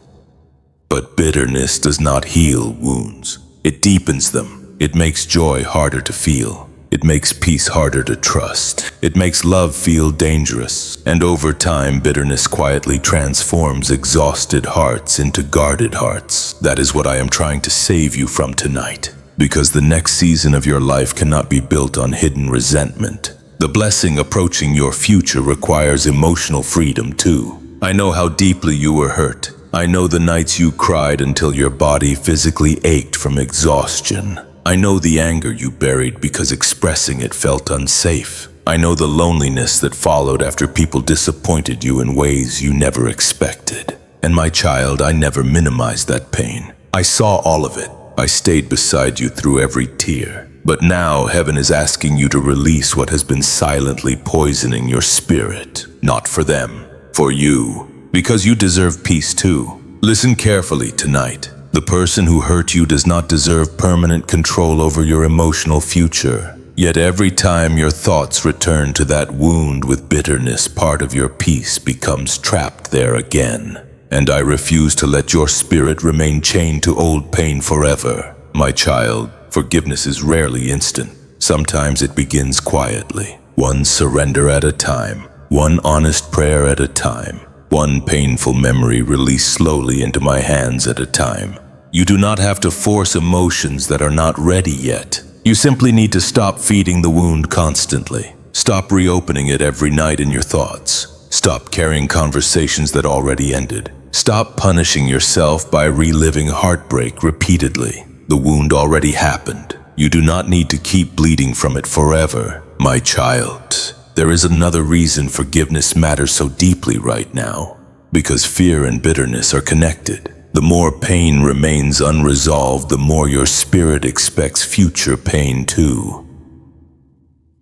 But bitterness does not heal wounds. It deepens them. It makes joy harder to feel. It makes peace harder to trust. It makes love feel dangerous. And over time, bitterness quietly transforms exhausted hearts into guarded hearts. That is what I am trying to save you from tonight. Because the next season of your life cannot be built on hidden resentment. The blessing approaching your future requires emotional freedom too. I know how deeply you were hurt. I know the nights you cried until your body physically ached from exhaustion. I know the anger you buried because expressing it felt unsafe. I know the loneliness that followed after people disappointed you in ways you never expected. And my child, I never minimized that pain. I saw all of it. I stayed beside you through every tear. But now heaven is asking you to release what has been silently poisoning your spirit. Not for them, for you. Because you deserve peace too. Listen carefully tonight. The person who hurt you does not deserve permanent control over your emotional future. Yet every time your thoughts return to that wound with bitterness, part of your peace becomes trapped there again. And I refuse to let your spirit remain chained to old pain forever. My child, forgiveness is rarely instant. Sometimes it begins quietly. One surrender at a time. One honest prayer at a time. One painful memory released slowly into my hands at a time. You do not have to force emotions that are not ready yet. You simply need to stop feeding the wound constantly. Stop reopening it every night in your thoughts. Stop carrying conversations that already ended. Stop punishing yourself by reliving heartbreak repeatedly. The wound already happened. You do not need to keep bleeding from it forever. My child, there is another reason forgiveness matters so deeply right now. Because fear and bitterness are connected. The more pain remains unresolved, the more your spirit expects future pain too.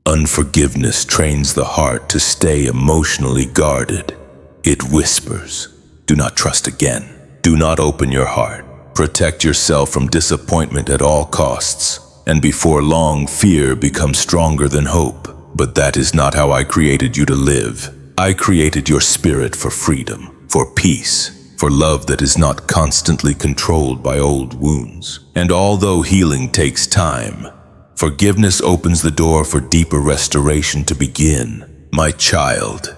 Unforgiveness trains the heart to stay emotionally guarded. It whispers, "Do not trust again. Do not open your heart. Protect yourself from disappointment at all costs." And before long, fear becomes stronger than hope. But that is not how I created you to live. I created your spirit for freedom, for peace, for love that is not constantly controlled by old wounds. And although healing takes time, forgiveness opens the door for deeper restoration to begin. My child,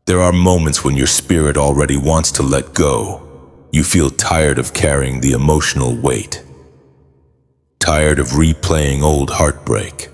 there are moments when your spirit already wants to let go. You feel tired of carrying the emotional weight, tired of replaying old heartbreak,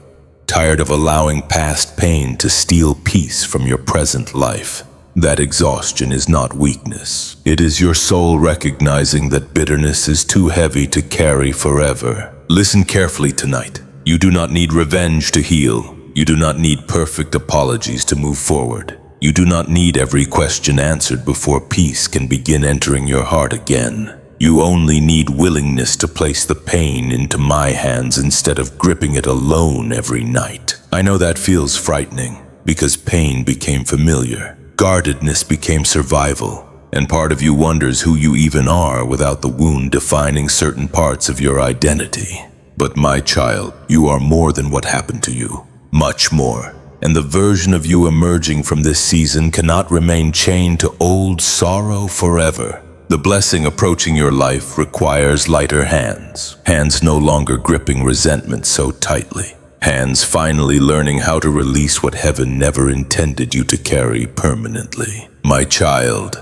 tired of allowing past pain to steal peace from your present life. That exhaustion is not weakness. It is your soul recognizing that bitterness is too heavy to carry forever. Listen carefully tonight. You do not need revenge to heal. You do not need perfect apologies to move forward. You do not need every question answered before peace can begin entering your heart again. You only need willingness to place the pain into my hands instead of gripping it alone every night. I know that feels frightening because pain became familiar. Guardedness became survival, and part of you wonders who you even are without the wound defining certain parts of your identity. But my child, you are more than what happened to you. Much more. And the version of you emerging from this season cannot remain chained to old sorrow forever. The blessing approaching your life requires lighter hands. Hands no longer gripping resentment so tightly. Hands finally learning how to release what heaven never intended you to carry permanently. My child,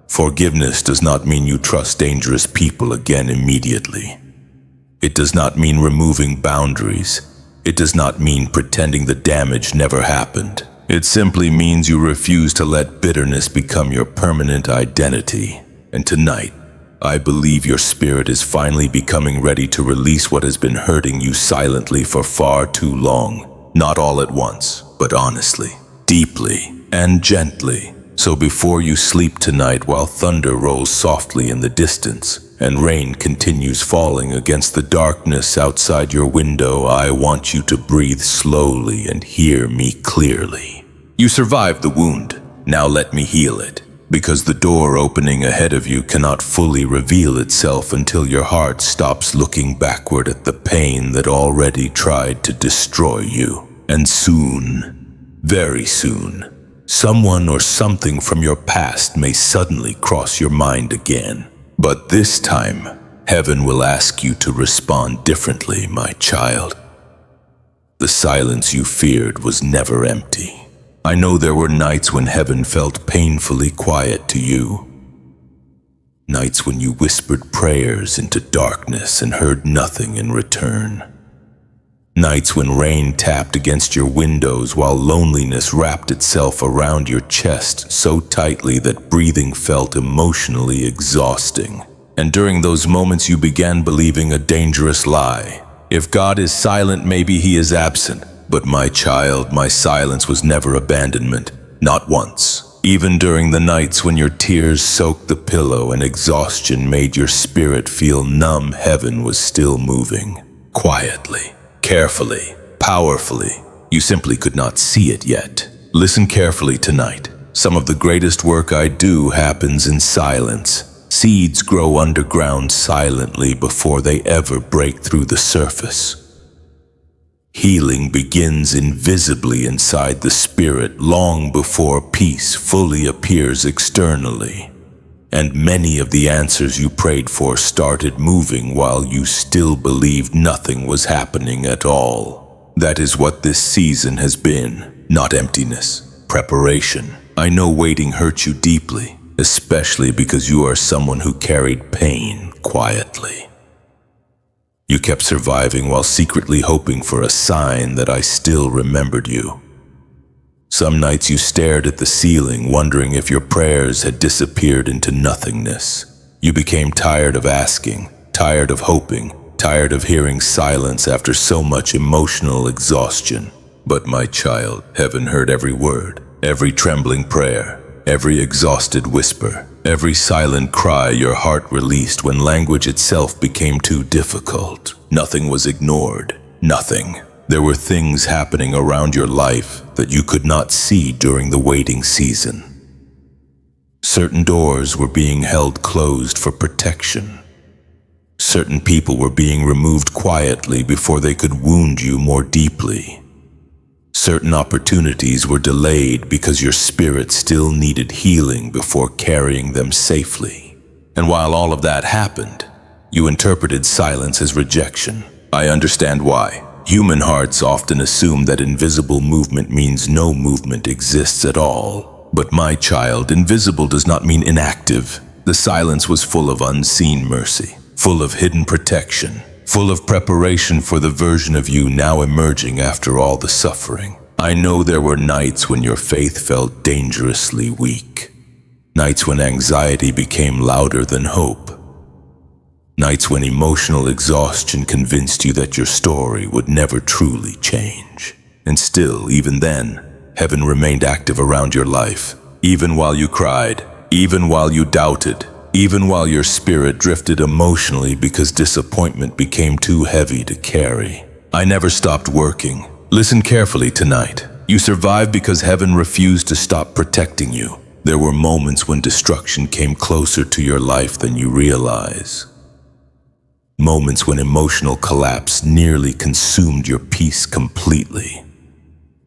forgiveness does not mean you trust dangerous people again immediately. It does not mean removing boundaries. It does not mean pretending the damage never happened. It simply means you refuse to let bitterness become your permanent identity. And tonight, I believe your spirit is finally becoming ready to release what has been hurting you silently for far too long. Not all at once, but honestly, deeply, and gently. So before you sleep tonight while thunder rolls softly in the distance and rain continues falling against the darkness outside your window, I want you to breathe slowly and hear me clearly. You survived the wound. Now let me heal it. Because the door opening ahead of you cannot fully reveal itself until your heart stops looking backward at the pain that already tried to destroy you. And soon, very soon, someone or something from your past may suddenly cross your mind again. But this time, heaven will ask you to respond differently, my child. The silence you feared was never empty. I know there were nights when heaven felt painfully quiet to you. Nights when you whispered prayers into darkness and heard nothing in return. Nights when rain tapped against your windows while loneliness wrapped itself around your chest so tightly that breathing felt emotionally exhausting. And during those moments you began believing a dangerous lie. If God is silent, maybe he is absent. But my child, my silence was never abandonment. Not once. Even during the nights when your tears soaked the pillow and exhaustion made your spirit feel numb, heaven was still moving. Quietly. Carefully, powerfully. You simply could not see it yet. Listen carefully tonight. Some of the greatest work I do happens in silence. Seeds grow underground silently before they ever break through the surface. Healing begins invisibly inside the spirit long before peace fully appears externally. And many of the answers you prayed for started moving while you still believed nothing was happening at all. That is what this season has been. Not emptiness, preparation. I know waiting hurt you deeply, especially because you are someone who carried pain quietly. You kept surviving while secretly hoping for a sign that I still remembered you. Some nights you stared at the ceiling, wondering if your prayers had disappeared into nothingness. You became tired of asking, tired of hoping, tired of hearing silence after so much emotional exhaustion. But my child, heaven heard every word, every trembling prayer, every exhausted whisper, every silent cry your heart released when language itself became too difficult. Nothing was ignored, nothing. There were things happening around your life that you could not see during the waiting season. Certain doors were being held closed for protection. Certain people were being removed quietly before they could wound you more deeply. Certain opportunities were delayed because your spirit still needed healing before carrying them safely. And while all of that happened, you interpreted silence as rejection. I understand why. Human hearts often assume that invisible movement means no movement exists at all. But my child, invisible does not mean inactive. The silence was full of unseen mercy, full of hidden protection, full of preparation for the version of you now emerging after all the suffering. I know there were nights when your faith felt dangerously weak. Nights when anxiety became louder than hope. Nights when emotional exhaustion convinced you that your story would never truly change. And still, even then, heaven remained active around your life. Even while you cried, even while you doubted, even while your spirit drifted emotionally because disappointment became too heavy to carry. I never stopped working. Listen carefully tonight. You survived because heaven refused to stop protecting you. There were moments when destruction came closer to your life than you realize. Moments when emotional collapse nearly consumed your peace completely.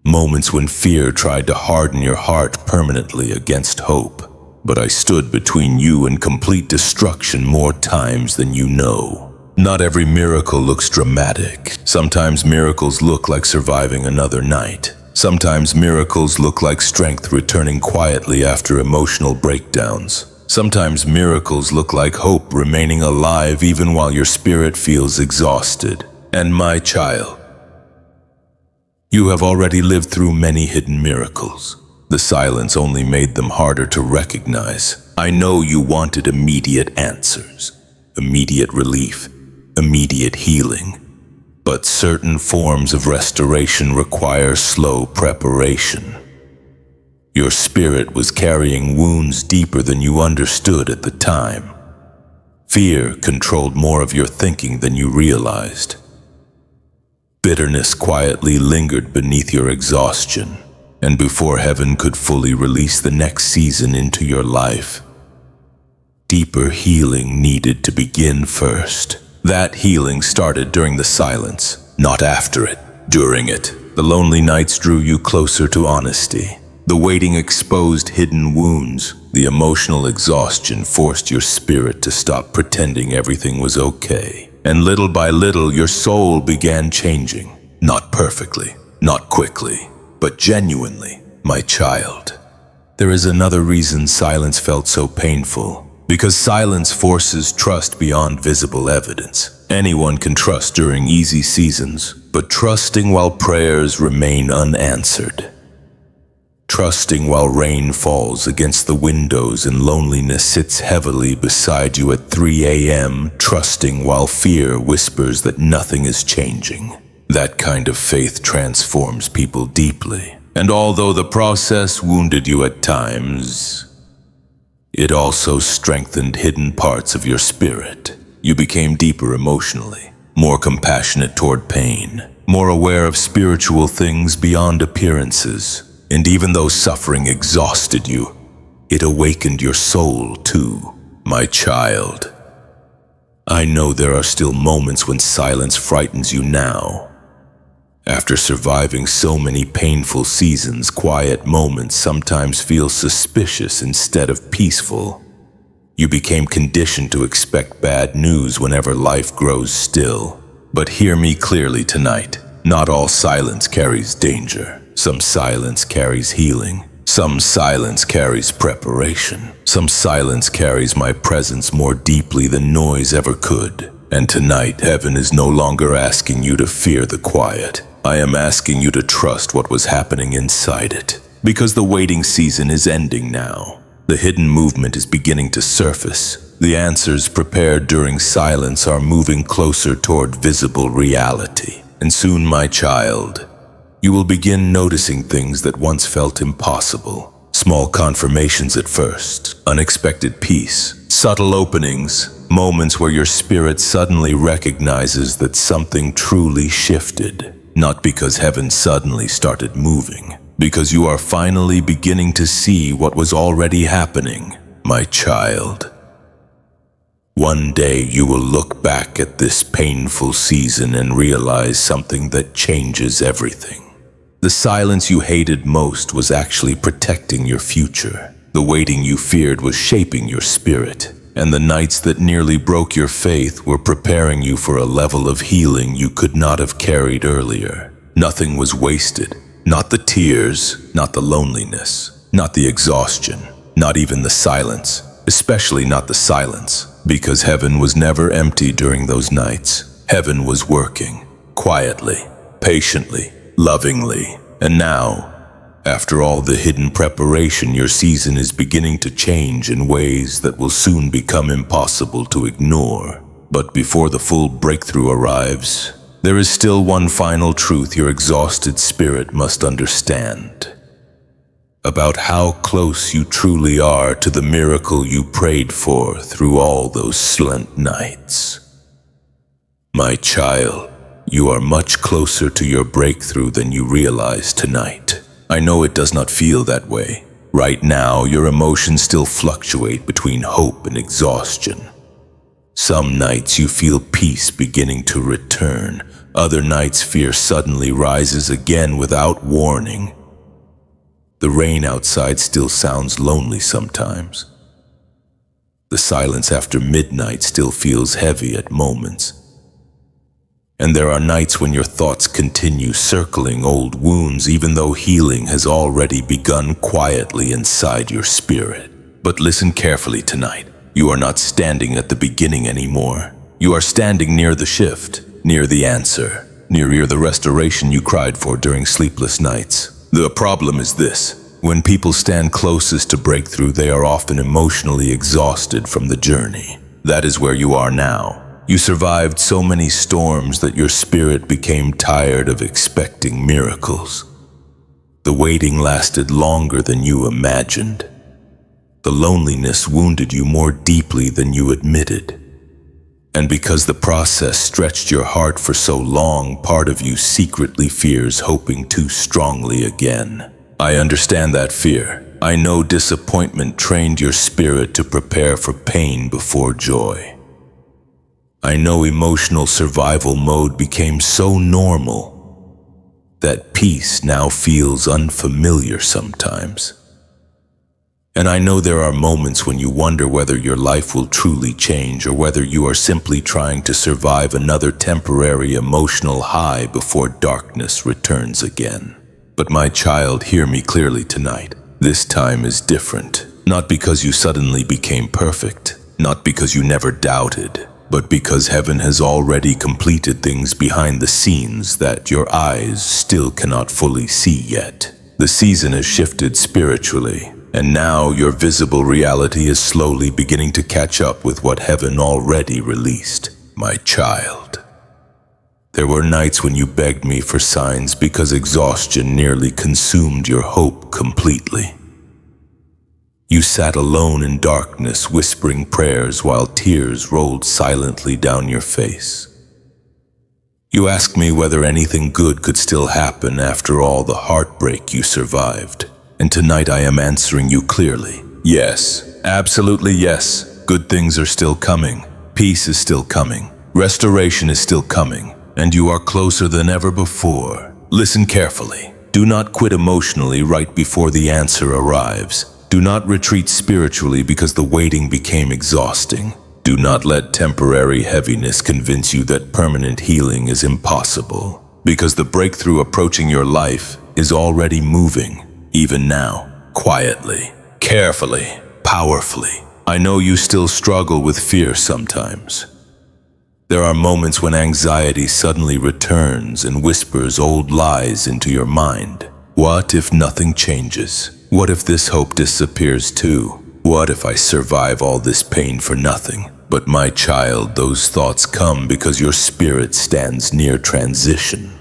Moments when fear tried to harden your heart permanently against hope. But I stood between you and complete destruction more times than you know. Not every miracle looks dramatic. Sometimes miracles look like surviving another night. Sometimes miracles look like strength returning quietly after emotional breakdowns. Sometimes miracles look like hope remaining alive even while your spirit feels exhausted. And my child, you have already lived through many hidden miracles. The silence only made them harder to recognize. I know you wanted immediate answers, immediate relief, immediate healing. But certain forms of restoration require slow preparation. Your spirit was carrying wounds deeper than you understood at the time. Fear controlled more of your thinking than you realized. Bitterness quietly lingered beneath your exhaustion, and before heaven could fully release the next season into your life, deeper healing needed to begin first. That healing started during the silence, not after it, during it. The lonely nights drew you closer to honesty. The waiting exposed hidden wounds. The emotional exhaustion forced your spirit to stop pretending everything was okay. And little by little, your soul began changing. Not perfectly, not quickly, but genuinely, my child. There is another reason silence felt so painful. Because silence forces trust beyond visible evidence. Anyone can trust during easy seasons, but trusting while prayers remain unanswered. Trusting while rain falls against the windows and loneliness sits heavily beside you at 3 a.m. Trusting while fear whispers that nothing is changing. That kind of faith transforms people deeply. And although the process wounded you at times, it also strengthened hidden parts of your spirit. You became deeper emotionally, more compassionate toward pain, more aware of spiritual things beyond appearances. And even though suffering exhausted you, it awakened your soul too. My child, I know there are still moments when silence frightens you now. After surviving so many painful seasons, quiet moments sometimes feel suspicious instead of peaceful. You became conditioned to expect bad news whenever life grows still. But hear me clearly tonight. Not all silence carries danger. Some silence carries healing. Some silence carries preparation. Some silence carries my presence more deeply than noise ever could. And tonight, heaven is no longer asking you to fear the quiet. I am asking you to trust what was happening inside it. Because the waiting season is ending now. The hidden movement is beginning to surface. The answers prepared during silence are moving closer toward visible reality. And soon, my child, you will begin noticing things that once felt impossible. Small confirmations at first, unexpected peace, subtle openings, moments where your spirit suddenly recognizes that something truly shifted. Not because heaven suddenly started moving, because you are finally beginning to see what was already happening, my child. One day you will look back at this painful season and realize something that changes everything. The silence you hated most was actually protecting your future. The waiting you feared was shaping your spirit. And the nights that nearly broke your faith were preparing you for a level of healing you could not have carried earlier. Nothing was wasted. Not the tears, not the loneliness, not the exhaustion, not even the silence. Especially not the silence. Because heaven was never empty during those nights. Heaven was working, quietly, patiently, lovingly. And now, after all the hidden preparation, your season is beginning to change in ways that will soon become impossible to ignore. But before the full breakthrough arrives, there is still one final truth your exhausted spirit must understand. About how close you truly are to the miracle you prayed for through all those silent nights. My child, you are much closer to your breakthrough than you realize tonight. I know it does not feel that way. Right now, your emotions still fluctuate between hope and exhaustion. Some nights you feel peace beginning to return. Other nights fear suddenly rises again without warning. The rain outside still sounds lonely sometimes. The silence after midnight still feels heavy at moments. And there are nights when your thoughts continue circling old wounds even though healing has already begun quietly inside your spirit. But listen carefully tonight. You are not standing at the beginning anymore. You are standing near the shift, near the answer, near the restoration you cried for during sleepless nights. The problem is this. When people stand closest to breakthrough, they are often emotionally exhausted from the journey. That is where you are now. You survived so many storms that your spirit became tired of expecting miracles. The waiting lasted longer than you imagined. The loneliness wounded you more deeply than you admitted. And because the process stretched your heart for so long, part of you secretly fears hoping too strongly again. I understand that fear. I know disappointment trained your spirit to prepare for pain before joy. I know emotional survival mode became so normal that peace now feels unfamiliar sometimes. And I know there are moments when you wonder whether your life will truly change or whether you are simply trying to survive another temporary emotional high before darkness returns again. But my child, hear me clearly tonight. This time is different. Not because you suddenly became perfect, not because you never doubted, but because heaven has already completed things behind the scenes that your eyes still cannot fully see yet. The season has shifted spiritually, and now your visible reality is slowly beginning to catch up with what heaven already released. My child, there were nights when you begged me for signs because exhaustion nearly consumed your hope completely. You sat alone in darkness, whispering prayers while tears rolled silently down your face. You asked me whether anything good could still happen after all the heartbreak you survived. And tonight I am answering you clearly. Yes, absolutely yes. Good things are still coming. Peace is still coming. Restoration is still coming. And you are closer than ever before. Listen carefully. Do not quit emotionally right before the answer arrives. Do not retreat spiritually because the waiting became exhausting. Do not let temporary heaviness convince you that permanent healing is impossible, because the breakthrough approaching your life is already moving, even now, quietly, carefully, powerfully. I know you still struggle with fear sometimes. There are moments when anxiety suddenly returns and whispers old lies into your mind. What if nothing changes? What if this hope disappears too? What if I survive all this pain for nothing? But my child, those thoughts come because your spirit stands near transition.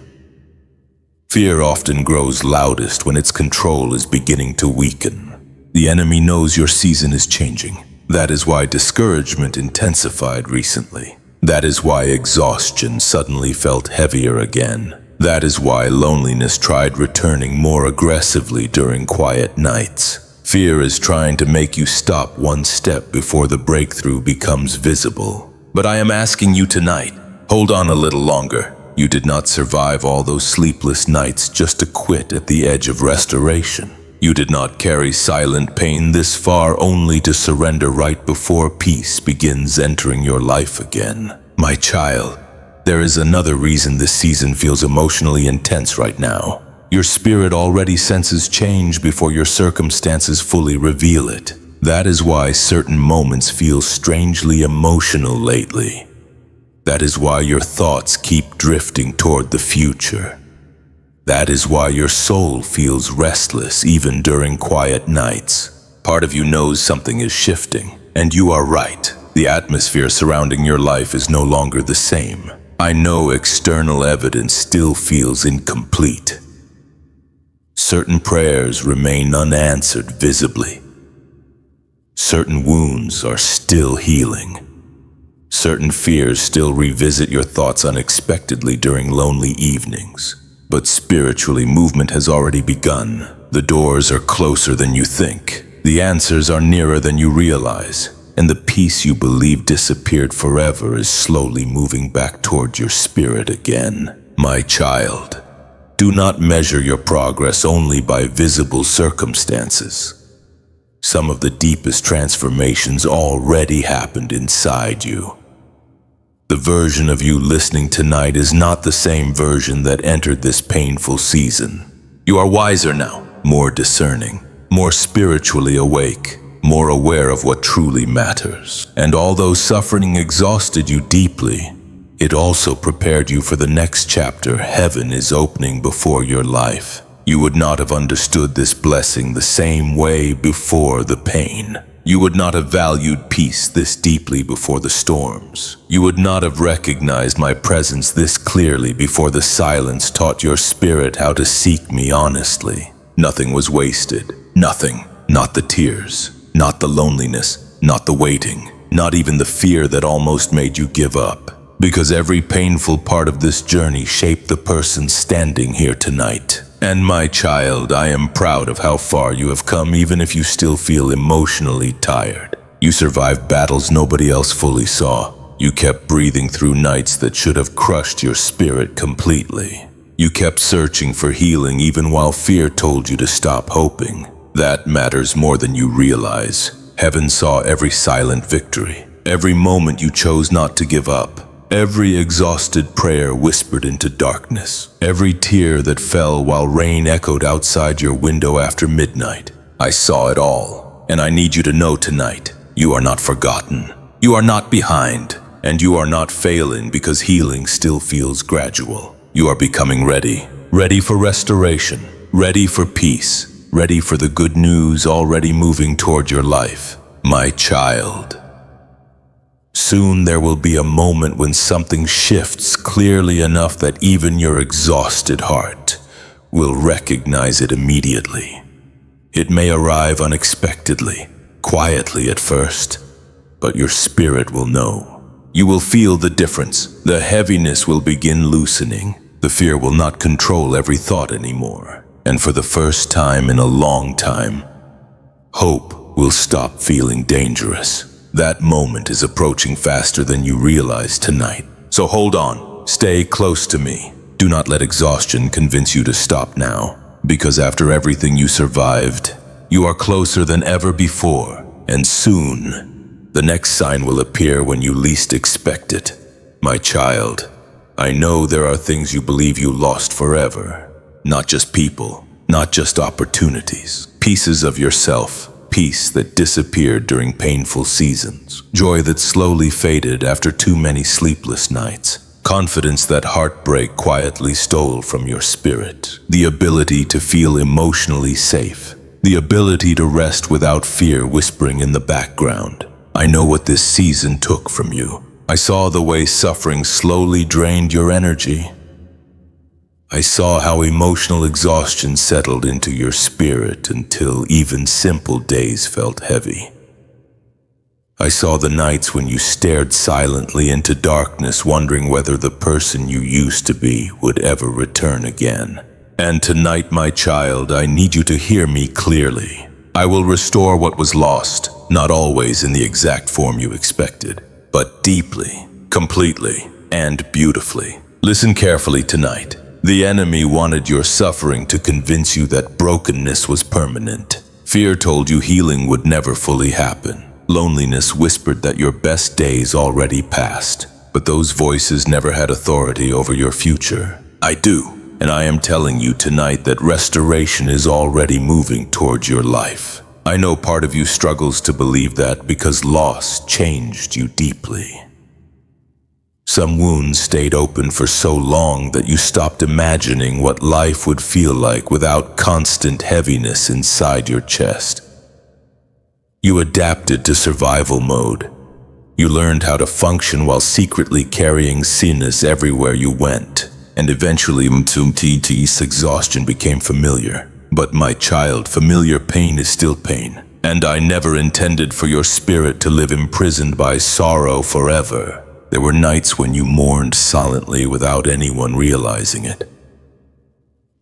Fear often grows loudest when its control is beginning to weaken. The enemy knows your season is changing. That is why discouragement intensified recently. That is why exhaustion suddenly felt heavier again. That is why loneliness tried returning more aggressively during quiet nights. Fear is trying to make you stop one step before the breakthrough becomes visible. But I am asking you tonight, hold on a little longer. You did not survive all those sleepless nights just to quit at the edge of restoration. You did not carry silent pain this far only to surrender right before peace begins entering your life again. My child, there is another reason this season feels emotionally intense right now. Your spirit already senses change before your circumstances fully reveal it. That is why certain moments feel strangely emotional lately. That is why your thoughts keep drifting toward the future. That is why your soul feels restless even during quiet nights. Part of you knows something is shifting, and you are right. The atmosphere surrounding your life is no longer the same. I know external evidence still feels incomplete. Certain prayers remain unanswered visibly. Certain wounds are still healing. Certain fears still revisit your thoughts unexpectedly during lonely evenings. But spiritually, movement has already begun. The doors are closer than you think. The answers are nearer than you realize. And the peace you believed disappeared forever is slowly moving back toward your spirit again. My child, do not measure your progress only by visible circumstances. Some of the deepest transformations already happened inside you. The version of you listening tonight is not the same version that entered this painful season. You are wiser now, more discerning, more spiritually awake, more aware of what truly matters. And although suffering exhausted you deeply, it also prepared you for the next chapter heaven is opening before your life. You would not have understood this blessing the same way before the pain. You would not have valued peace this deeply before the storms. You would not have recognized my presence this clearly before the silence taught your spirit how to seek me honestly. Nothing was wasted. Nothing. Not the tears. Not the loneliness. Not the waiting. Not even the fear that almost made you give up. Because every painful part of this journey shaped the person standing here tonight. And my child, I am proud of how far you have come, even if you still feel emotionally tired. You survived battles nobody else fully saw. You kept breathing through nights that should have crushed your spirit completely. You kept searching for healing even while fear told you to stop hoping. That matters more than you realize. Heaven saw every silent victory, every moment you chose not to give up. Every exhausted prayer whispered into darkness. Every tear that fell while rain echoed outside your window after midnight. I saw it all, and I need you to know tonight, you are not forgotten. You are not behind. And you are not failing because healing still feels gradual. You are becoming ready. Ready for restoration. Ready for peace. Ready for the good news already moving toward your life. My child. Soon there will be a moment when something shifts clearly enough that even your exhausted heart will recognize it immediately. It may arrive unexpectedly, quietly at first, but your spirit will know. You will feel the difference. The heaviness will begin loosening. The fear will not control every thought anymore. And for the first time in a long time, hope will stop feeling dangerous. That moment is approaching faster than you realize tonight. So hold on. Stay close to me. Do not let exhaustion convince you to stop now. Because after everything you survived, you are closer than ever before. And soon, the next sign will appear when you least expect it. My child, I know there are things you believe you lost forever. Not just people, not just opportunities. Pieces of yourself. Peace that disappeared during painful seasons. Joy that slowly faded after too many sleepless nights. Confidence that heartbreak quietly stole from your spirit. The ability to feel emotionally safe. The ability to rest without fear whispering in the background. I know what this season took from you. I saw the way suffering slowly drained your energy. I saw how emotional exhaustion settled into your spirit until even simple days felt heavy. I saw the nights when you stared silently into darkness, wondering whether the person you used to be would ever return again. And tonight, my child, I need you to hear me clearly. I will restore what was lost, not always in the exact form you expected, but deeply, completely, and beautifully. Listen carefully tonight. The enemy wanted your suffering to convince you that brokenness was permanent. Fear told you healing would never fully happen. Loneliness whispered that your best days already passed. But those voices never had authority over your future. I do, and I am telling you tonight that restoration is already moving towards your life. I know part of you struggles to believe that because loss changed you deeply. Some wounds stayed open for so long that you stopped imagining what life would feel like without constant heaviness inside your chest. You adapted to survival mode. You learned how to function while secretly carrying sickness everywhere you went. And eventually, Mtumt's exhaustion became familiar. But my child, familiar pain is still pain. And I never intended for your spirit to live imprisoned by sorrow forever. There were nights when you mourned silently without anyone realizing it.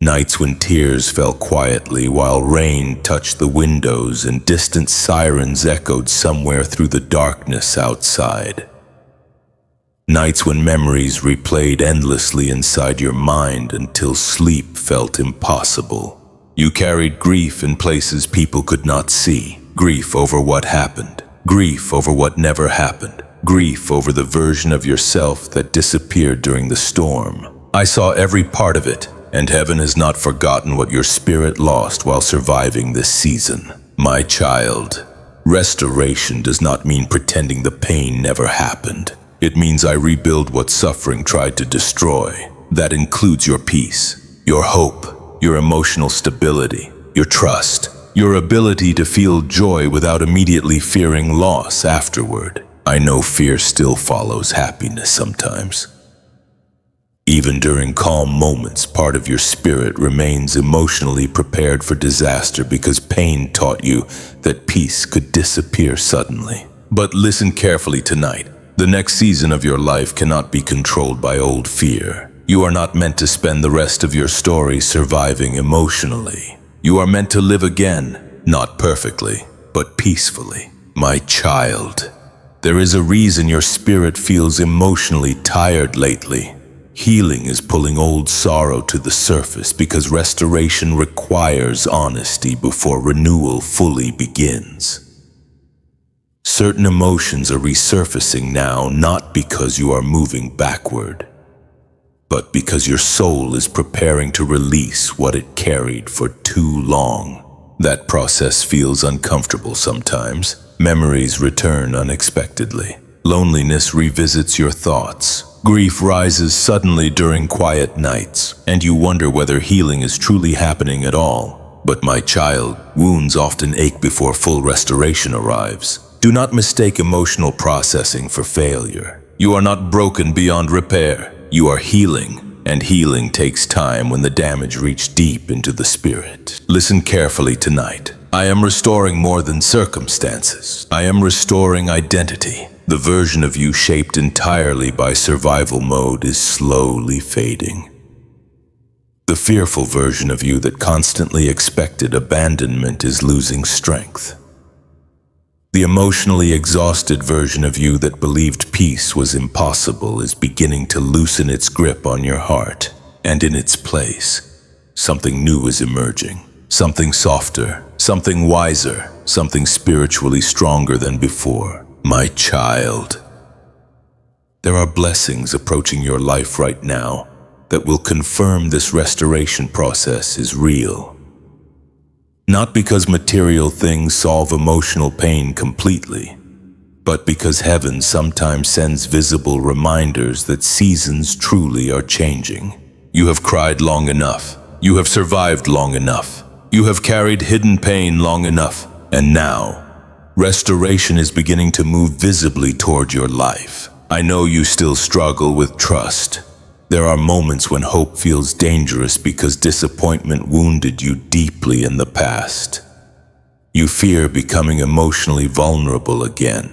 Nights when tears fell quietly while rain touched the windows and distant sirens echoed somewhere through the darkness outside. Nights when memories replayed endlessly inside your mind until sleep felt impossible. You carried grief in places people could not see. Grief over what happened. Grief over what never happened. Grief over the version of yourself that disappeared during the storm. I saw every part of it, and heaven has not forgotten what your spirit lost while surviving this season. My child, restoration does not mean pretending the pain never happened. It means I rebuild what suffering tried to destroy. That includes your peace, your hope, your emotional stability, your trust, your ability to feel joy without immediately fearing loss afterward. I know fear still follows happiness sometimes. Even during calm moments, part of your spirit remains emotionally prepared for disaster because pain taught you that peace could disappear suddenly. But listen carefully tonight. The next season of your life cannot be controlled by old fear. You are not meant to spend the rest of your story surviving emotionally. You are meant to live again, not perfectly, but peacefully. My child, there is a reason your spirit feels emotionally tired lately. Healing is pulling old sorrow to the surface because restoration requires honesty before renewal fully begins. Certain emotions are resurfacing now, not because you are moving backward, but because your soul is preparing to release what it carried for too long. That process feels uncomfortable sometimes. Memories return unexpectedly. Loneliness revisits your thoughts. Grief rises suddenly during quiet nights, and you wonder whether healing is truly happening at all. But my child, wounds often ache before full restoration arrives. Do not mistake emotional processing for failure. You are not broken beyond repair. You are healing, and healing takes time when the damage reaches deep into the spirit. Listen carefully tonight. I am restoring more than circumstances. I am restoring identity. The version of you shaped entirely by survival mode is slowly fading. The fearful version of you that constantly expected abandonment is losing strength. The emotionally exhausted version of you that believed peace was impossible is beginning to loosen its grip on your heart, and in its place, something new is emerging. Something softer, something wiser, something spiritually stronger than before. My child, there are blessings approaching your life right now that will confirm this restoration process is real. Not because material things solve emotional pain completely, but because heaven sometimes sends visible reminders that seasons truly are changing. You have cried long enough. You have survived long enough. You have carried hidden pain long enough. And now, restoration is beginning to move visibly toward your life. I know you still struggle with trust. There are moments when hope feels dangerous because disappointment wounded you deeply in the past. You fear becoming emotionally vulnerable again.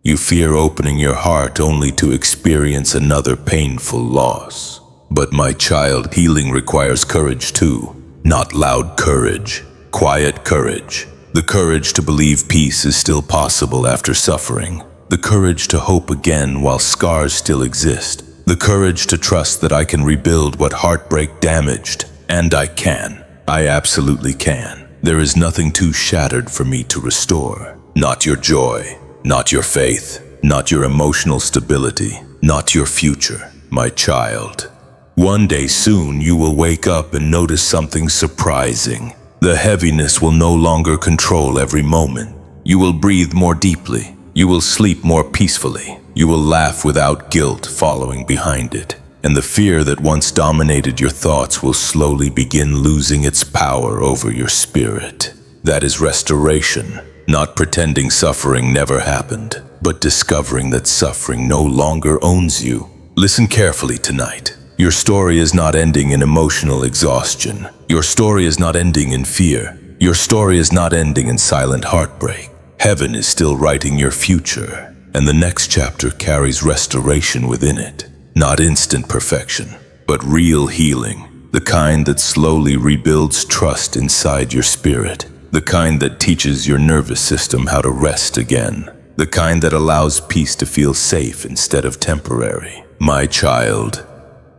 You fear opening your heart only to experience another painful loss. But my child, healing requires courage too. Not loud courage, quiet courage. The courage to believe peace is still possible after suffering. The courage to hope again while scars still exist. The courage to trust that I can rebuild what heartbreak damaged. And I can. I absolutely can. There is nothing too shattered for me to restore. Not your joy, not your faith, not your emotional stability, not your future, my child. One day soon you will wake up and notice something surprising. The heaviness will no longer control every moment. You will breathe more deeply. You will sleep more peacefully. You will laugh without guilt following behind it. And the fear that once dominated your thoughts will slowly begin losing its power over your spirit. That is restoration. Not pretending suffering never happened, but discovering that suffering no longer owns you. Listen carefully tonight. Your story is not ending in emotional exhaustion. Your story is not ending in fear. Your story is not ending in silent heartbreak. Heaven is still writing your future, and the next chapter carries restoration within it. Not instant perfection, but real healing. The kind that slowly rebuilds trust inside your spirit. The kind that teaches your nervous system how to rest again. The kind that allows peace to feel safe instead of temporary. My child,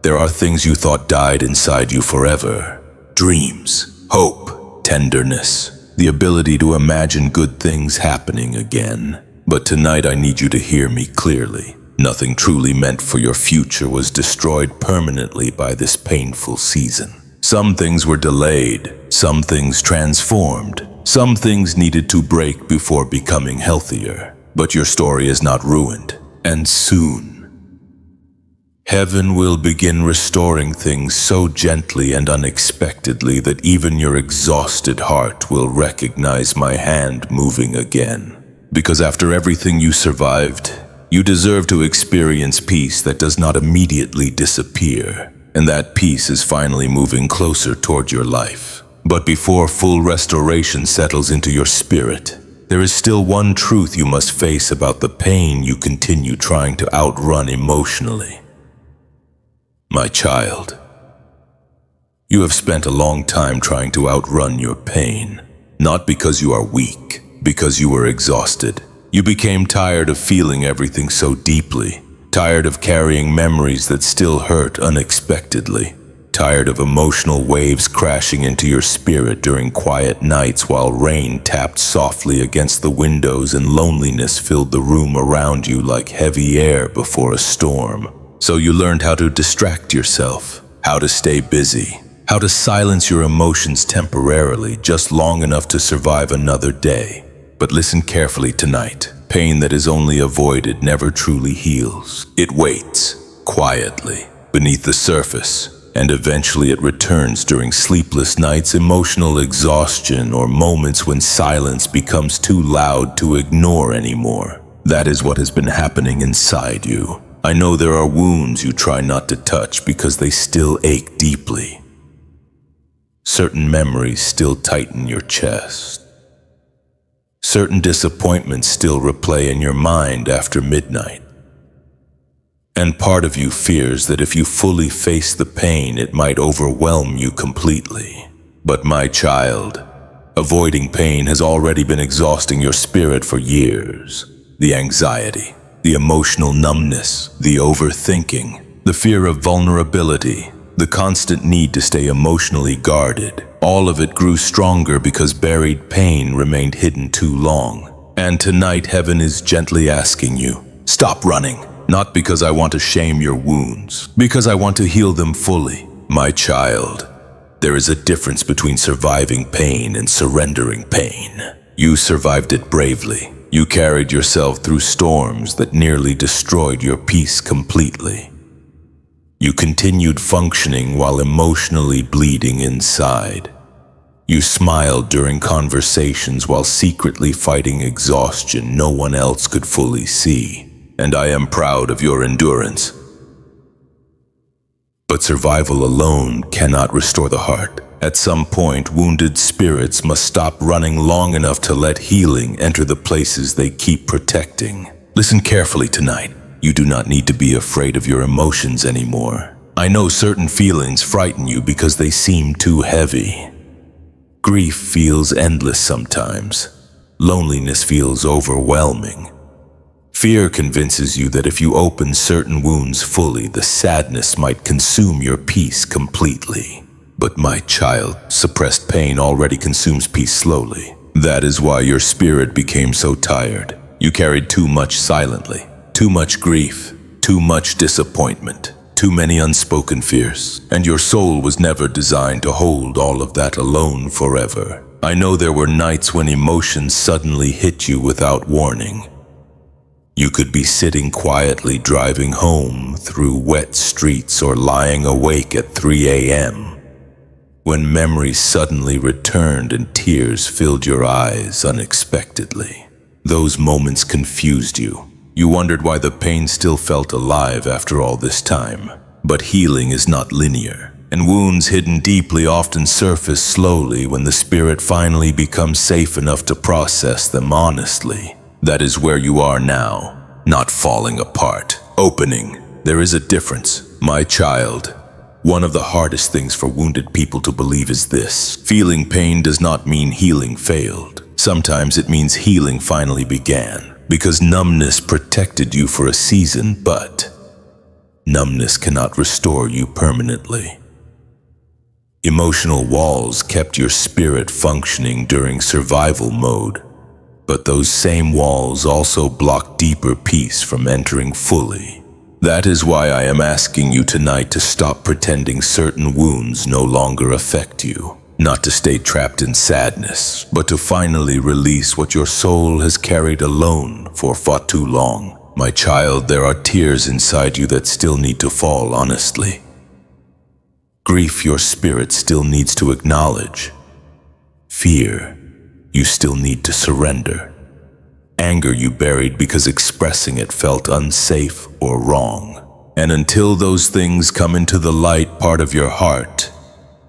there are things you thought died inside you forever. Dreams, hope, tenderness, the ability to imagine good things happening again. But tonight I need you to hear me clearly. Nothing truly meant for your future was destroyed permanently by this painful season. Some things were delayed, some things transformed, some things needed to break before becoming healthier. But your story is not ruined, and soon, heaven will begin restoring things so gently and unexpectedly that even your exhausted heart will recognize my hand moving again. Because after everything you survived, you deserve to experience peace that does not immediately disappear. And that peace is finally moving closer toward your life. But before full restoration settles into your spirit, there is still one truth you must face about the pain you continue trying to outrun emotionally. My child, you have spent a long time trying to outrun your pain, not because you are weak, because you were exhausted. You became tired of feeling everything so deeply, tired of carrying memories that still hurt unexpectedly, tired of emotional waves crashing into your spirit during quiet nights while rain tapped softly against the windows and loneliness filled the room around you like heavy air before a storm. So you learned how to distract yourself, how to stay busy, how to silence your emotions temporarily, just long enough to survive another day. But listen carefully tonight. Pain that is only avoided never truly heals. It waits, quietly, beneath the surface, and eventually it returns during sleepless nights, emotional exhaustion, or moments when silence becomes too loud to ignore anymore. That is what has been happening inside you. I know there are wounds you try not to touch because they still ache deeply. Certain memories still tighten your chest. Certain disappointments still replay in your mind after midnight. And part of you fears that if you fully face the pain, it might overwhelm you completely. But my child, avoiding pain has already been exhausting your spirit for years. The anxiety, the emotional numbness, the overthinking, the fear of vulnerability, the constant need to stay emotionally guarded, all of it grew stronger because buried pain remained hidden too long. And tonight heaven is gently asking you, stop running. Not because I want to shame your wounds, because I want to heal them fully. My child, there is a difference between surviving pain and surrendering pain. You survived it bravely. You carried yourself through storms that nearly destroyed your peace completely. You continued functioning while emotionally bleeding inside. You smiled during conversations while secretly fighting exhaustion no one else could fully see. And I am proud of your endurance. But survival alone cannot restore the heart. At some point, wounded spirits must stop running long enough to let healing enter the places they keep protecting. Listen carefully tonight. You do not need to be afraid of your emotions anymore. I know certain feelings frighten you because they seem too heavy. Grief feels endless sometimes. Loneliness feels overwhelming. Fear convinces you that if you open certain wounds fully, the sadness might consume your peace completely. But my child, suppressed pain already consumes peace slowly. That is why your spirit became so tired. You carried too much silently, too much grief, too much disappointment, too many unspoken fears. And your soul was never designed to hold all of that alone forever. I know there were nights when emotions suddenly hit you without warning. You could be sitting quietly driving home through wet streets or lying awake at 3 a.m. when memories suddenly returned and tears filled your eyes unexpectedly. Those moments confused you. You wondered why the pain still felt alive after all this time. But healing is not linear, and wounds hidden deeply often surface slowly when the spirit finally becomes safe enough to process them honestly. That is where you are now, not falling apart, opening. There is a difference, my child. One of the hardest things for wounded people to believe is this: feeling pain does not mean healing failed. Sometimes it means healing finally began, because numbness protected you for a season, but numbness cannot restore you permanently. Emotional walls kept your spirit functioning during survival mode, but those same walls also block deeper peace from entering fully. That is why I am asking you tonight to stop pretending certain wounds no longer affect you. Not to stay trapped in sadness, but to finally release what your soul has carried alone for far too long. My child, there are tears inside you that still need to fall honestly. Grief your spirit still needs to acknowledge. Fear you still need to surrender. Anger you buried because expressing it felt unsafe or wrong. And until those things come into the light, part of your heart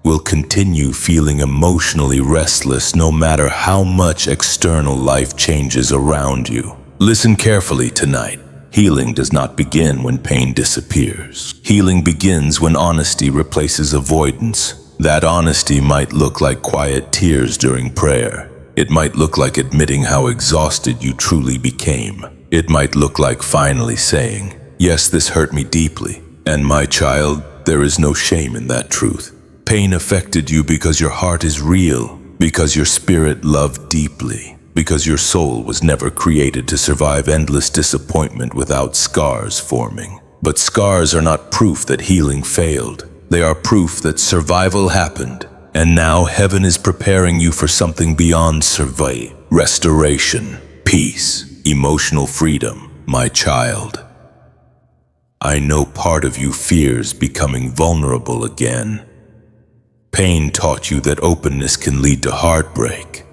will continue feeling emotionally restless no matter how much external life changes around you. Listen carefully tonight. Healing does not begin when pain disappears. Healing begins when honesty replaces avoidance. That honesty might look like quiet tears during prayer. It might look like admitting how exhausted you truly became. It might look like finally saying, "Yes, this hurt me deeply. And my child, there is no shame in that truth. Pain affected you because your heart is real, because your spirit loved deeply, because your soul was never created to survive endless disappointment without scars forming. But scars are not proof that healing failed. They are proof that survival happened. And now heaven is preparing you for something beyond survival. Restoration, peace, emotional freedom, my child. I know part of you fears becoming vulnerable again. Pain taught you that openness can lead to heartbreak.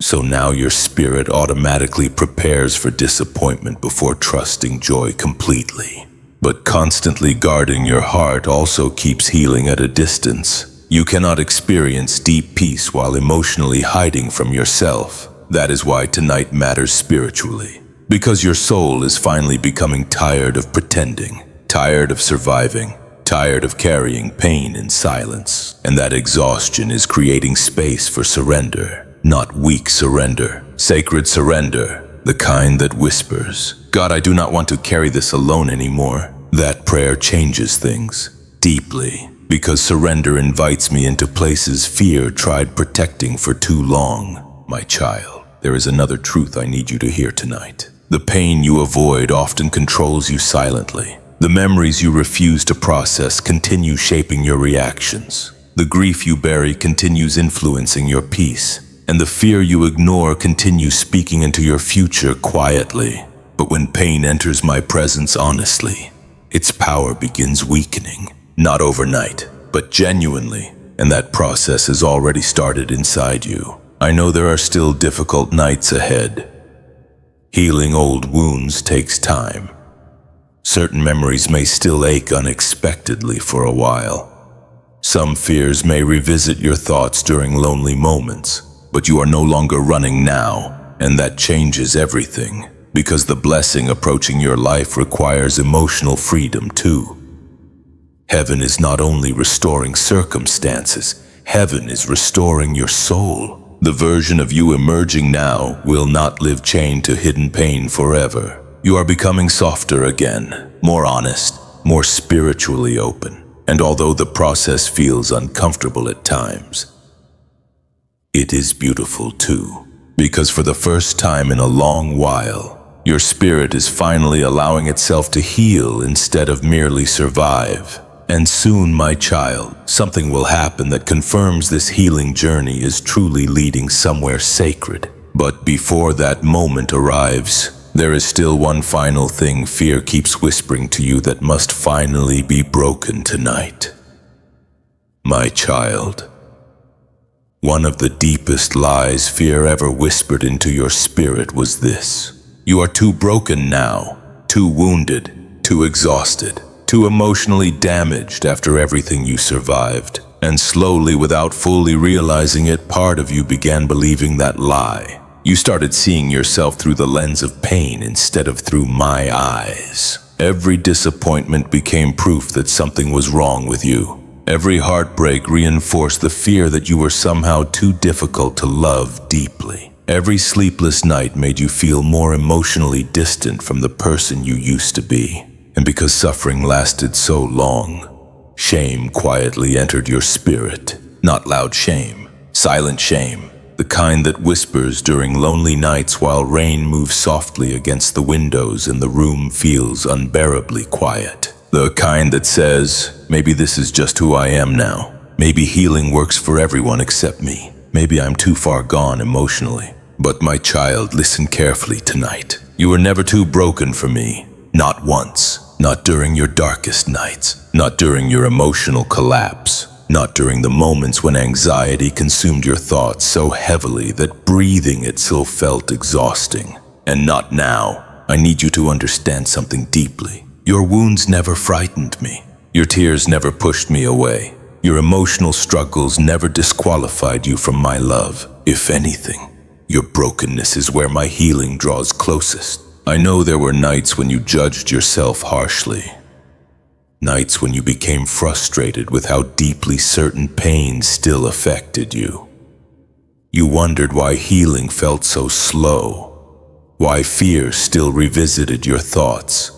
So now your spirit automatically prepares for disappointment before trusting joy completely. But constantly guarding your heart also keeps healing at a distance. You cannot experience deep peace while emotionally hiding from yourself. That is why tonight matters spiritually. Because your soul is finally becoming tired of pretending, tired of surviving, tired of carrying pain in silence. And that exhaustion is creating space for surrender. Not weak surrender, sacred surrender, the kind that whispers, God, I do not want to carry this alone anymore. That prayer changes things deeply, because surrender invites me into places fear tried protecting for too long. My child, there is another truth I need you to hear tonight. The pain you avoid often controls you silently. The memories you refuse to process continue shaping your reactions. The grief you bury continues influencing your peace. And the fear you ignore continues speaking into your future quietly. But when pain enters my presence honestly, its power begins weakening. Not overnight, but genuinely. And that process has already started inside you. I know there are still difficult nights ahead. Healing old wounds takes time. Certain memories may still ache unexpectedly for a while. Some fears may revisit your thoughts during lonely moments. But you are no longer running now, and that changes everything, because the blessing approaching your life requires emotional freedom too. Heaven is not only restoring circumstances, heaven is restoring your soul. The version of you emerging now will not live chained to hidden pain forever. You are becoming softer again, more honest, more spiritually open. And although the process feels uncomfortable at times, it is beautiful too, because for the first time in a long while, your spirit is finally allowing itself to heal instead of merely survive. And soon, my child, something will happen that confirms this healing journey is truly leading somewhere sacred. But before that moment arrives, there is still one final thing fear keeps whispering to you that must finally be broken tonight. My child, one of the deepest lies fear ever whispered into your spirit was this: you are too broken now, too wounded, too exhausted, too emotionally damaged after everything you survived. And slowly, without fully realizing it, part of you began believing that lie. You started seeing yourself through the lens of pain instead of through my eyes. Every disappointment became proof that something was wrong with you. Every heartbreak reinforced the fear that you were somehow too difficult to love deeply. Every sleepless night made you feel more emotionally distant from the person you used to be. And because suffering lasted so long, shame quietly entered your spirit. Not loud shame, silent shame. The kind that whispers during lonely nights while rain moves softly against the windows and the room feels unbearably quiet. The kind that says, maybe this is just who I am now. Maybe healing works for everyone except me. Maybe I'm too far gone emotionally. But my child, listen carefully tonight. You were never too broken for me. Not once. Not during your darkest nights. Not during your emotional collapse. Not during the moments when anxiety consumed your thoughts so heavily that breathing itself felt exhausting. And not now. I need you to understand something deeply. Your wounds never frightened me. Your tears never pushed me away. Your emotional struggles never disqualified you from my love. If anything, your brokenness is where my healing draws closest. I know there were nights when you judged yourself harshly. Nights when you became frustrated with how deeply certain pain still affected you. You wondered why healing felt so slow, why fear still revisited your thoughts,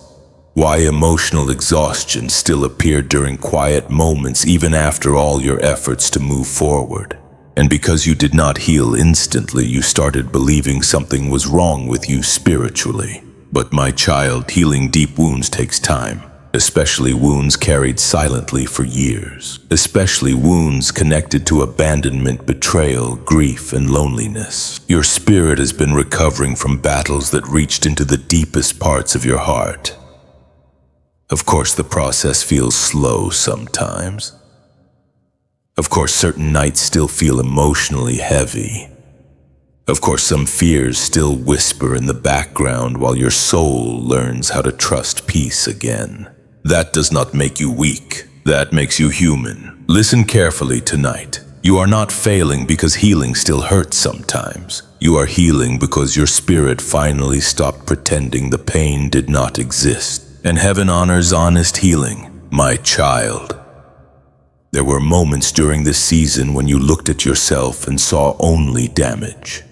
why emotional exhaustion still appeared during quiet moments even after all your efforts to move forward. And because you did not heal instantly, you started believing something was wrong with you spiritually. But my child, healing deep wounds takes time. especially wounds carried silently for years, especially wounds connected to abandonment, betrayal, grief, and loneliness. Your spirit has been recovering from battles that reached into the deepest parts of your heart. Of course, the process feels slow sometimes. Of course, certain nights still feel emotionally heavy. Of course, some fears still whisper in the background while your soul learns how to trust peace again. That does not make you weak. That makes you human. Listen carefully tonight. You are not failing because healing still hurts sometimes. You are healing because your spirit finally stopped pretending the pain did not exist. And heaven honors honest healing, my child. There were moments during this season when you looked at yourself and saw only damage.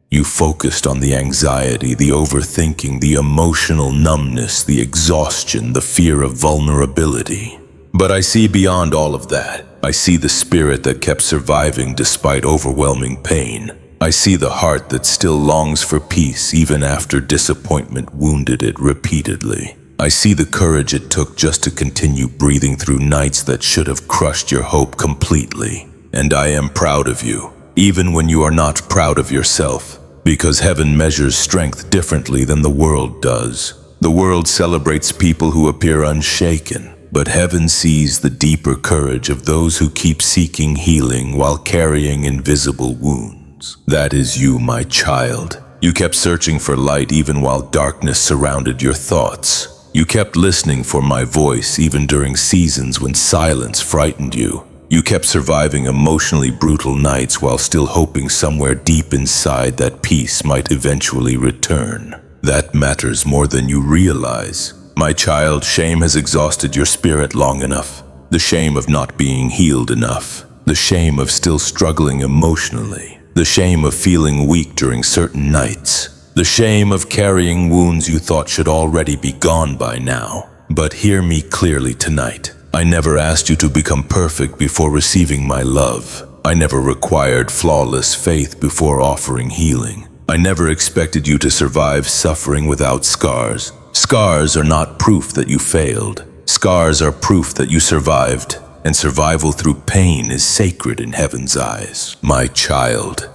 You focused on the anxiety, the overthinking, the emotional numbness, the exhaustion, the fear of vulnerability. But I see beyond all of that. I see the spirit that kept surviving despite overwhelming pain. I see the heart that still longs for peace even after disappointment wounded it repeatedly. I see the courage it took just to continue breathing through nights that should have crushed your hope completely. And I am proud of you, even when you are not proud of yourself, because heaven measures strength differently than the world does. The world celebrates people who appear unshaken, but heaven sees the deeper courage of those who keep seeking healing while carrying invisible wounds. That is you, my child. You kept searching for light even while darkness surrounded your thoughts. You kept listening for my voice even during seasons when silence frightened you. You kept surviving emotionally brutal nights while still hoping somewhere deep inside that peace might eventually return. That matters more than you realize. My child, shame has exhausted your spirit long enough. The shame of not being healed enough. The shame of still struggling emotionally. The shame of feeling weak during certain nights. The shame of carrying wounds you thought should already be gone by now. But hear me clearly tonight. I never asked you to become perfect before receiving my love. I never required flawless faith before offering healing. I never expected you to survive suffering without scars. Scars are not proof that you failed. Scars are proof that you survived. And survival through pain is sacred in heaven's eyes. My child.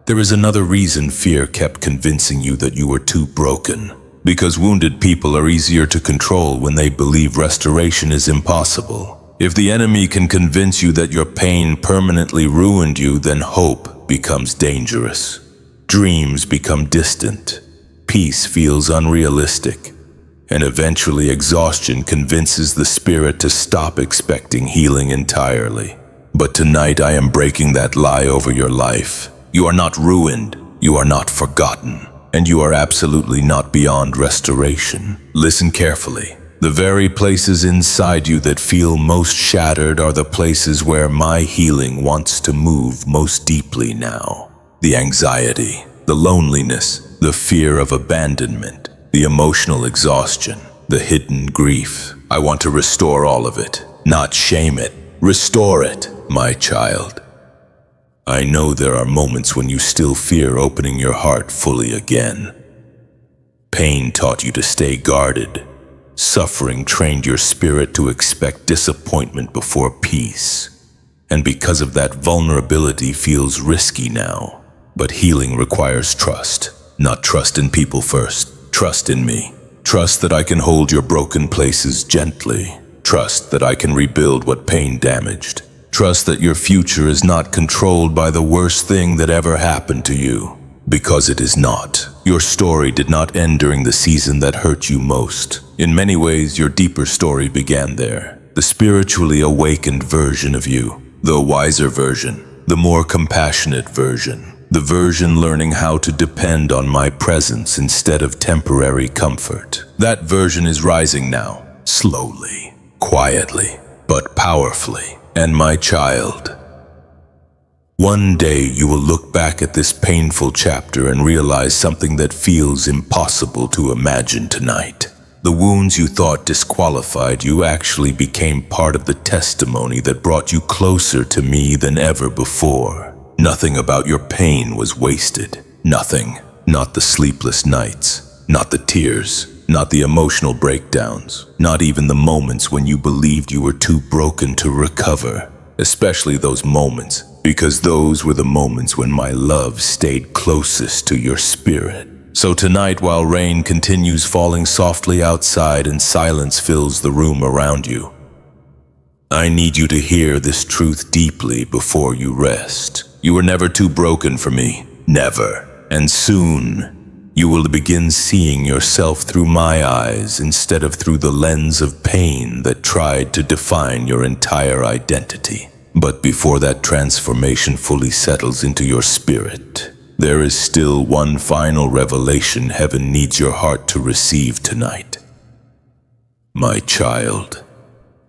There is another reason fear kept convincing you that you were too broken. Because wounded people are easier to control when they believe restoration is impossible. If the enemy can convince you that your pain permanently ruined you, then hope becomes dangerous. Dreams become distant. Peace feels unrealistic. And eventually exhaustion convinces the spirit to stop expecting healing entirely. But tonight I am breaking that lie over your life. You are not ruined, you are not forgotten, and you are absolutely not beyond restoration. Listen carefully. The very places inside you that feel most shattered are the places where my healing wants to move most deeply now. The anxiety, the loneliness, the fear of abandonment, the emotional exhaustion, the hidden grief. I want to restore all of it, not shame it. Restore it, my child. I know there are moments when you still fear opening your heart fully again. Pain taught you to stay guarded. Suffering trained your spirit to expect disappointment before peace. And because of that, vulnerability feels risky now. But healing requires trust. Not trust in people first. Trust in me. Trust that I can hold your broken places gently. Trust that I can rebuild what pain damaged. Trust that your future is not controlled by the worst thing that ever happened to you. Because it is not. Your story did not end during the season that hurt you most. In many ways, your deeper story began there. The spiritually awakened version of you. The wiser version. The more compassionate version. The version learning how to depend on my presence instead of temporary comfort. That version is rising now. Slowly. Quietly. But powerfully. And my child, one day you will look back at this painful chapter and realize something that feels impossible to imagine tonight. The wounds you thought disqualified you actually became part of the testimony that brought you closer to me than ever before. Nothing about your pain was wasted. Nothing. Not the sleepless nights. Not the tears. not the emotional breakdowns, not even the moments when you believed you were too broken to recover. Especially those moments, because those were the moments when my love stayed closest to your spirit. So tonight, while rain continues falling softly outside and silence fills the room around you, I need you to hear this truth deeply before you rest. You were never too broken for me. Never. And soon, you will begin seeing yourself through my eyes instead of through the lens of pain that tried to define your entire identity. But before that transformation fully settles into your spirit, there is still one final revelation heaven needs your heart to receive tonight. My child,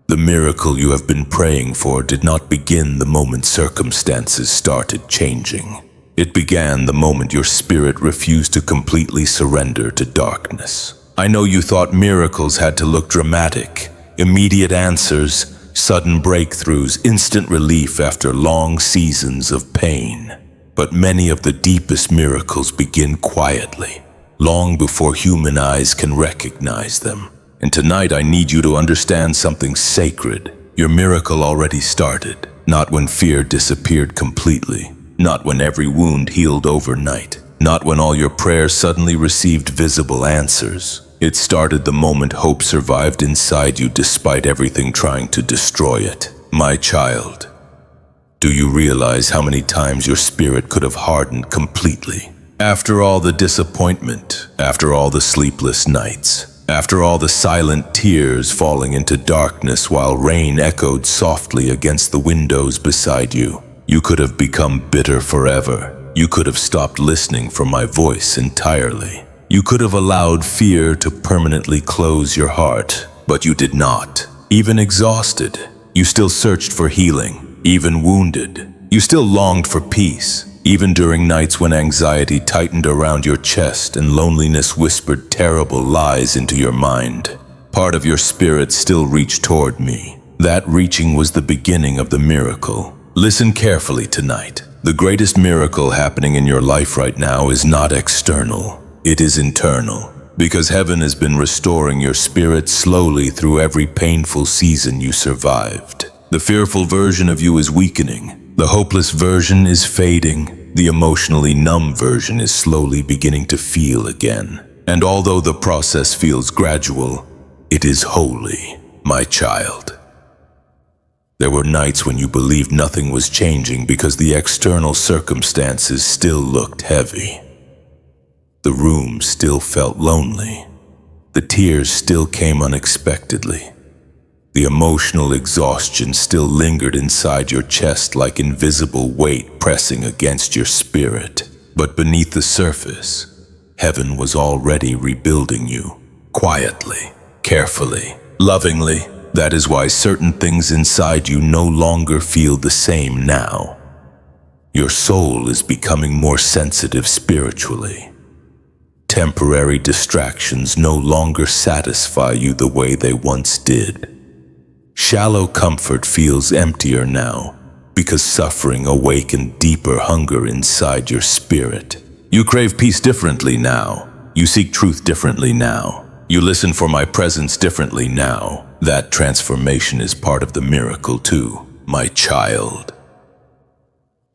the miracle you have been praying for did not begin the moment circumstances started changing. It began the moment your spirit refused to completely surrender to darkness. I know you thought miracles had to look dramatic, immediate answers, sudden breakthroughs, instant relief after long seasons of pain. But many of the deepest miracles begin quietly, long before human eyes can recognize them. And tonight I need you to understand something sacred. Your miracle already started, not when fear disappeared completely, not when every wound healed overnight, not when all your prayers suddenly received visible answers. It started the moment hope survived inside you despite everything trying to destroy it. My child, do you realize how many times your spirit could have hardened completely? After all the disappointment, after all the sleepless nights, after all the silent tears falling into darkness while rain echoed softly against the windows beside you, you could have become bitter forever. You could have stopped listening for my voice entirely. You could have allowed fear to permanently close your heart, but you did not. Even exhausted, you still searched for healing. Even wounded, you still longed for peace. Even during nights when anxiety tightened around your chest and loneliness whispered terrible lies into your mind, part of your spirit still reached toward me. That reaching was the beginning of the miracle. Listen carefully tonight. The greatest miracle happening in your life right now is not external. It is internal. Because heaven has been restoring your spirit slowly through every painful season you survived. The fearful version of you is weakening. The hopeless version is fading. The emotionally numb version is slowly beginning to feel again. And although the process feels gradual, it is holy, my child. There were nights when you believed nothing was changing because the external circumstances still looked heavy. The room still felt lonely. The tears still came unexpectedly. The emotional exhaustion still lingered inside your chest like invisible weight pressing against your spirit. But beneath the surface, heaven was already rebuilding you. Quietly, carefully, lovingly. That is why certain things inside you no longer feel the same now. Your soul is becoming more sensitive spiritually. Temporary distractions no longer satisfy you the way they once did. Shallow comfort feels emptier now because suffering awakened deeper hunger inside your spirit. You crave peace differently now. You seek truth differently now. You listen for my presence differently now. That transformation is part of the miracle too, my child.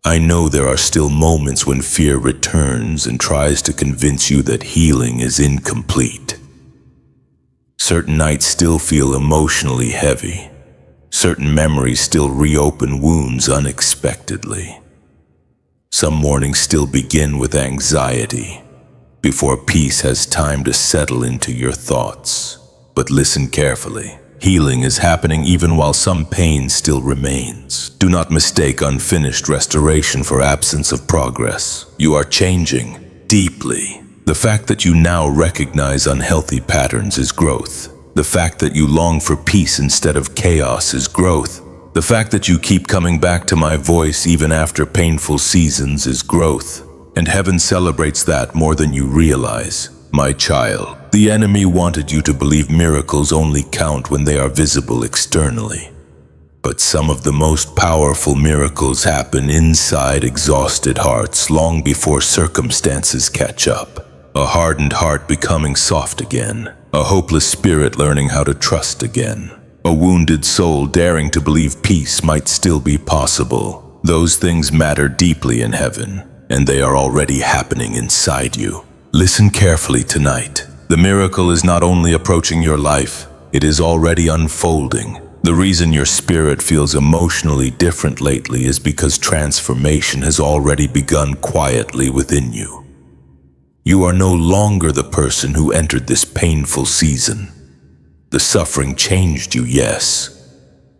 I know there are still moments when fear returns and tries to convince you that healing is incomplete. Certain nights still feel emotionally heavy. Certain memories still reopen wounds unexpectedly. Some mornings still begin with anxiety before peace has time to settle into your thoughts. But listen carefully. Healing is happening even while some pain still remains. Do not mistake unfinished restoration for absence of progress. You are changing deeply. The fact that you now recognize unhealthy patterns is growth. The fact that you long for peace instead of chaos is growth. The fact that you keep coming back to my voice even after painful seasons is growth. And heaven celebrates that more than you realize. My child, the enemy wanted you to believe miracles only count when they are visible externally. But some of the most powerful miracles happen inside exhausted hearts long before circumstances catch up. A hardened heart becoming soft again. A hopeless spirit learning how to trust again. A wounded soul daring to believe peace might still be possible. Those things matter deeply in heaven, and they are already happening inside you. Listen carefully tonight. The miracle is not only approaching your life, it is already unfolding. The reason your spirit feels emotionally different lately is because transformation has already begun quietly within you. You are no longer the person who entered this painful season. The suffering changed you, yes,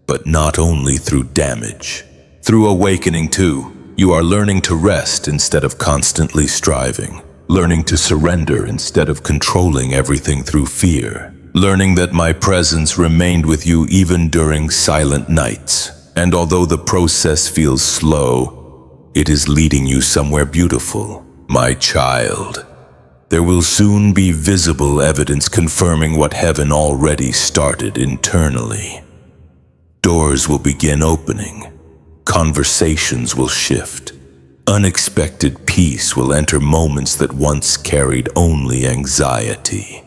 but not only through damage. Through awakening too, you are learning to rest instead of constantly striving. Learning to surrender instead of controlling everything through fear. Learning that my presence remained with you even during silent nights. And although the process feels slow, it is leading you somewhere beautiful. My child, there will soon be visible evidence confirming what heaven already started internally. Doors will begin opening. Conversations will shift. Unexpected peace will enter moments that once carried only anxiety.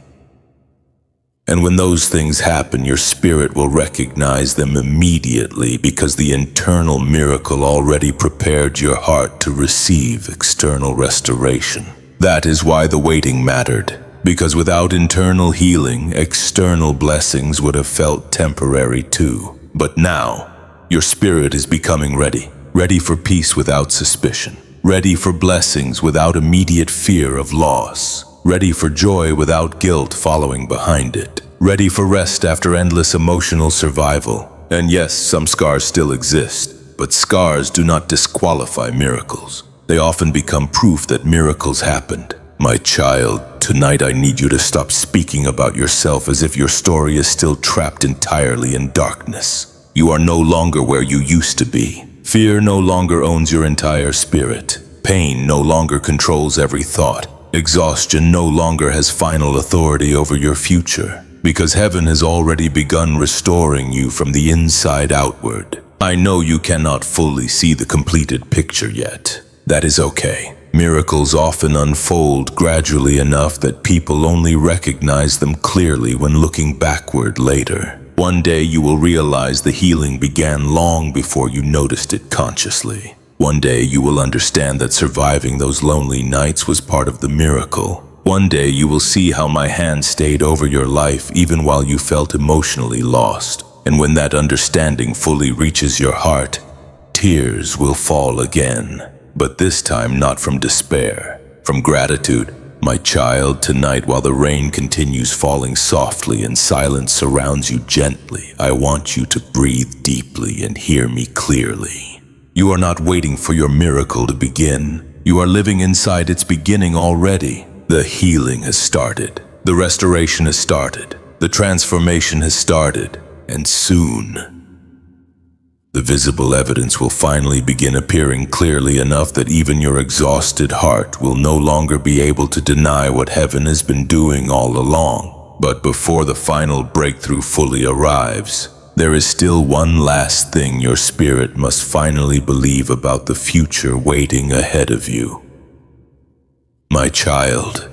And when those things happen, your spirit will recognize them immediately because the internal miracle already prepared your heart to receive external restoration. That is why the waiting mattered, because without internal healing, external blessings would have felt temporary too. But now, your spirit is becoming ready. Ready for peace without suspicion. Ready for blessings without immediate fear of loss. Ready for joy without guilt following behind it. Ready for rest after endless emotional survival. And yes, some scars still exist, but scars do not disqualify miracles. They often become proof that miracles happened. My child, tonight I need you to stop speaking about yourself as if your story is still trapped entirely in darkness. You are no longer where you used to be. Fear no longer owns your entire spirit. Pain no longer controls every thought. Exhaustion no longer has final authority over your future, because heaven has already begun restoring you from the inside outward. I know you cannot fully see the completed picture yet. That is okay. Miracles often unfold gradually enough that people only recognize them clearly when looking backward later. One day you will realize the healing began long before you noticed it consciously. One day you will understand that surviving those lonely nights was part of the miracle. One day you will see how my hand stayed over your life even while you felt emotionally lost. And when that understanding fully reaches your heart, tears will fall again. But this time not from despair, from gratitude. My child, tonight while the rain continues falling softly and silence surrounds you gently, I want you to breathe deeply and hear me clearly. You are not waiting for your miracle to begin. You are living inside its beginning already. The healing has started. The restoration has started. The transformation has started. And soon, the visible evidence will finally begin appearing clearly enough that even your exhausted heart will no longer be able to deny what heaven has been doing all along. But before the final breakthrough fully arrives, there is still one last thing your spirit must finally believe about the future waiting ahead of you. My child,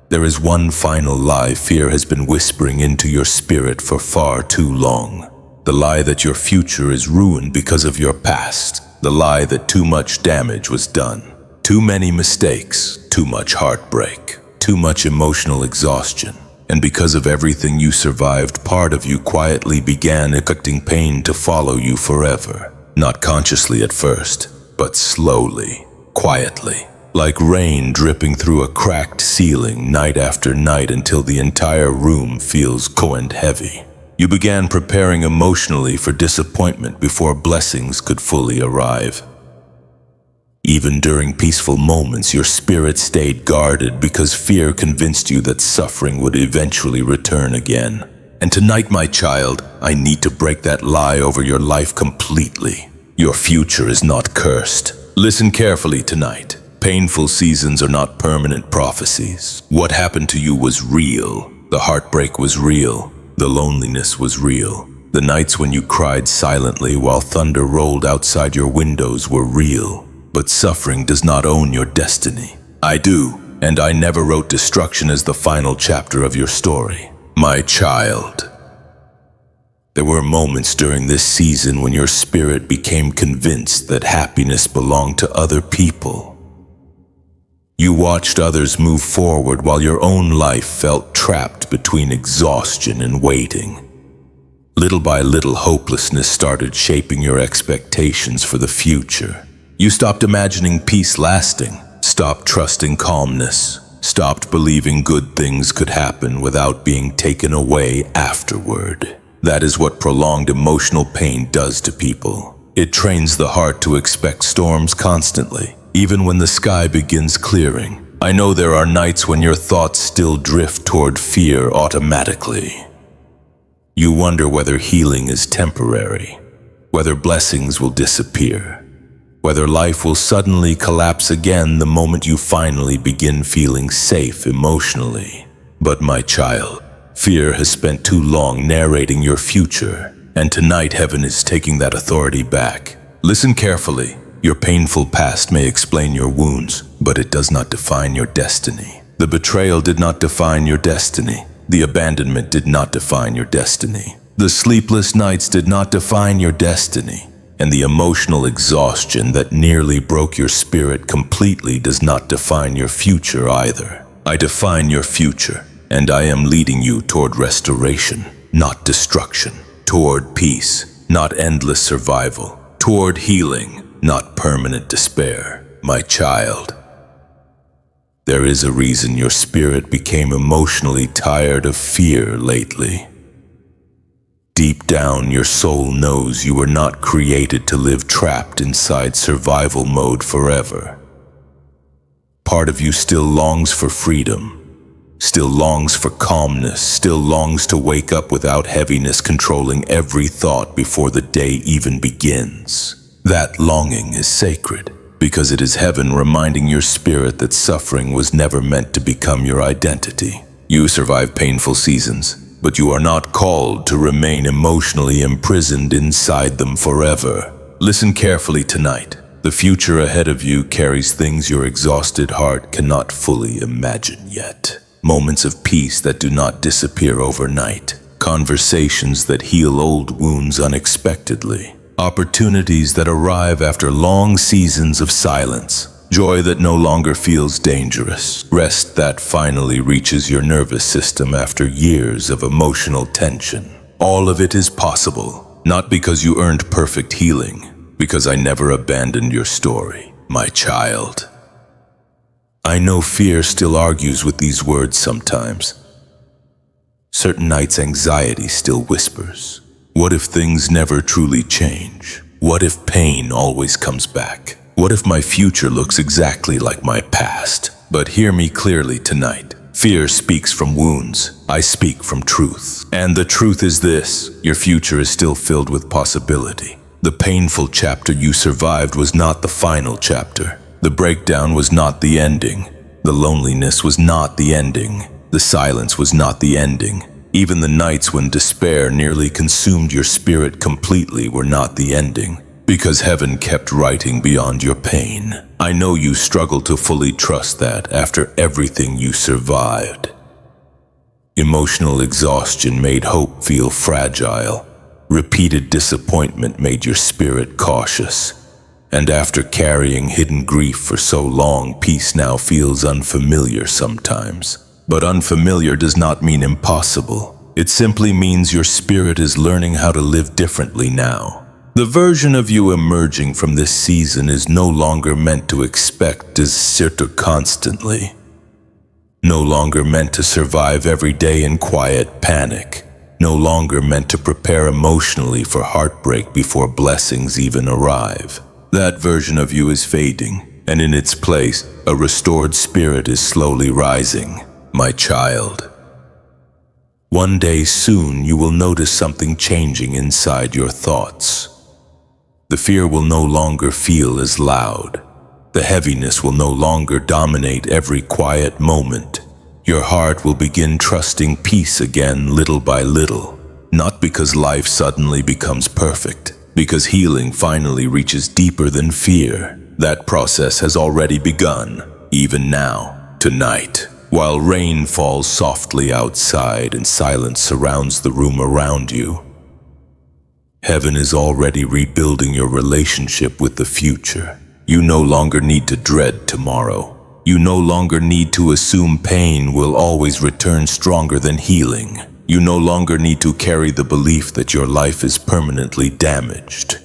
there is one final lie fear has been whispering into your spirit for far too long. The lie that your future is ruined because of your past. The lie that too much damage was done. Too many mistakes, too much heartbreak, too much emotional exhaustion. And because of everything you survived, part of you quietly began expecting pain to follow you forever. Not consciously at first, but slowly, quietly. Like rain dripping through a cracked ceiling night after night until the entire room feels cold and heavy. You began preparing emotionally for disappointment before blessings could fully arrive. Even during peaceful moments, your spirit stayed guarded because fear convinced you that suffering would eventually return again. And tonight, my child, I need to break that lie over your life completely. Your future is not cursed. Listen carefully tonight. Painful seasons are not permanent prophecies. What happened to you was real. The heartbreak was real. The loneliness was real. The nights when you cried silently while thunder rolled outside your windows were real. But suffering does not own your destiny. I do, and I never wrote destruction as the final chapter of your story. My child, there were moments during this season when your spirit became convinced that happiness belonged to other people. You watched others move forward while your own life felt trapped between exhaustion and waiting. Little by little, hopelessness started shaping your expectations for the future. You stopped imagining peace lasting, stopped trusting calmness, stopped believing good things could happen without being taken away afterward. That is what prolonged emotional pain does to people. It trains the heart to expect storms constantly, even when the sky begins clearing. I know there are nights when your thoughts still drift toward fear automatically. You wonder whether healing is temporary, whether blessings will disappear, whether life will suddenly collapse again the moment you finally begin feeling safe emotionally. But my child, fear has spent too long narrating your future, and tonight heaven is taking that authority back. Listen carefully. Your painful past may explain your wounds, but it does not define your destiny. The betrayal did not define your destiny. The abandonment did not define your destiny. The sleepless nights did not define your destiny. And the emotional exhaustion that nearly broke your spirit completely does not define your future either. I define your future, and I am leading you toward restoration, not destruction, toward peace, not endless survival, toward healing, not permanent despair. My child, there is a reason your spirit became emotionally tired of fear lately. Deep down, your soul knows you were not created to live trapped inside survival mode forever. Part of you still longs for freedom, still longs for calmness, still longs to wake up without heaviness controlling every thought before the day even begins. That longing is sacred, because it is heaven reminding your spirit that suffering was never meant to become your identity. You survive painful seasons, but you are not called to remain emotionally imprisoned inside them forever. Listen carefully tonight. The future ahead of you carries things your exhausted heart cannot fully imagine yet. Moments of peace that do not disappear overnight. Conversations that heal old wounds unexpectedly. Opportunities that arrive after long seasons of silence. Joy that no longer feels dangerous. Rest that finally reaches your nervous system after years of emotional tension. All of it is possible, not because you earned perfect healing, because I never abandoned your story, my child. I know fear still argues with these words sometimes. Certain nights anxiety still whispers. What if things never truly change? What if pain always comes back? What if my future looks exactly like my past? But hear me clearly tonight. Fear speaks from wounds. I speak from truth. And the truth is this: your future is still filled with possibility. The painful chapter you survived was not the final chapter. The breakdown was not the ending. The loneliness was not the ending. The silence was not the ending. Even the nights when despair nearly consumed your spirit completely were not the ending, because heaven kept writing beyond your pain. I know you struggle to fully trust that after everything you survived. Emotional exhaustion made hope feel fragile. Repeated disappointment made your spirit cautious. And after carrying hidden grief for so long, peace now feels unfamiliar sometimes. But unfamiliar does not mean impossible. It simply means your spirit is learning how to live differently now. The version of you emerging from this season is no longer meant to expect desert constantly. No longer meant to survive every day in quiet panic. No longer meant to prepare emotionally for heartbreak before blessings even arrive. That version of you is fading, and in its place, a restored spirit is slowly rising. My child, one day soon you will notice something changing inside your thoughts. The fear will no longer feel as loud. The heaviness will no longer dominate every quiet moment. Your heart will begin trusting peace again little by little, not because life suddenly becomes perfect, because healing finally reaches deeper than fear. That process has already begun, even now, tonight. while rain falls softly outside and silence surrounds the room around you. Heaven is already rebuilding your relationship with the future. You no longer need to dread tomorrow. You no longer need to assume pain will always return stronger than healing. You no longer need to carry the belief that your life is permanently damaged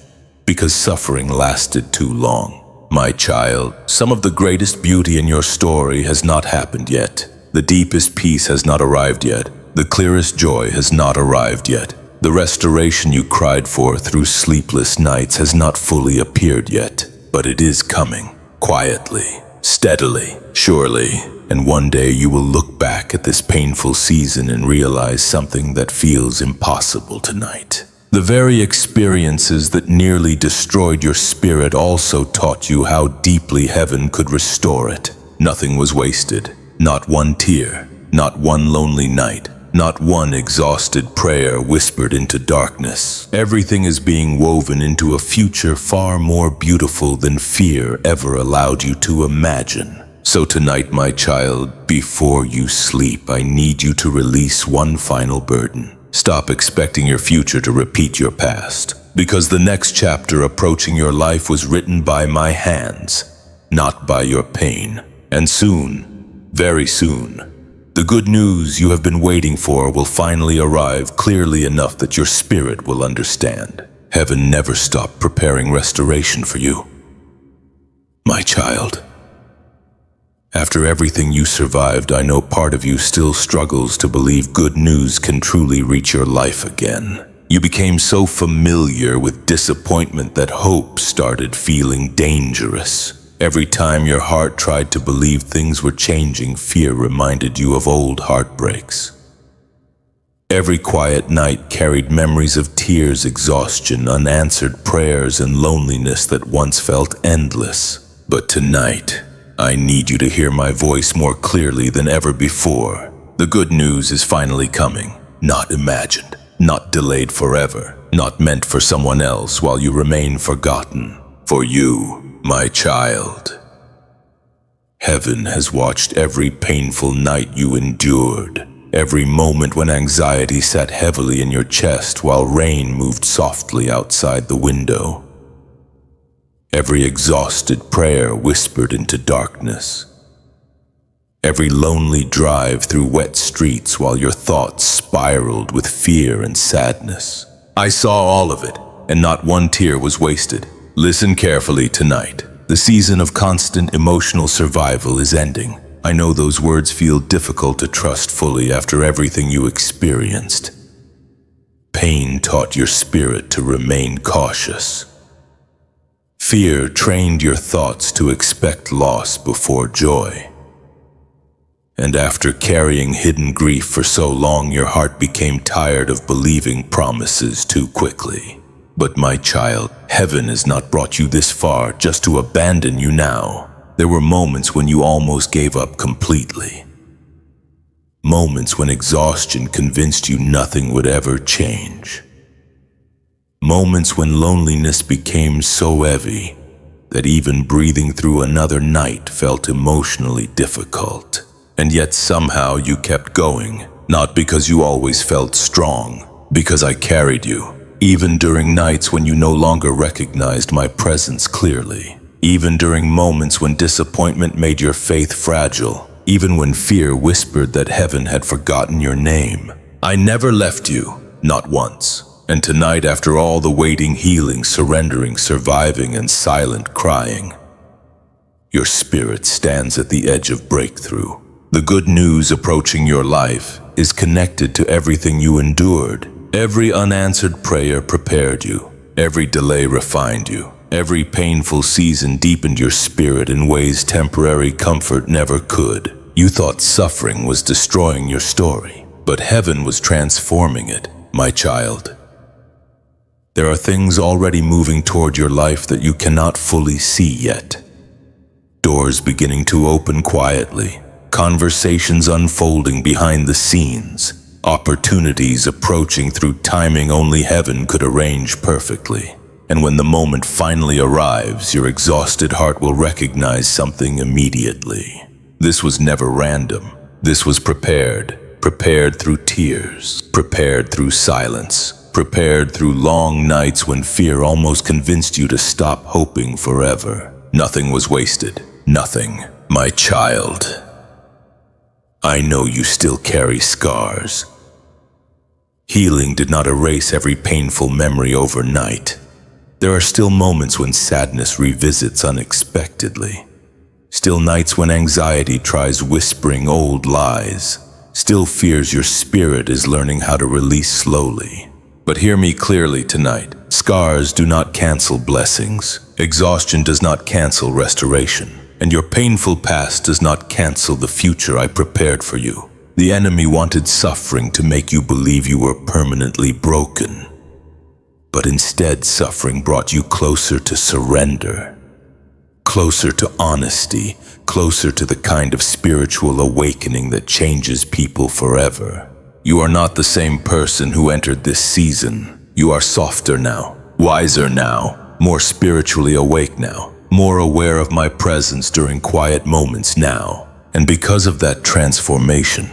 because suffering lasted too long. My child, some of the greatest beauty in your story has not happened yet. The deepest peace has not arrived yet. The clearest joy has not arrived yet. The restoration you cried for through sleepless nights has not fully appeared yet, but it is coming, quietly, steadily, surely, and one day you will look back at this painful season and realize something that feels impossible tonight. The very experiences that nearly destroyed your spirit also taught you how deeply heaven could restore it. Nothing was wasted, not one tear, not one lonely night, not one exhausted prayer whispered into darkness. Everything is being woven into a future far more beautiful than fear ever allowed you to imagine. So tonight, my child, before you sleep, I need you to release one final burden. Stop expecting your future to repeat your past, because the next chapter approaching your life was written by my hands, not by your pain. And soon, very soon, the good news you have been waiting for will finally arrive clearly enough that your spirit will understand. Heaven never stopped preparing restoration for you. My child, after everything you survived, I know part of you still struggles to believe good news can truly reach your life again. You became so familiar with disappointment that hope started feeling dangerous. Every time your heart tried to believe things were changing, fear reminded you of old heartbreaks. Every quiet night carried memories of tears, exhaustion, unanswered prayers, and loneliness that once felt endless. But tonight, I need you to hear my voice more clearly than ever before. The good news is finally coming, not imagined, not delayed forever, not meant for someone else while you remain forgotten. For you, my child. Heaven has watched every painful night you endured, every moment when anxiety sat heavily in your chest while rain moved softly outside the window. Every exhausted prayer whispered into darkness. Every lonely drive through wet streets while your thoughts spiraled with fear and sadness. I saw all of it, and not one tear was wasted. Listen carefully tonight. The season of constant emotional survival is ending. I know those words feel difficult to trust fully after everything you experienced. Pain taught your spirit to remain cautious. Fear trained your thoughts to expect loss before joy. And after carrying hidden grief for so long, your heart became tired of believing promises too quickly. But my child, heaven has not brought you this far just to abandon you now. There were moments when you almost gave up completely. Moments when exhaustion convinced you nothing would ever change. Moments when loneliness became so heavy that even breathing through another night felt emotionally difficult. And yet somehow you kept going, not because you always felt strong, because I carried you, even during nights when you no longer recognized my presence clearly, even during moments when disappointment made your faith fragile, even when fear whispered that heaven had forgotten your name. I never left you, not once. And tonight, after all the waiting, healing, surrendering, surviving, and silent crying, your spirit stands at the edge of breakthrough. The good news approaching your life is connected to everything you endured. Every unanswered prayer prepared you. Every delay refined you. Every painful season deepened your spirit in ways temporary comfort never could. You thought suffering was destroying your story, but heaven was transforming it, my child. There are things already moving toward your life that you cannot fully see yet. Doors beginning to open quietly, conversations unfolding behind the scenes, opportunities approaching through timing only heaven could arrange perfectly. And when the moment finally arrives, your exhausted heart will recognize something immediately. This was never random. This was prepared through tears, prepared through silence, prepared through long nights when fear almost convinced you to stop hoping forever. Nothing was wasted, nothing. My child, I know you still carry scars. Healing did not erase every painful memory overnight. There are still moments when sadness revisits unexpectedly. Still nights when anxiety tries whispering old lies. Still fears your spirit is learning how to release slowly. But hear me clearly tonight. Scars do not cancel blessings. Exhaustion does not cancel restoration. And your painful past does not cancel the future I prepared for you. The enemy wanted suffering to make you believe you were permanently broken. But instead, suffering brought you closer to surrender. Closer to honesty, closer to the kind of spiritual awakening that changes people forever. You are not the same person who entered this season. You are softer now, wiser now, more spiritually awake now, more aware of my presence during quiet moments now. And because of that transformation,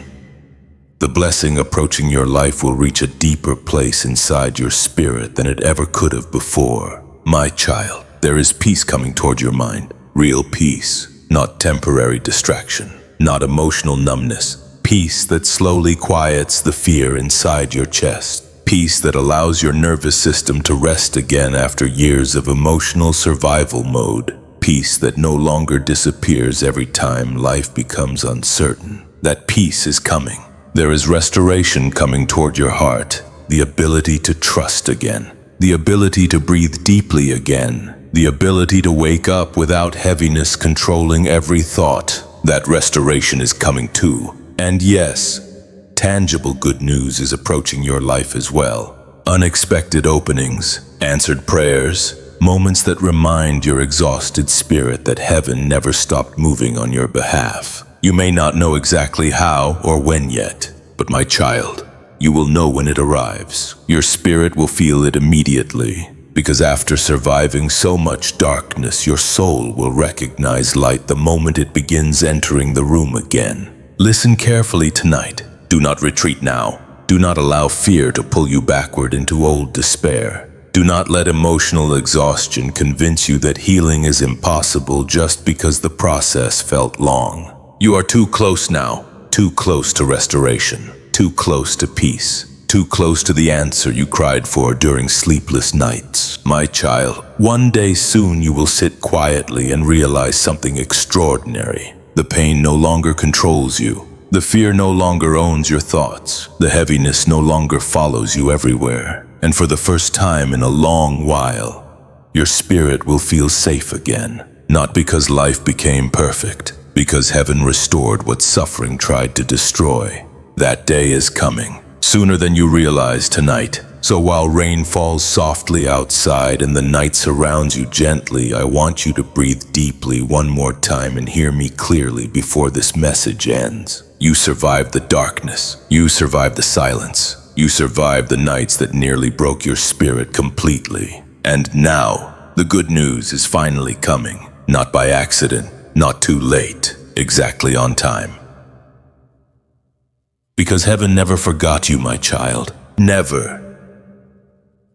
the blessing approaching your life will reach a deeper place inside your spirit than it ever could have before. My child, there is peace coming toward your mind. Real peace, not temporary distraction, not emotional numbness. Peace that slowly quiets the fear inside your chest. Peace that allows your nervous system to rest again after years of emotional survival mode. Peace that no longer disappears every time life becomes uncertain. That peace is coming. There is restoration coming toward your heart. The ability to trust again. The ability to breathe deeply again. The ability to wake up without heaviness controlling every thought. That restoration is coming too. And yes, tangible good news is approaching your life as well. Unexpected openings, answered prayers, moments that remind your exhausted spirit that heaven never stopped moving on your behalf. You may not know exactly how or when yet, but my child, you will know when it arrives. Your spirit will feel it immediately, because after surviving so much darkness, your soul will recognize light the moment it begins entering the room again. Listen carefully tonight. Do not retreat now. Do not allow fear to pull you backward into old despair. Do not let emotional exhaustion convince you that healing is impossible just because the process felt long. You are too close now, too close to restoration, too close to peace, too close to the answer you cried for during sleepless nights. My child, one day soon you will sit quietly and realize something extraordinary. The pain no longer controls you. The fear no longer owns your thoughts. The heaviness no longer follows you everywhere. And for the first time in a long while, your spirit will feel safe again. Not because life became perfect, because heaven restored what suffering tried to destroy. That day is coming, sooner than you realize tonight. So while rain falls softly outside and the night surrounds you gently, I want you to breathe deeply one more time and hear me clearly before this message ends. You survived the darkness. You survived the silence. You survived the nights that nearly broke your spirit completely. And now, the good news is finally coming. Not by accident, not too late, exactly on time. Because heaven never forgot you, my child. Never.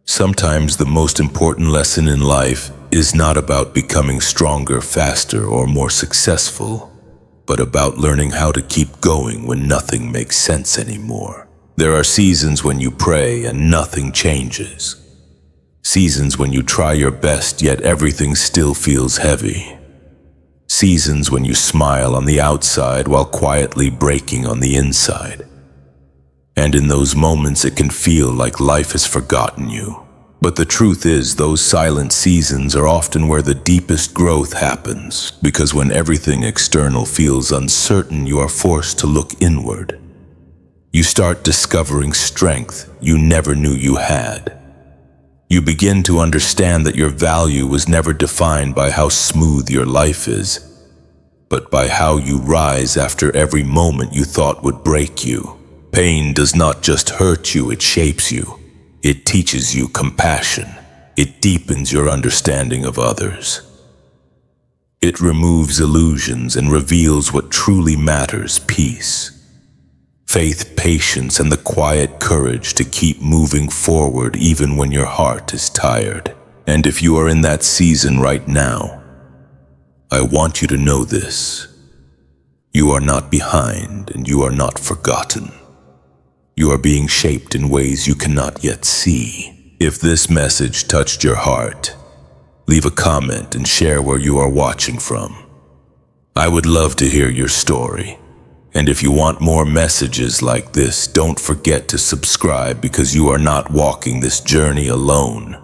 Sometimes the most important lesson in life is not about becoming stronger, faster, or more successful, but about learning how to keep going when nothing makes sense anymore. There are seasons when you pray and nothing changes. Seasons when you try your best yet everything still feels heavy. Seasons when you smile on the outside while quietly breaking on the inside. And in those moments it can feel like life has forgotten you. But the truth is, those silent seasons are often where the deepest growth happens, because when everything external feels uncertain, you are forced to look inward. You start discovering strength you never knew you had. You begin to understand that your value was never defined by how smooth your life is, but by how you rise after every moment you thought would break you. Pain does not just hurt you, it shapes you. It teaches you compassion. It deepens your understanding of others. It removes illusions and reveals what truly matters: peace. Faith, patience, and the quiet courage to keep moving forward even when your heart is tired. And if you are in that season right now, I want you to know this. You are not behind and you are not forgotten. You are being shaped in ways you cannot yet see. If this message touched your heart, leave a comment and share where you are watching from. I would love to hear your story. And if you want more messages like this, don't forget to subscribe because you are not walking this journey alone.